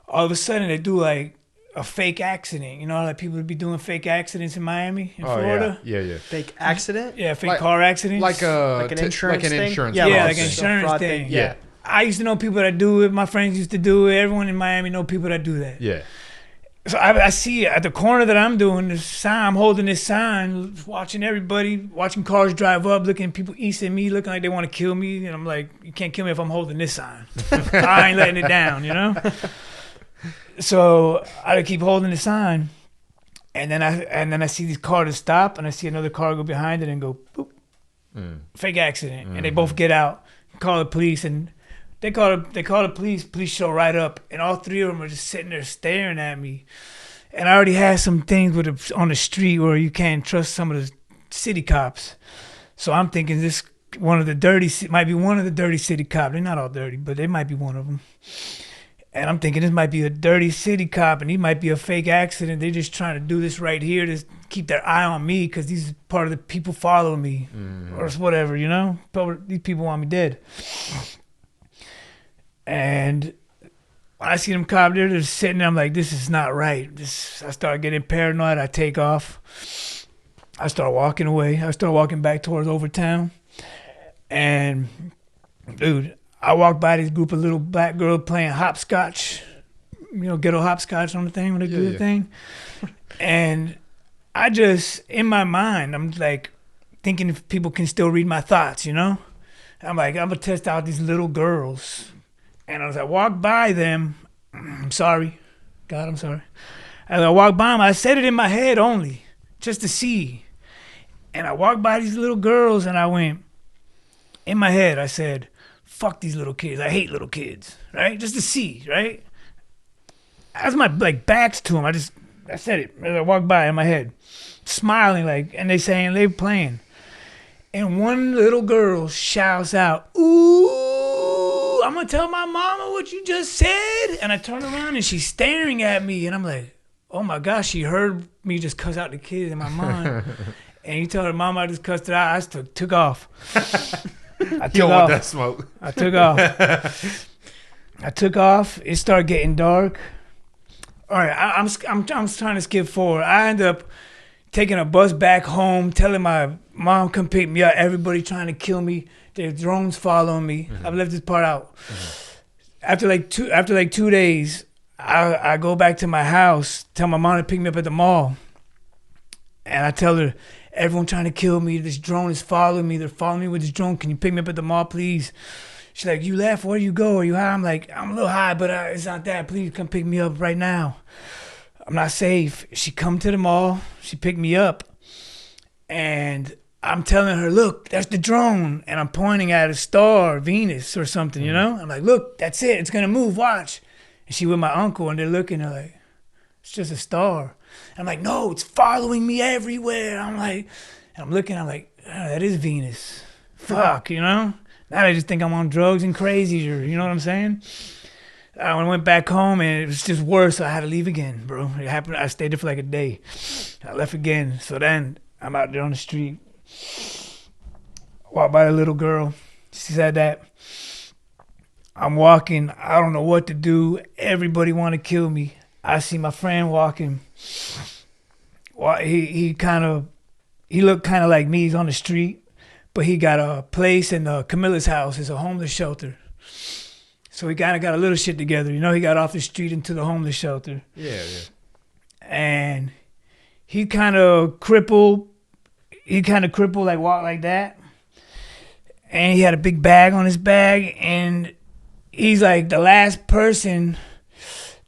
all of a sudden they do like a fake accident. You know, like people would be doing fake accidents in Miami, in Florida. Yeah. Fake accident? Yeah, fake Like- car accidents. Like Like an insurance like an thing? insurance. Yeah, Yeah, policy. like an insurance fraud thing. Yeah. I used to know people that do it. My friends used to do it. Everyone in Miami know people that do that. Yeah. So I see at the corner that I'm doing this sign, I'm holding this sign, watching everybody, watching cars drive up, looking at people east of me, looking like they want to kill me. And I'm like, you can't kill me if I'm holding this sign. I ain't letting it down, you know? So I keep holding the sign. And then I see these cars stop, and I see another car go behind it and go, boop, fake accident. And they both get out, call the police, and they call the police show right up, and all three of them are just sitting there staring at me. And I already had some things on the street where you can't trust some of the city cops. So I'm thinking this might be one of the dirty city cops. They're not all dirty, but they might be one of them. And I'm thinking this might be a dirty city cop, and he might be a fake accident. They're just trying to do this right here to keep their eye on me, because these are part of the people following me, or whatever, you know? These people want me dead. And when I see them cop there, they're sitting there, I'm like, this is not right. I start getting paranoid. I take off. I start walking away. I start walking back towards Overtown. And, dude, I walked by this group of little black girls playing hopscotch ghetto hopscotch on the thing when they do the Yeah. thing. And I just, in my mind, I'm like thinking if people can still read my thoughts, I'm like, I'm going to test out these little girls. And as I walk by them, I'm sorry. God, I'm sorry. As I walk by them, I said it in my head only, just to see. And I walked by these little girls and I went, in my head, I said, fuck these little kids. I hate little kids, right? Just to see, right? As my backs to them, I said it as I walked by in my head, smiling and they playing. And one little girl shouts out, "Ooh, I'm gonna tell my mama what you just said." And I turn around and she's staring at me and I'm like, oh my gosh, she heard me just cuss out the kid in my mind. And you tell her mama I just cussed it out. I just took off. I You don't want that smoke. I took off. It started getting dark. All right, I'm trying to skip forward. I end up taking a bus back home, telling my mom come pick me up. Everybody trying to kill me. There's drones following me. I've left this part out. After 2 days, I go back to my house, tell my mom to pick me up at the mall, and I tell her, everyone trying to kill me. This drone is following me. They're following me with this drone. Can you pick me up at the mall, please? She's like, you left? Where do you go? Are you high? I'm like, I'm a little high, but it's not that. Please come pick me up right now. I'm not safe. She come to the mall. She picked me up. And I'm telling her, look, that's the drone. And I'm pointing at a star, Venus or something, I'm like, look, that's it. It's going to move. Watch. And she with my uncle, and they're looking. They're like, it's just a star. And I'm like, no, it's following me everywhere. I'm like, and I'm looking. I'm like, that is Venus. Fuck, Now I just think I'm on drugs and crazy, or you know what I'm saying? When I went back home, and it was just worse. So I had to leave again, bro. It happened. I stayed there for like a day. I left again. So then I'm out there on the street. Walked by a little girl. She said that. I'm walking. I don't know what to do. Everybody want to kill me. I see my friend walking. He looked kind of like me. He's on the street. But he got a place in Camilla's house. It's a homeless shelter. So he kind of got a little shit together. He got off the street into the homeless shelter. Yeah. And he kind of crippled. Like walked like that. And he had a big bag on his bag. And he's like the last person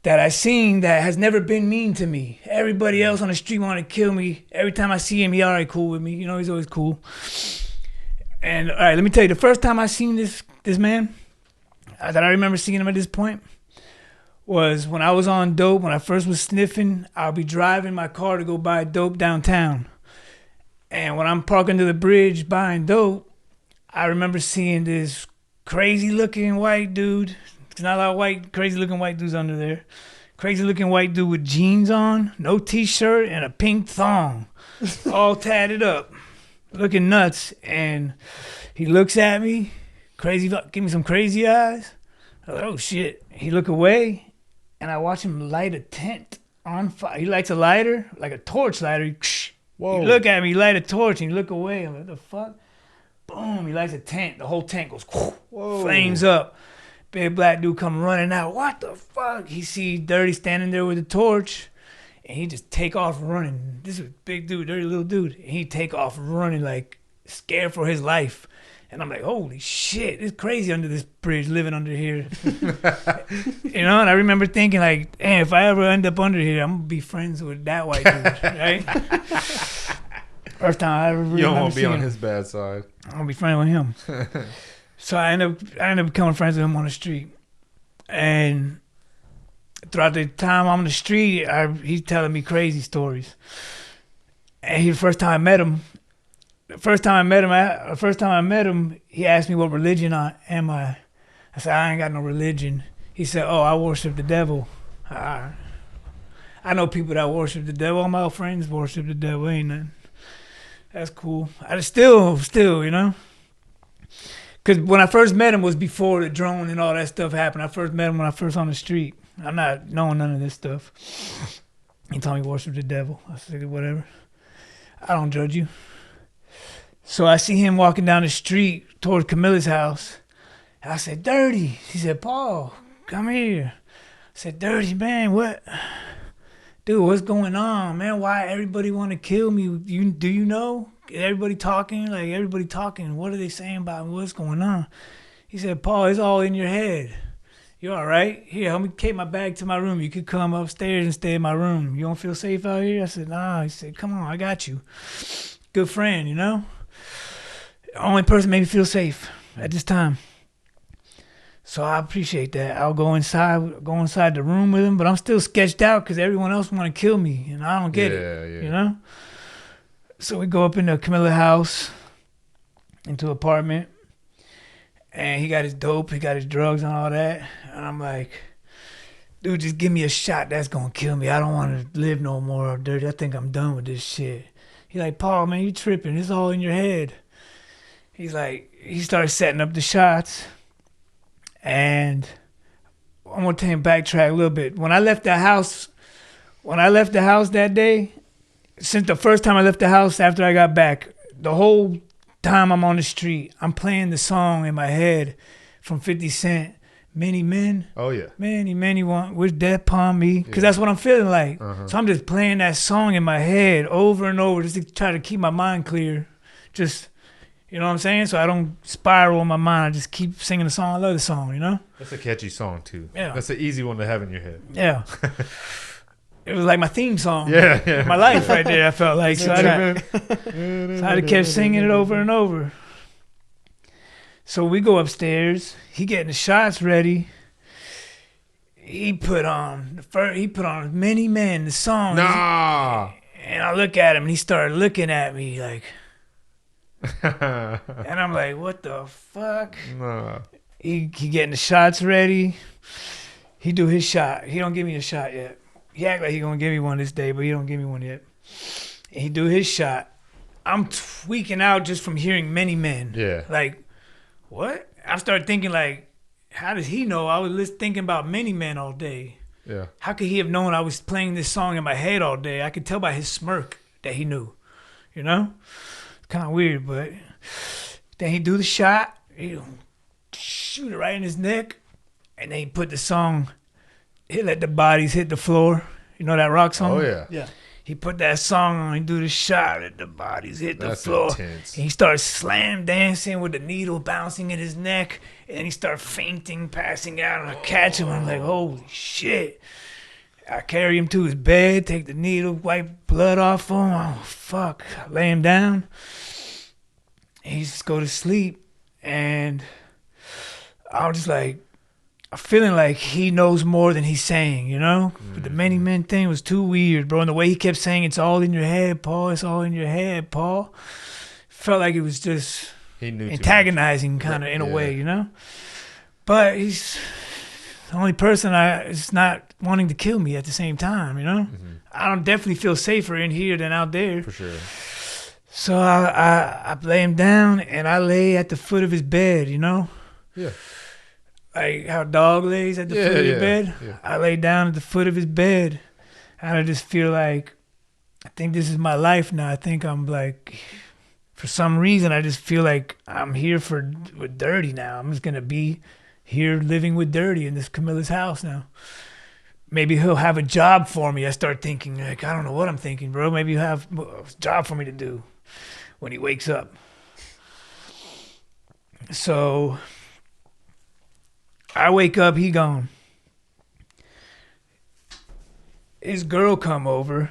that I seen that has never been mean to me. Everybody else on the street want to kill me. Every time I see him, he already cool with me. He's always cool. And all right, let me tell you, the first time I seen this man, that I remember seeing him at this point, was when I was on dope. When I first was sniffing, I'll be driving my car to go buy dope downtown. And when I'm parking to the bridge buying dope, I remember seeing this crazy-looking white dude. There's not a lot of crazy-looking white dudes under there. Crazy-looking white dude with jeans on, no T-shirt, and a pink thong, all tatted up. Looking nuts, and he looks at me, give me some crazy eyes. I was like, oh shit. He look away, and I watch him light a tent on fire. He lights a lighter, like a torch lighter. He look at me, he light a torch, and he look away. I'm like, what the fuck? Boom, he lights a tent. The whole tent goes, flames up. Big black dude come running out. What the fuck? He see Dirty standing there with a torch. And he just take off running. This is a big dude, dirty little dude. And he take off running like scared for his life. And I'm like, holy shit, it's crazy under this bridge, living under here. And I remember thinking like, damn, if I ever end up under here, I'm going to be friends with that white dude, right? First time I ever really You don't want to be on him. his bad side. I'm going to be friends with him. So I end up becoming friends with him on the street. And throughout the time I'm on the street, he's telling me crazy stories. And the first time I met him, he asked me what religion am I. I said, I ain't got no religion. He said, oh, I worship the devil. I know people that worship the devil. All my friends worship the devil. Ain't nothing. That's cool. I still, because when I first met him was before the drone and all that stuff happened. I first met him when I first on the street. I'm not knowing none of this stuff. He told me worship the devil. I said, whatever. I don't judge you. So I see him walking down the street towards Camilla's house. And I said, Dirty. He said, Paul, come here. I said, Dirty, man, what? Dude, what's going on, man? Why everybody want to kill me? Do you know? Everybody talking? Like, everybody talking. What are they saying about me? What's going on? He said, Paul, it's all in your head. You all right? Here, help me take my bag to my room. You could come upstairs and stay in my room. You don't feel safe out here? I said, nah. He said, come on, I got you. Good friend, you know? Only person made me feel safe at this time. So I appreciate that. I'll go inside the room with him, but I'm still sketched out because everyone else want to kill me, and I don't get it, you know? So we go up into Camilla's house, into an apartment, and he got his dope, he got his drugs and all that, and I'm like, dude, just give me a shot. That's going to kill me. I don't want to live no more, Dirty. I think I'm done with this shit. He like, Paul, man, you tripping. It's all in your head. He's like, he started setting up the shots. And I'm going to backtrack a little bit. When I left the house that day, since the first time I left the house after I got back, the whole time I'm on the street, I'm playing the song in my head from 50 Cent, Many Men. Oh, yeah. Many want, wish death upon me. Because that's what I'm feeling like. So I'm just playing that song in my head over and over just to try to keep my mind clear. Just... You know what I'm saying? So I don't spiral in my mind. I just keep singing the song. I love the song, you know? That's a catchy song, too. Yeah. That's an easy one to have in your head. Yeah. It was like my theme song. Yeah. My life right there, I felt like. So I had to keep singing it over and over. So we go upstairs. He getting the shots ready. He put on Many Men, the song. Nah. And I look at him, and he started looking at me like... And I'm like, what the fuck? Nah. He getting the shots ready. He do his shot. He don't give me a shot yet. He act like he gonna give me one this day, but he don't give me one yet. And he do his shot. I'm tweaking out just from hearing Many Men. Yeah. Like, what? I started thinking like, how does he know? I was just thinking about Many Men all day. Yeah. How could he have known I was playing this song in my head all day? I could tell by his smirk that he knew. You know? Kind of weird, but then he do the shot, he shoot it right in his neck, and then he put the song, he let the bodies hit the floor. You know that rock song? Oh, yeah. Yeah. He put that song on, he do the shot, let the bodies hit That's the floor. intense. And he starts slam dancing with the needle bouncing in his neck, and then he starts fainting, passing out, and I catch him, and I'm like, holy shit. I carry him to his bed, take the needle, wipe blood off him. Oh, fuck. I lay him down. He just go to sleep. And I'm just like, I'm feeling like he knows more than he's saying, you know? But the Many Men thing was too weird, bro. And the way he kept saying, it's all in your head, Paul. It's all in your head, Paul. Felt like it was just He knew antagonizing kind of in a way, you know? But he's... the only person is not wanting to kill me at the same time, you know? I don't definitely feel safer in here than out there. For sure. So I lay him down, and I lay at the foot of his bed, you know? Yeah. Like how a dog lays at the foot of your bed. Yeah. I lay down at the foot of his bed, and I just feel like, I think this is my life now. I think I'm like, for some reason, I just feel like I'm here with Dirty now. I'm just going to be here living with Dirty in this Camilla's house now. Maybe he'll have a job for me. I start thinking, like, I don't know what I'm thinking, bro. Maybe he'll have a job for me to do when he wakes up. So I wake up, he gone. His girl come over.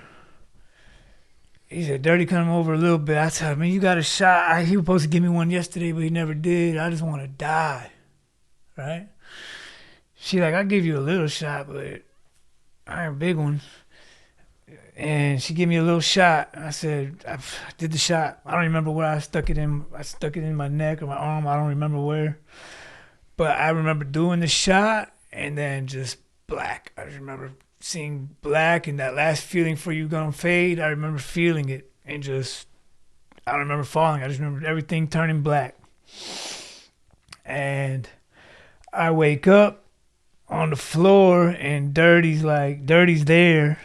He said, Dirty come over a little bit. I said, man, you got a shot. He was supposed to give me one yesterday, but he never did. I just want to die. Right? She like, I'll give you a little shot, but I ain't a big one. And she gave me a little shot. I said, I did the shot. I don't remember where I stuck it in. I stuck it in my neck or my arm. I don't remember where. But I remember doing the shot and then just black. I just remember seeing black, and that last feeling for you gonna fade. I remember feeling it and just, I don't remember falling. I just remember everything turning black. And I wake up on the floor, and Dirty's there,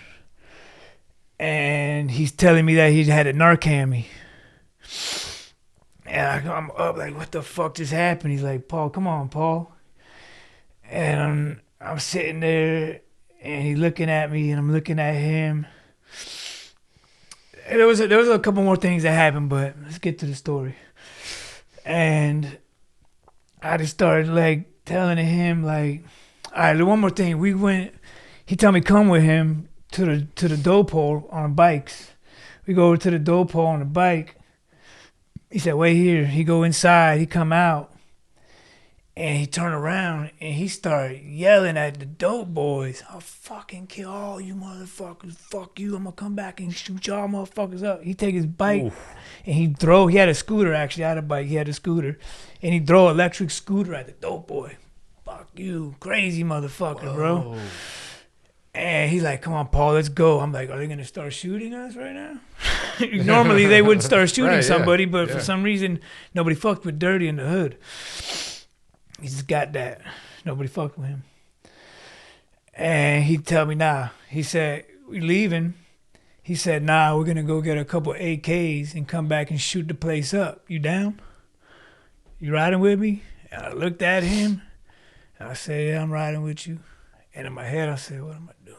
and he's telling me that he had a Narcan me. And I'm up like, what the fuck just happened? He's like, Paul, come on, Paul. And I'm sitting there, and he looking at me, and I'm looking at him. And there was a couple more things that happened, but let's get to the story. And I just started like telling him like, all right, one more thing. We went. He told me come with him to the dough pole on bikes. We go over to the dough pole on the bike. He said, wait here. He go inside. He come out. And he turned around and he started yelling at the dope boys. I'll fucking kill all you motherfuckers. Fuck you. I'm going to come back and shoot y'all motherfuckers up. He take his bike and he had a scooter actually. I had a bike. He had a scooter. And he throw an electric scooter at the dope boy. Fuck you. Crazy motherfucker, bro. And he's like, come on, Paul, let's go. I'm like, are they going to start shooting us right now? Normally they would start shooting somebody, but for some reason, nobody fucked with Dirty in the hood. He just got that. Nobody fucked with him. And he tell me, nah. He said, we leaving. He said, nah, we're going to go get a couple AKs and come back and shoot the place up. You down? You riding with me? And I looked at him. And I said, yeah, I'm riding with you. And in my head, I said, what am I doing?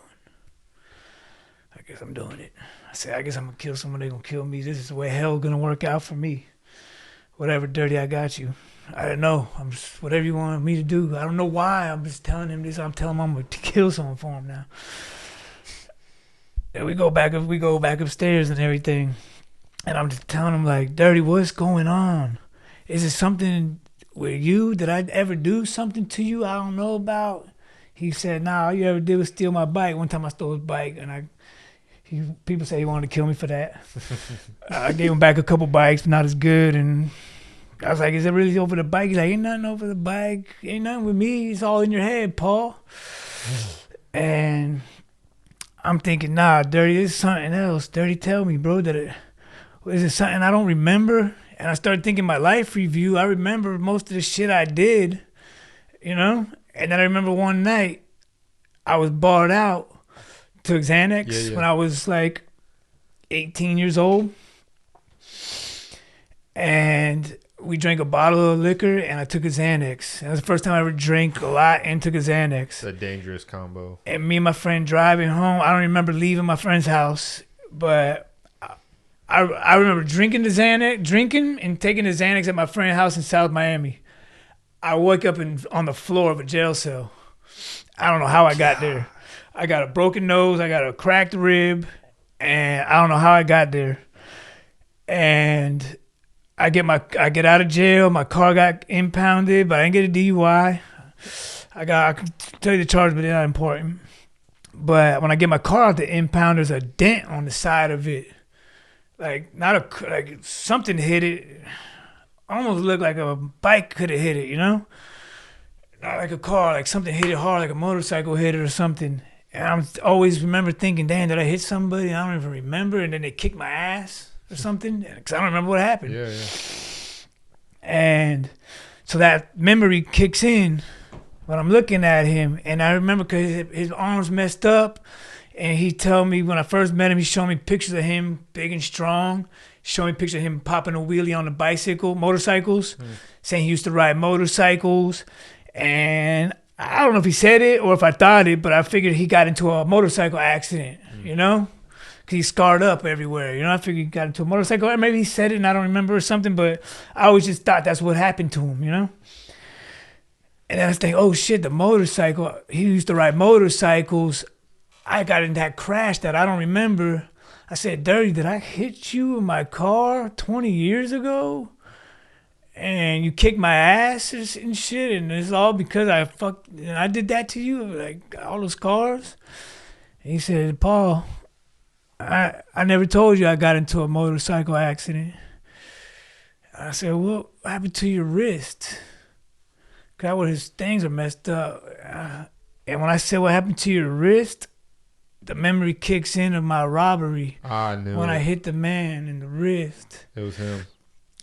I guess I'm doing it. I said, I guess I'm going to kill someone. They're going to kill me. This is the way hell's going to work out for me. Whatever, Dirty, I got you. I don't know. I'm just, whatever you want me to do. I don't know why. I'm just telling him this. I'm telling him I'm going to kill someone for him now. And we go back upstairs and everything. And I'm just telling him, like, Dirty, what's going on? Is it something with you? Did I ever do something to you I don't know about? He said, nah, all you ever did was steal my bike. One time I stole his bike, and people say he wanted to kill me for that. I gave him back a couple bikes, not as good, and I was like, is it really over the bike? He's like, ain't nothing over the bike. Ain't nothing with me. It's all in your head, Paul. And I'm thinking, nah, Dirty, it's something else. Dirty, tell me, bro, is it something I don't remember? And I started thinking my life review. I remember most of the shit I did, you know? And then I remember one night I was barred out, took Xanax when I was like 18 years old. And we drank a bottle of liquor and I took a Xanax. That was the first time I ever drank a lot and took a Xanax. It's a dangerous combo. And me and my friend driving home, I don't remember leaving my friend's house, but I remember drinking and taking the Xanax at my friend's house in South Miami. I woke up on the floor of a jail cell. I don't know how I got there. I got a broken nose, I got a cracked rib, and I don't know how I got there. And I get out of jail. My car got impounded, but I didn't get a DUI. I can tell you the charge, but they're not important. But when I get my car out the impound, there's a dent on the side of it. Like something hit it. Almost looked like a bike could have hit it, you know? Not like a car, like something hit it hard, like a motorcycle hit it or something. And I always remember thinking, damn, did I hit somebody? I don't even remember. And then they kicked my ass or something, because I don't remember what happened. Yeah. And so that memory kicks in when I'm looking at him. And I remember because his arms messed up. And he told me when I first met him, he showed me pictures of him big and strong. Showed me pictures of him popping a wheelie on the motorcycles, saying he used to ride motorcycles. And I don't know if he said it or if I thought it, but I figured he got into a motorcycle accident, you know? Because he's scarred up everywhere, you know? I figured he got into a motorcycle. Or maybe he said it and I don't remember or something, but I always just thought that's what happened to him, you know? And then I was thinking, oh shit, the motorcycle. He used to ride motorcycles. I got in that crash that I don't remember. I said, Dirty, did I hit you in my car 20 years ago? And you kicked my ass and shit, and it's all because I did that to you, like all those cars? And he said, Paul, I never told you I got into a motorcycle accident. I said, what happened to your wrist? Because where his things are messed up. And when I said, what happened to your wrist? The memory kicks in of my robbery. I knew when it. I hit the man in the wrist. It was him.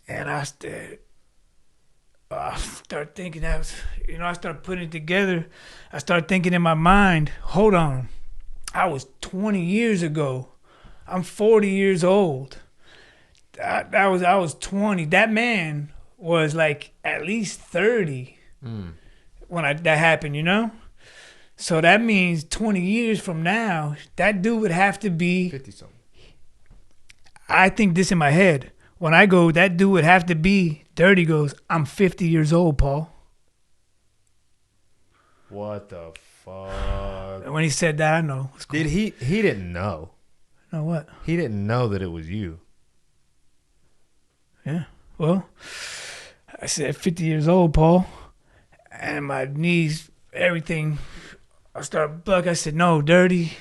And I started thinking I started putting it together. I started thinking in my mind, hold on. I was 20 years ago. I'm 40 years old. I was 20. That man was like at least 30 when that happened, you know? So that means 20 years from now, that dude would have to be, 50 something. I think this in my head. When I go, that dude would have to be, Dirty goes, I'm 50 years old, Paul. What the fuck? And when he said that, I know. It's cool. Did he didn't know. Know what? He didn't know that it was you. Yeah. Well, I said 50 years old, Paul. And my knees, everything, I started buck. I said, no, Dirty.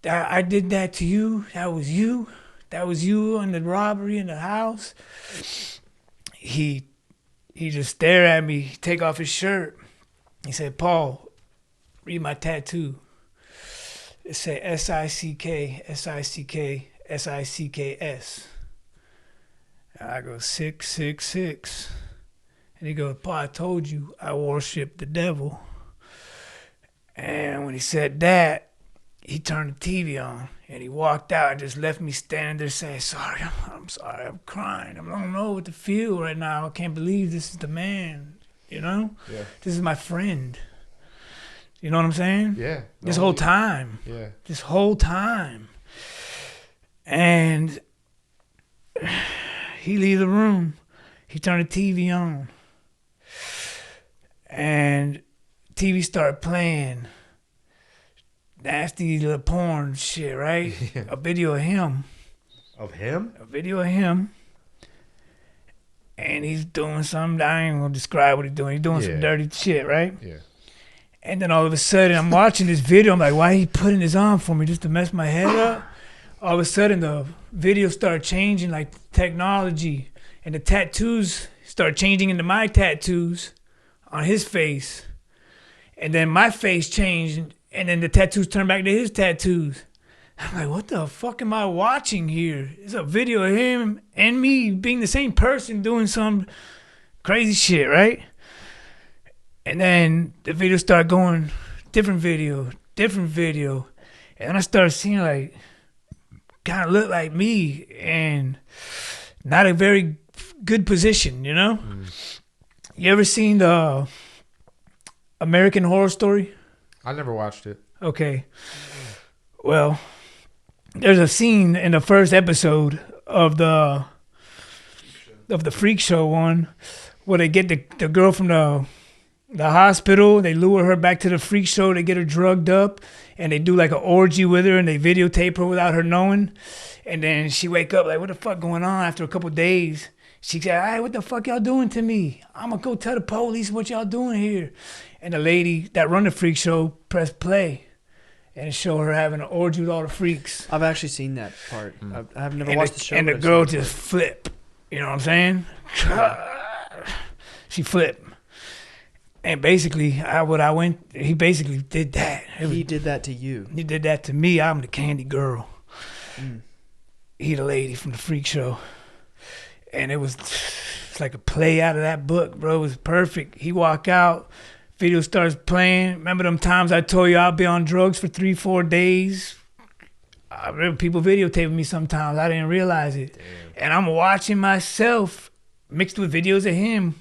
I did that to you. That was you. That was you in the robbery in the house. He just stared at me, take off his shirt. He said, Paul, read my tattoo. It said S-I-C-K, S-I-C-K, S-I-C-K-S. And I go, 666. And he goes, Paul, I told you I worship the devil. And when he said that, he turned the TV on and he walked out and just left me standing there saying, sorry, I'm sorry, I'm crying. I don't know what to feel right now. I can't believe this is the man, you know? Yeah. This is my friend. You know what I'm saying? Yeah. This whole time. Yeah. This whole time. And he leaves the room. He turned the TV on. And TV started playing nasty little porn shit, right? Yeah. A video of him. Of him? A video of him. And he's doing something. I ain't gonna describe what he's doing. He's doing some dirty shit, right? Yeah. And then all of a sudden, I'm watching this video. I'm like, why he putting his arm for me just to mess my head up? All of a sudden, the video started changing, like technology. And the tattoos started changing into my tattoos on his face. And then my face changed. And then the tattoos turned back to his tattoos. I'm like, what the fuck am I watching here? It's a video of him and me being the same person doing some crazy shit, right? And then the video started going, different video. And then I started seeing like, kind of look like me and not a very good position, you know? You ever seen the American Horror Story? I never watched it. Okay. Well, there's a scene in the first episode of the Freak Show one where they get the girl from the hospital. They lure her back to the Freak Show. They get her drugged up and they do like an orgy with her and they videotape her without her knowing. And then she wake up like, what the fuck going on? After a couple of days, she said, hey, what the fuck y'all doing to me? I'm going to go tell the police what y'all doing here. And the lady that run the Freak Show pressed play. And it showed her having an orgy with all the freaks. I've actually seen that part. I've never watched the show. And the girl just flipped. You know what I'm saying? She flipped. And basically, he basically did that. He did that to you. He did that to me. I'm the candy girl. He the lady from the Freak Show. And it's like a play out of that book, bro. It was perfect. He walk out. Video starts playing. Remember them times I told you I'll be on drugs for 3-4 days? I remember people videotaping me sometimes. I didn't realize it. Damn. And I'm watching myself mixed with videos of him.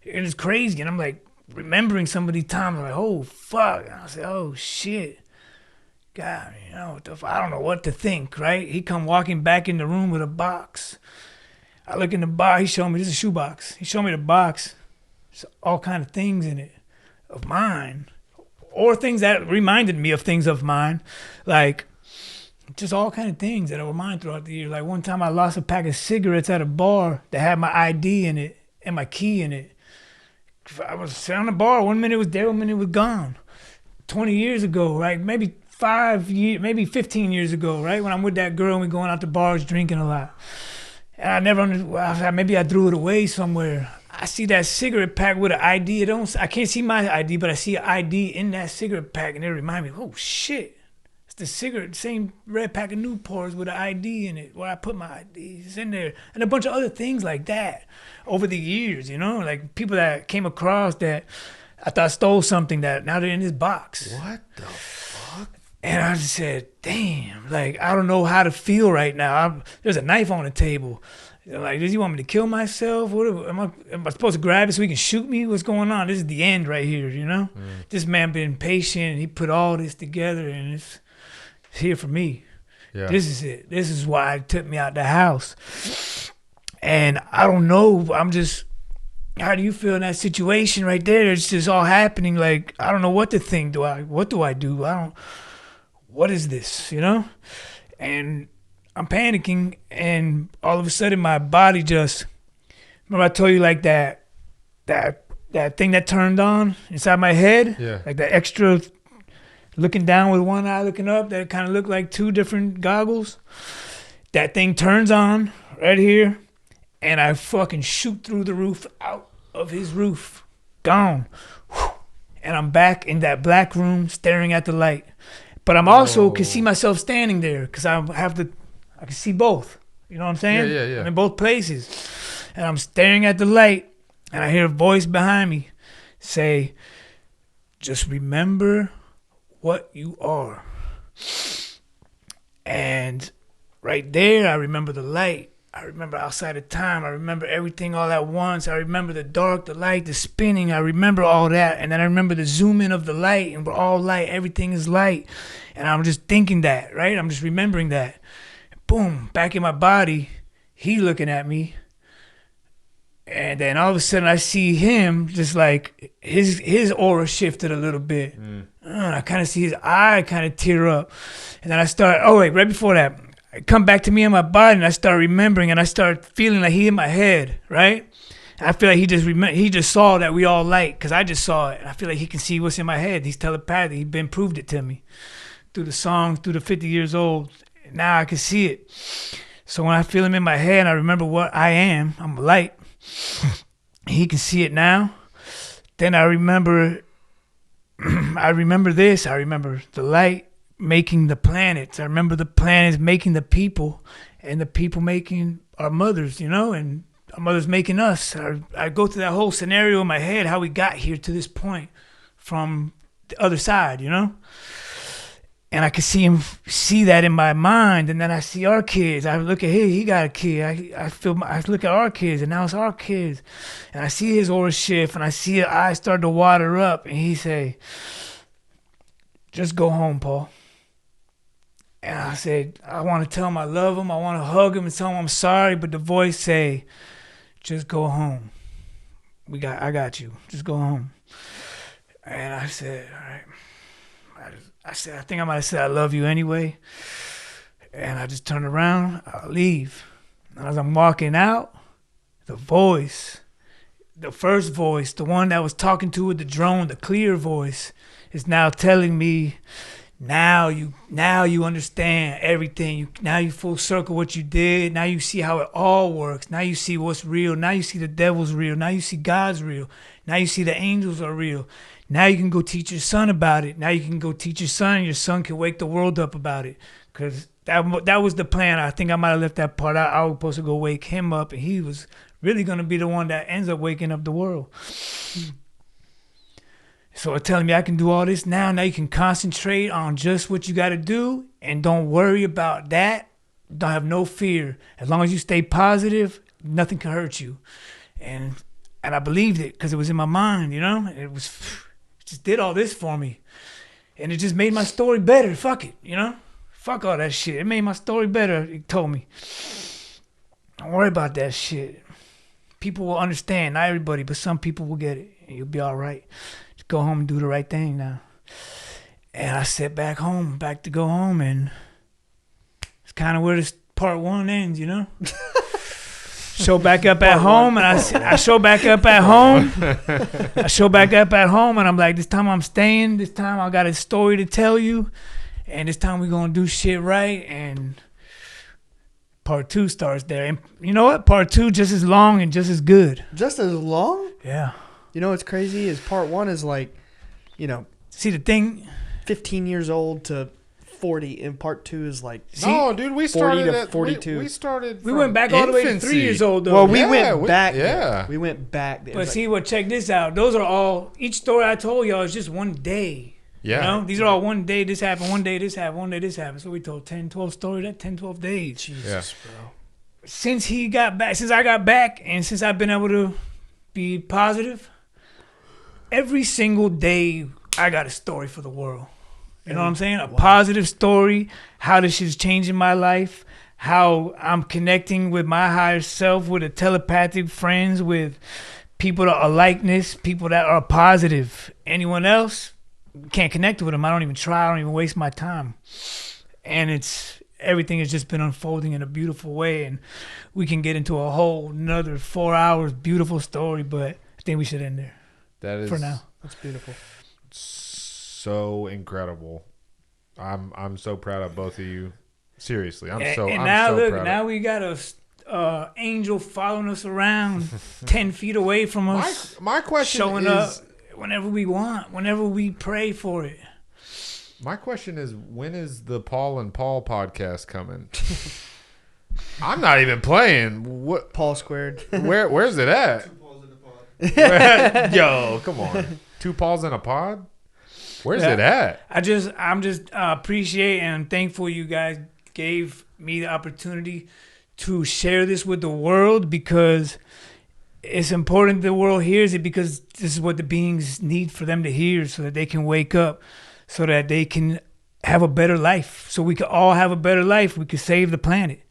It was crazy. And I'm like remembering some of these times. I'm like, oh, fuck. And I said, oh, shit. God, you know, I don't know what to think, right? He come walking back in the room with a box. I look in the box. He showed me, this is a shoebox. He showed me the box. There's all kind of things in it. Of mine, or things that reminded me of things of mine, like just all kind of things that were mine throughout the year. Like one time I lost a pack of cigarettes at a bar that had my ID in it and my key in it. I was sitting on the bar, 1 minute it was there, 1 minute it was gone. 20 years ago, right? Maybe 5 years, maybe 15 years ago, right? When I'm with that girl and we going out to bars drinking a lot. And I never understood, maybe I threw it away somewhere. I see that cigarette pack with an ID. I can't see my ID, but I see an ID in that cigarette pack, and it reminds me, oh shit, it's the same red pack of Newports with an ID in it, where I put my ID. It's in there, and a bunch of other things like that over the years, you know, like people that came across that I thought stole something that now they're in this box. What the fuck? And I just said, damn, like I don't know how to feel right now. There's a knife on the table. Like, does he want me to kill myself? Am I supposed to grab it so he can shoot me? What's going on? This is the end right here, you know? This man been patient, and he put all this together, and it's here for me. Yeah. This is it. This is why it took me out the house. And I don't know. I'm just, how do you feel in that situation right there? It's just all happening. Like, I don't know what to think. What do I do? What is this, you know? And I'm panicking, and all of a sudden my body just, remember I told you like that thing that turned on inside my head? Yeah. Like that extra looking down with one eye looking up, that kind of looked like two different goggles. That thing turns on right here, and I fucking shoot through the roof, out of his roof, gone. And I'm back in that black room staring at the light. But I'm also can see myself standing there because I can see both. You know what I'm saying? Yeah. I'm in both places. And I'm staring at the light, and I hear a voice behind me say, just remember what you are. And right there, I remember the light. I remember outside of time. I remember everything all at once. I remember the dark, the light, the spinning. I remember all that. And then I remember the zoom in of the light, and we're all light. Everything is light. And I'm just thinking that, right? I'm just remembering that. Boom, back in my body, he looking at me. And then all of a sudden I see him just like his aura shifted a little bit. I kind of see his eye kind of tear up. And then I start, right before that, I come back to me in my body, and I start remembering, and I start feeling like he in my head, right? And I feel like he just saw that we all light, because I just saw it. And I feel like he can see what's in my head. He's telepathic. He's been proved it to me through the songs, through the 50 years old. Now I can see it. So when I feel him in my head, and I remember what I am, I'm a light. He can see it now. Then I remember this. I remember the light making the planets. I remember the planets making the people, and the people making our mothers, you know, and our mothers making us. I go through that whole scenario in my head, how we got here to this point from the other side, you know? And I could see that in my mind, and then I see our kids. I look at him, he got a kid. I look at our kids, and now it's our kids. And I see his aura shift, and I see his eyes start to water up, and he say, just go home, Paul. And I said, I want to tell him I love him. I want to hug him and tell him I'm sorry. But the voice say, just go home. I got you. Just go home. And I said, all right. I think I might have said I love you anyway. And I just turned around. I'll leave. And as I'm walking out, the first voice, the one that was talking to with the drone, the clear voice, is now telling me, now you understand everything. Now you full circle what you did. Now you see how it all works. Now you see what's real. Now you see the devil's real. Now you see God's real. Now you see the angels are real. Now you can go teach your son about it. Now you can go teach your son, and your son can wake the world up about it. Because that was the plan. I think I might have left that part out. I was supposed to go wake him up, and he was really going to be the one that ends up waking up the world. So it's telling me I can do all this now. Now you can concentrate on just what you got to do, and don't worry about that. Don't have no fear. As long as you stay positive, nothing can hurt you. And I believed it because it was in my mind, you know. It just did all this for me, and it just made my story better. Fuck it, you know. Fuck all that shit. It made my story better. It told me, don't worry about that shit. People will understand. Not everybody, but some people will get it, and you'll be all right. Just go home and do the right thing now. And I sat back to go home, and it's kind of where this part one ends, you know. Show back up at home, and I show back up at home. I show back up at home, and I'm like, this time I'm staying. This time I got a story to tell you, and this time we're gonna do shit right. And part two starts there, and you know what? Part two just as long and just as good. Just as long? Yeah. You know what's crazy is part one is like, you know, see the thing, 15 years old to 40, and part two is like, no, dude, we started 40 to at 42. We started. We went back all the way to 3 years old, though. Well, we went back. Yeah, we went back. But see, well, check this out. Those are all. Each story I told y'all is just one day. Yeah. You know? These are all one day this happened, one day this happened, one day this happened. So we told 10, 12 stories, that 10, 12 days. Jesus, bro. since he got back, since I got back, and since I've been able to be positive, every single day I got a story for the world. You know what I'm saying? A positive story, how this is changing my life, how I'm connecting with my higher self, with a telepathic friends, with people that are likeness, people that are positive. Anyone else, can't connect with them. I don't even try. I don't even waste my time. And everything has just been unfolding in a beautiful way. And we can get into a whole another 4 hours, beautiful story, but I think we should end there. That is for now. That's beautiful. So incredible. I'm so proud of both of you. Seriously, I'm so proud. Now we got a angel following us around 10 feet away from us. My question showing is, up whenever we want, whenever we pray for it. My question is, when is the Paul and Paul podcast coming? I'm not even playing. What? Paul squared. Where's it at? Two Pauls in the pod. Yo, come on. 2 Pauls in a pod? Where's it at? I'm just appreciate and thankful you guys gave me the opportunity to share this with the world, because it's important the world hears it, because this is what the beings need for them to hear, so that they can wake up, so that they can have a better life, so we can all have a better life. We can save the planet.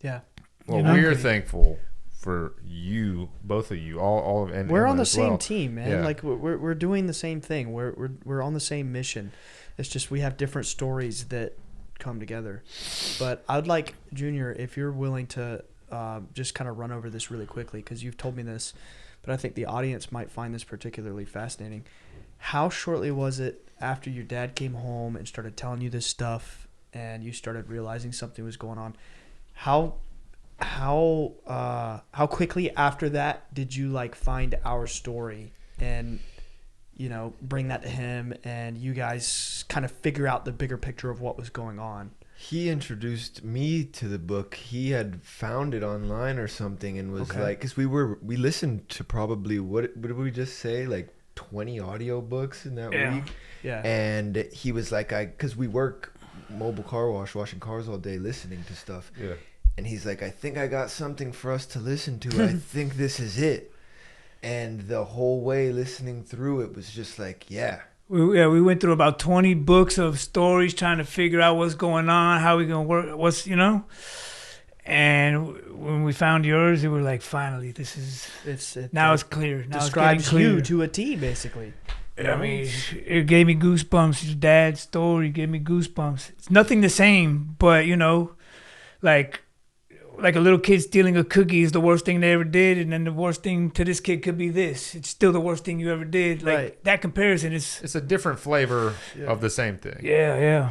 Yeah. Well, You know? we are thankful for you, both of you, all of, and We're on Emma the as same well. team, man. Yeah. Like we're doing the same thing. We're on the same mission. It's just we have different stories that come together. But I'd like, Junior, if you're willing to just kind of run over this really quickly, because you've told me this, but I think the audience might find this particularly fascinating. How shortly was it after your dad came home and started telling you this stuff, and you started realizing something was going on? How quickly after that did you like find our story and, you know, bring that to him, and you guys kind of figure out the bigger picture of what was going on? He introduced me to the book. He had found it online or something, and was like, because we listened to probably, what did we just say, like 20 audiobooks in that week? Yeah. And he was like, because we work mobile car wash, washing cars all day, listening to stuff. Yeah. And he's like, I think I got something for us to listen to. I think this is it. And the whole way listening through it was just like, yeah. We went through about 20 books of stories trying to figure out what's going on, how we going to work, what's, you know. And when we found yours, we were like, finally, this is, now it's clear. Now Describes it's getting clear. you to a T, basically. I mean, it gave me goosebumps. Your dad's story gave me goosebumps. It's nothing the same, but, you know, like a little kid stealing a cookie is the worst thing they ever did, and then the worst thing to this kid could be this. It's still the worst thing you ever did. Like, right. That comparison is... It's a different flavor of the same thing. Yeah.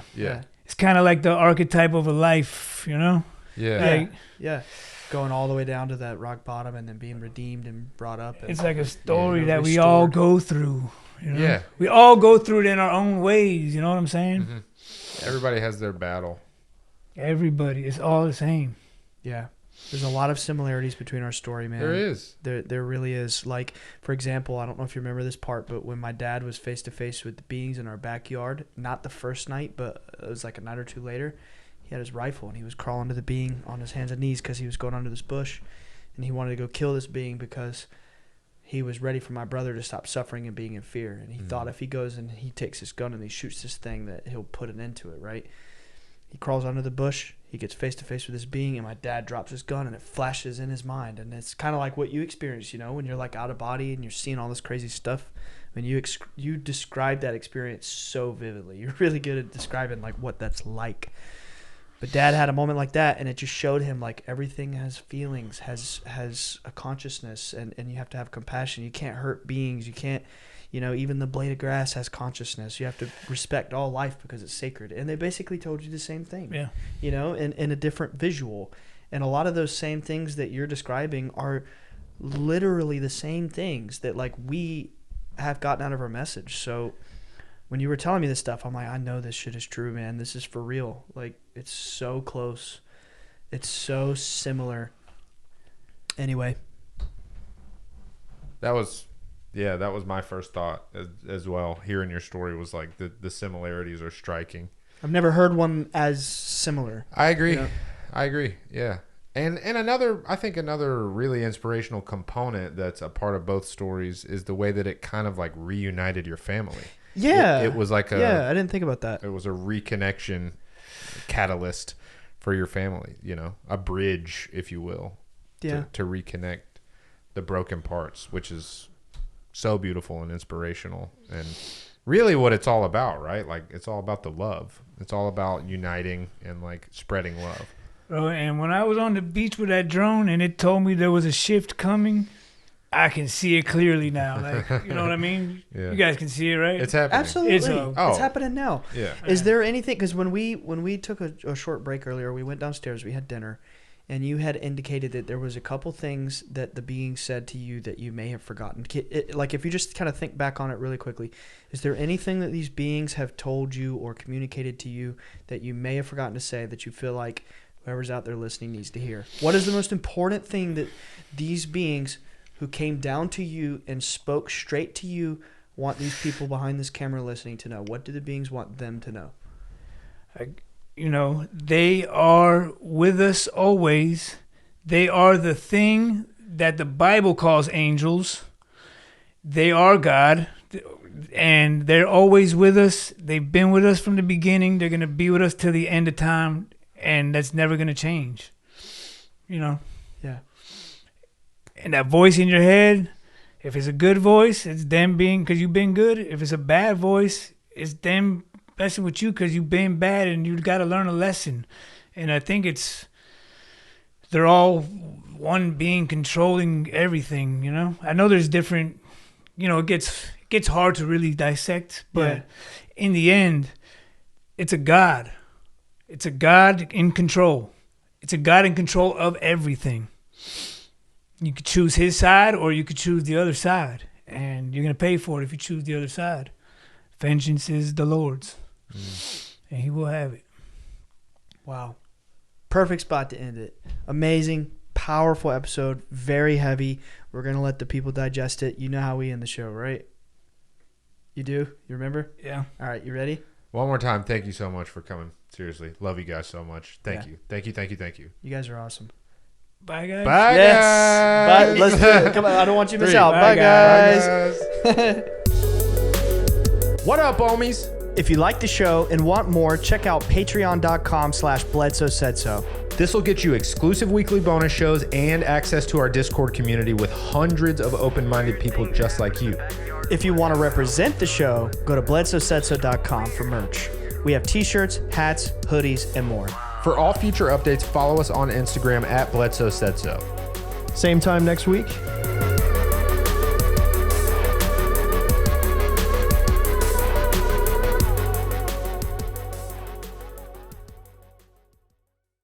It's kind of like the archetype of a life, you know? Yeah. Like, Yeah. Going all the way down to that rock bottom and then being redeemed and brought up. And, it's like a story Yeah, that we all restored. go through. You know? Yeah. We all go through it in our own ways. You know what I'm saying? Mm-hmm. Everybody has their battle. Everybody. It's all the same. Yeah. There's a lot of similarities between our story, man. There is. There really is. Like, for example, I don't know if you remember this part, but when my dad was face to face with the beings in our backyard, not the first night, but it was like a night or two later, he had his rifle and he was crawling to the being on his hands and knees because he was going under this bush, and he wanted to go kill this being because he was ready for my brother to stop suffering and being in fear. And he thought if he goes and he takes his gun and he shoots this thing, that he'll put an end to it, right? He crawls under the bush. He gets face to face with this being, and my dad drops his gun, and it flashes in his mind. And it's kind of like what you experience, you know, when you're like out of body and you're seeing all this crazy stuff. I mean, you describe that experience so vividly. You're really good at describing like what that's like. But Dad had a moment like that, and it just showed him like everything has feelings, has a consciousness, and you have to have compassion. You can't hurt beings. You can't. You know, even the blade of grass has consciousness. You have to respect all life because it's sacred. And they basically told you the same thing. Yeah. You know, in a different visual. And a lot of those same things that you're describing are literally the same things that, like, we have gotten out of our message. So when you were telling me this stuff, I'm like, I know this shit is true, man. This is for real. Like, it's so close. It's so similar. Anyway. That was my first thought as well. Hearing your story was like the similarities are striking. I've never heard one as similar. I agree. You know? I agree. Yeah. And another, I think another really inspirational component that's a part of both stories is the way that it kind of like reunited your family. Yeah. It was like I didn't think about that. It was a reconnection catalyst for your family, you know, a bridge, if you will, to reconnect the broken parts, which is so beautiful and inspirational and really what it's all about, right? Like it's all about the love. It's all about uniting and like spreading love. Bro, and when I was on the beach with that drone and it told me there was a shift coming, I can see it clearly now. Like, you know what I mean? Yeah. You guys can see it, right? It's happening. Absolutely. It's It's happening now. Yeah. Is there anything, because when we took a short break earlier, we went downstairs, we had dinner, and you had indicated that there was a couple things that the being said to you that you may have forgotten. Like if you just kind of think back on it really quickly, is there anything that these beings have told you or communicated to you that you may have forgotten to say that you feel like whoever's out there listening needs to hear? What is the most important thing that these beings who came down to you and spoke straight to you want these people behind this camera listening to know? What do the beings want them to know? You know, they are with us always. They are the thing that the Bible calls angels. They are God, and they're always with us. They've been with us from the beginning. They're going to be with us till the end of time, and that's never going to change. You know? Yeah. And that voice in your head, if it's a good voice, it's them being, because you've been good. If it's a bad voice, it's them messing with you because you've been bad and you got to learn a lesson. And I think they're all one being controlling everything, you know? I know there's different, you know, it gets hard to really dissect, but in the end, it's a God. It's a God in control. It's a God in control of everything. You could choose his side or you could choose the other side. And you're going to pay for it if you choose the other side. Vengeance is the Lord's. And he will have it. Wow. Perfect spot to end it. Amazing, powerful episode. Very heavy. We're going to let the people digest it. You know how we end the show, right? You do? You remember? Yeah. All right. You ready? One more time, thank you so much for coming. Seriously. Love you guys so much. Thank you. Thank you, thank you, thank you. You guys are awesome. Bye, guys. Bye, Yes. guys. Bye. Let's do it. Come on. I don't want you to miss 3. out. Bye, Bye, guys. What up, homies? If you like the show and want more, check out patreon.com/Bledsoe said so. This will get you exclusive weekly bonus shows and access to our Discord community with hundreds of open-minded people just like you. If you want to represent the show, go to bledsoesaidso.com for merch. We have t-shirts, hats, hoodies, and more. For all future updates, follow us on Instagram at Bledsoe Said So. Same time next week.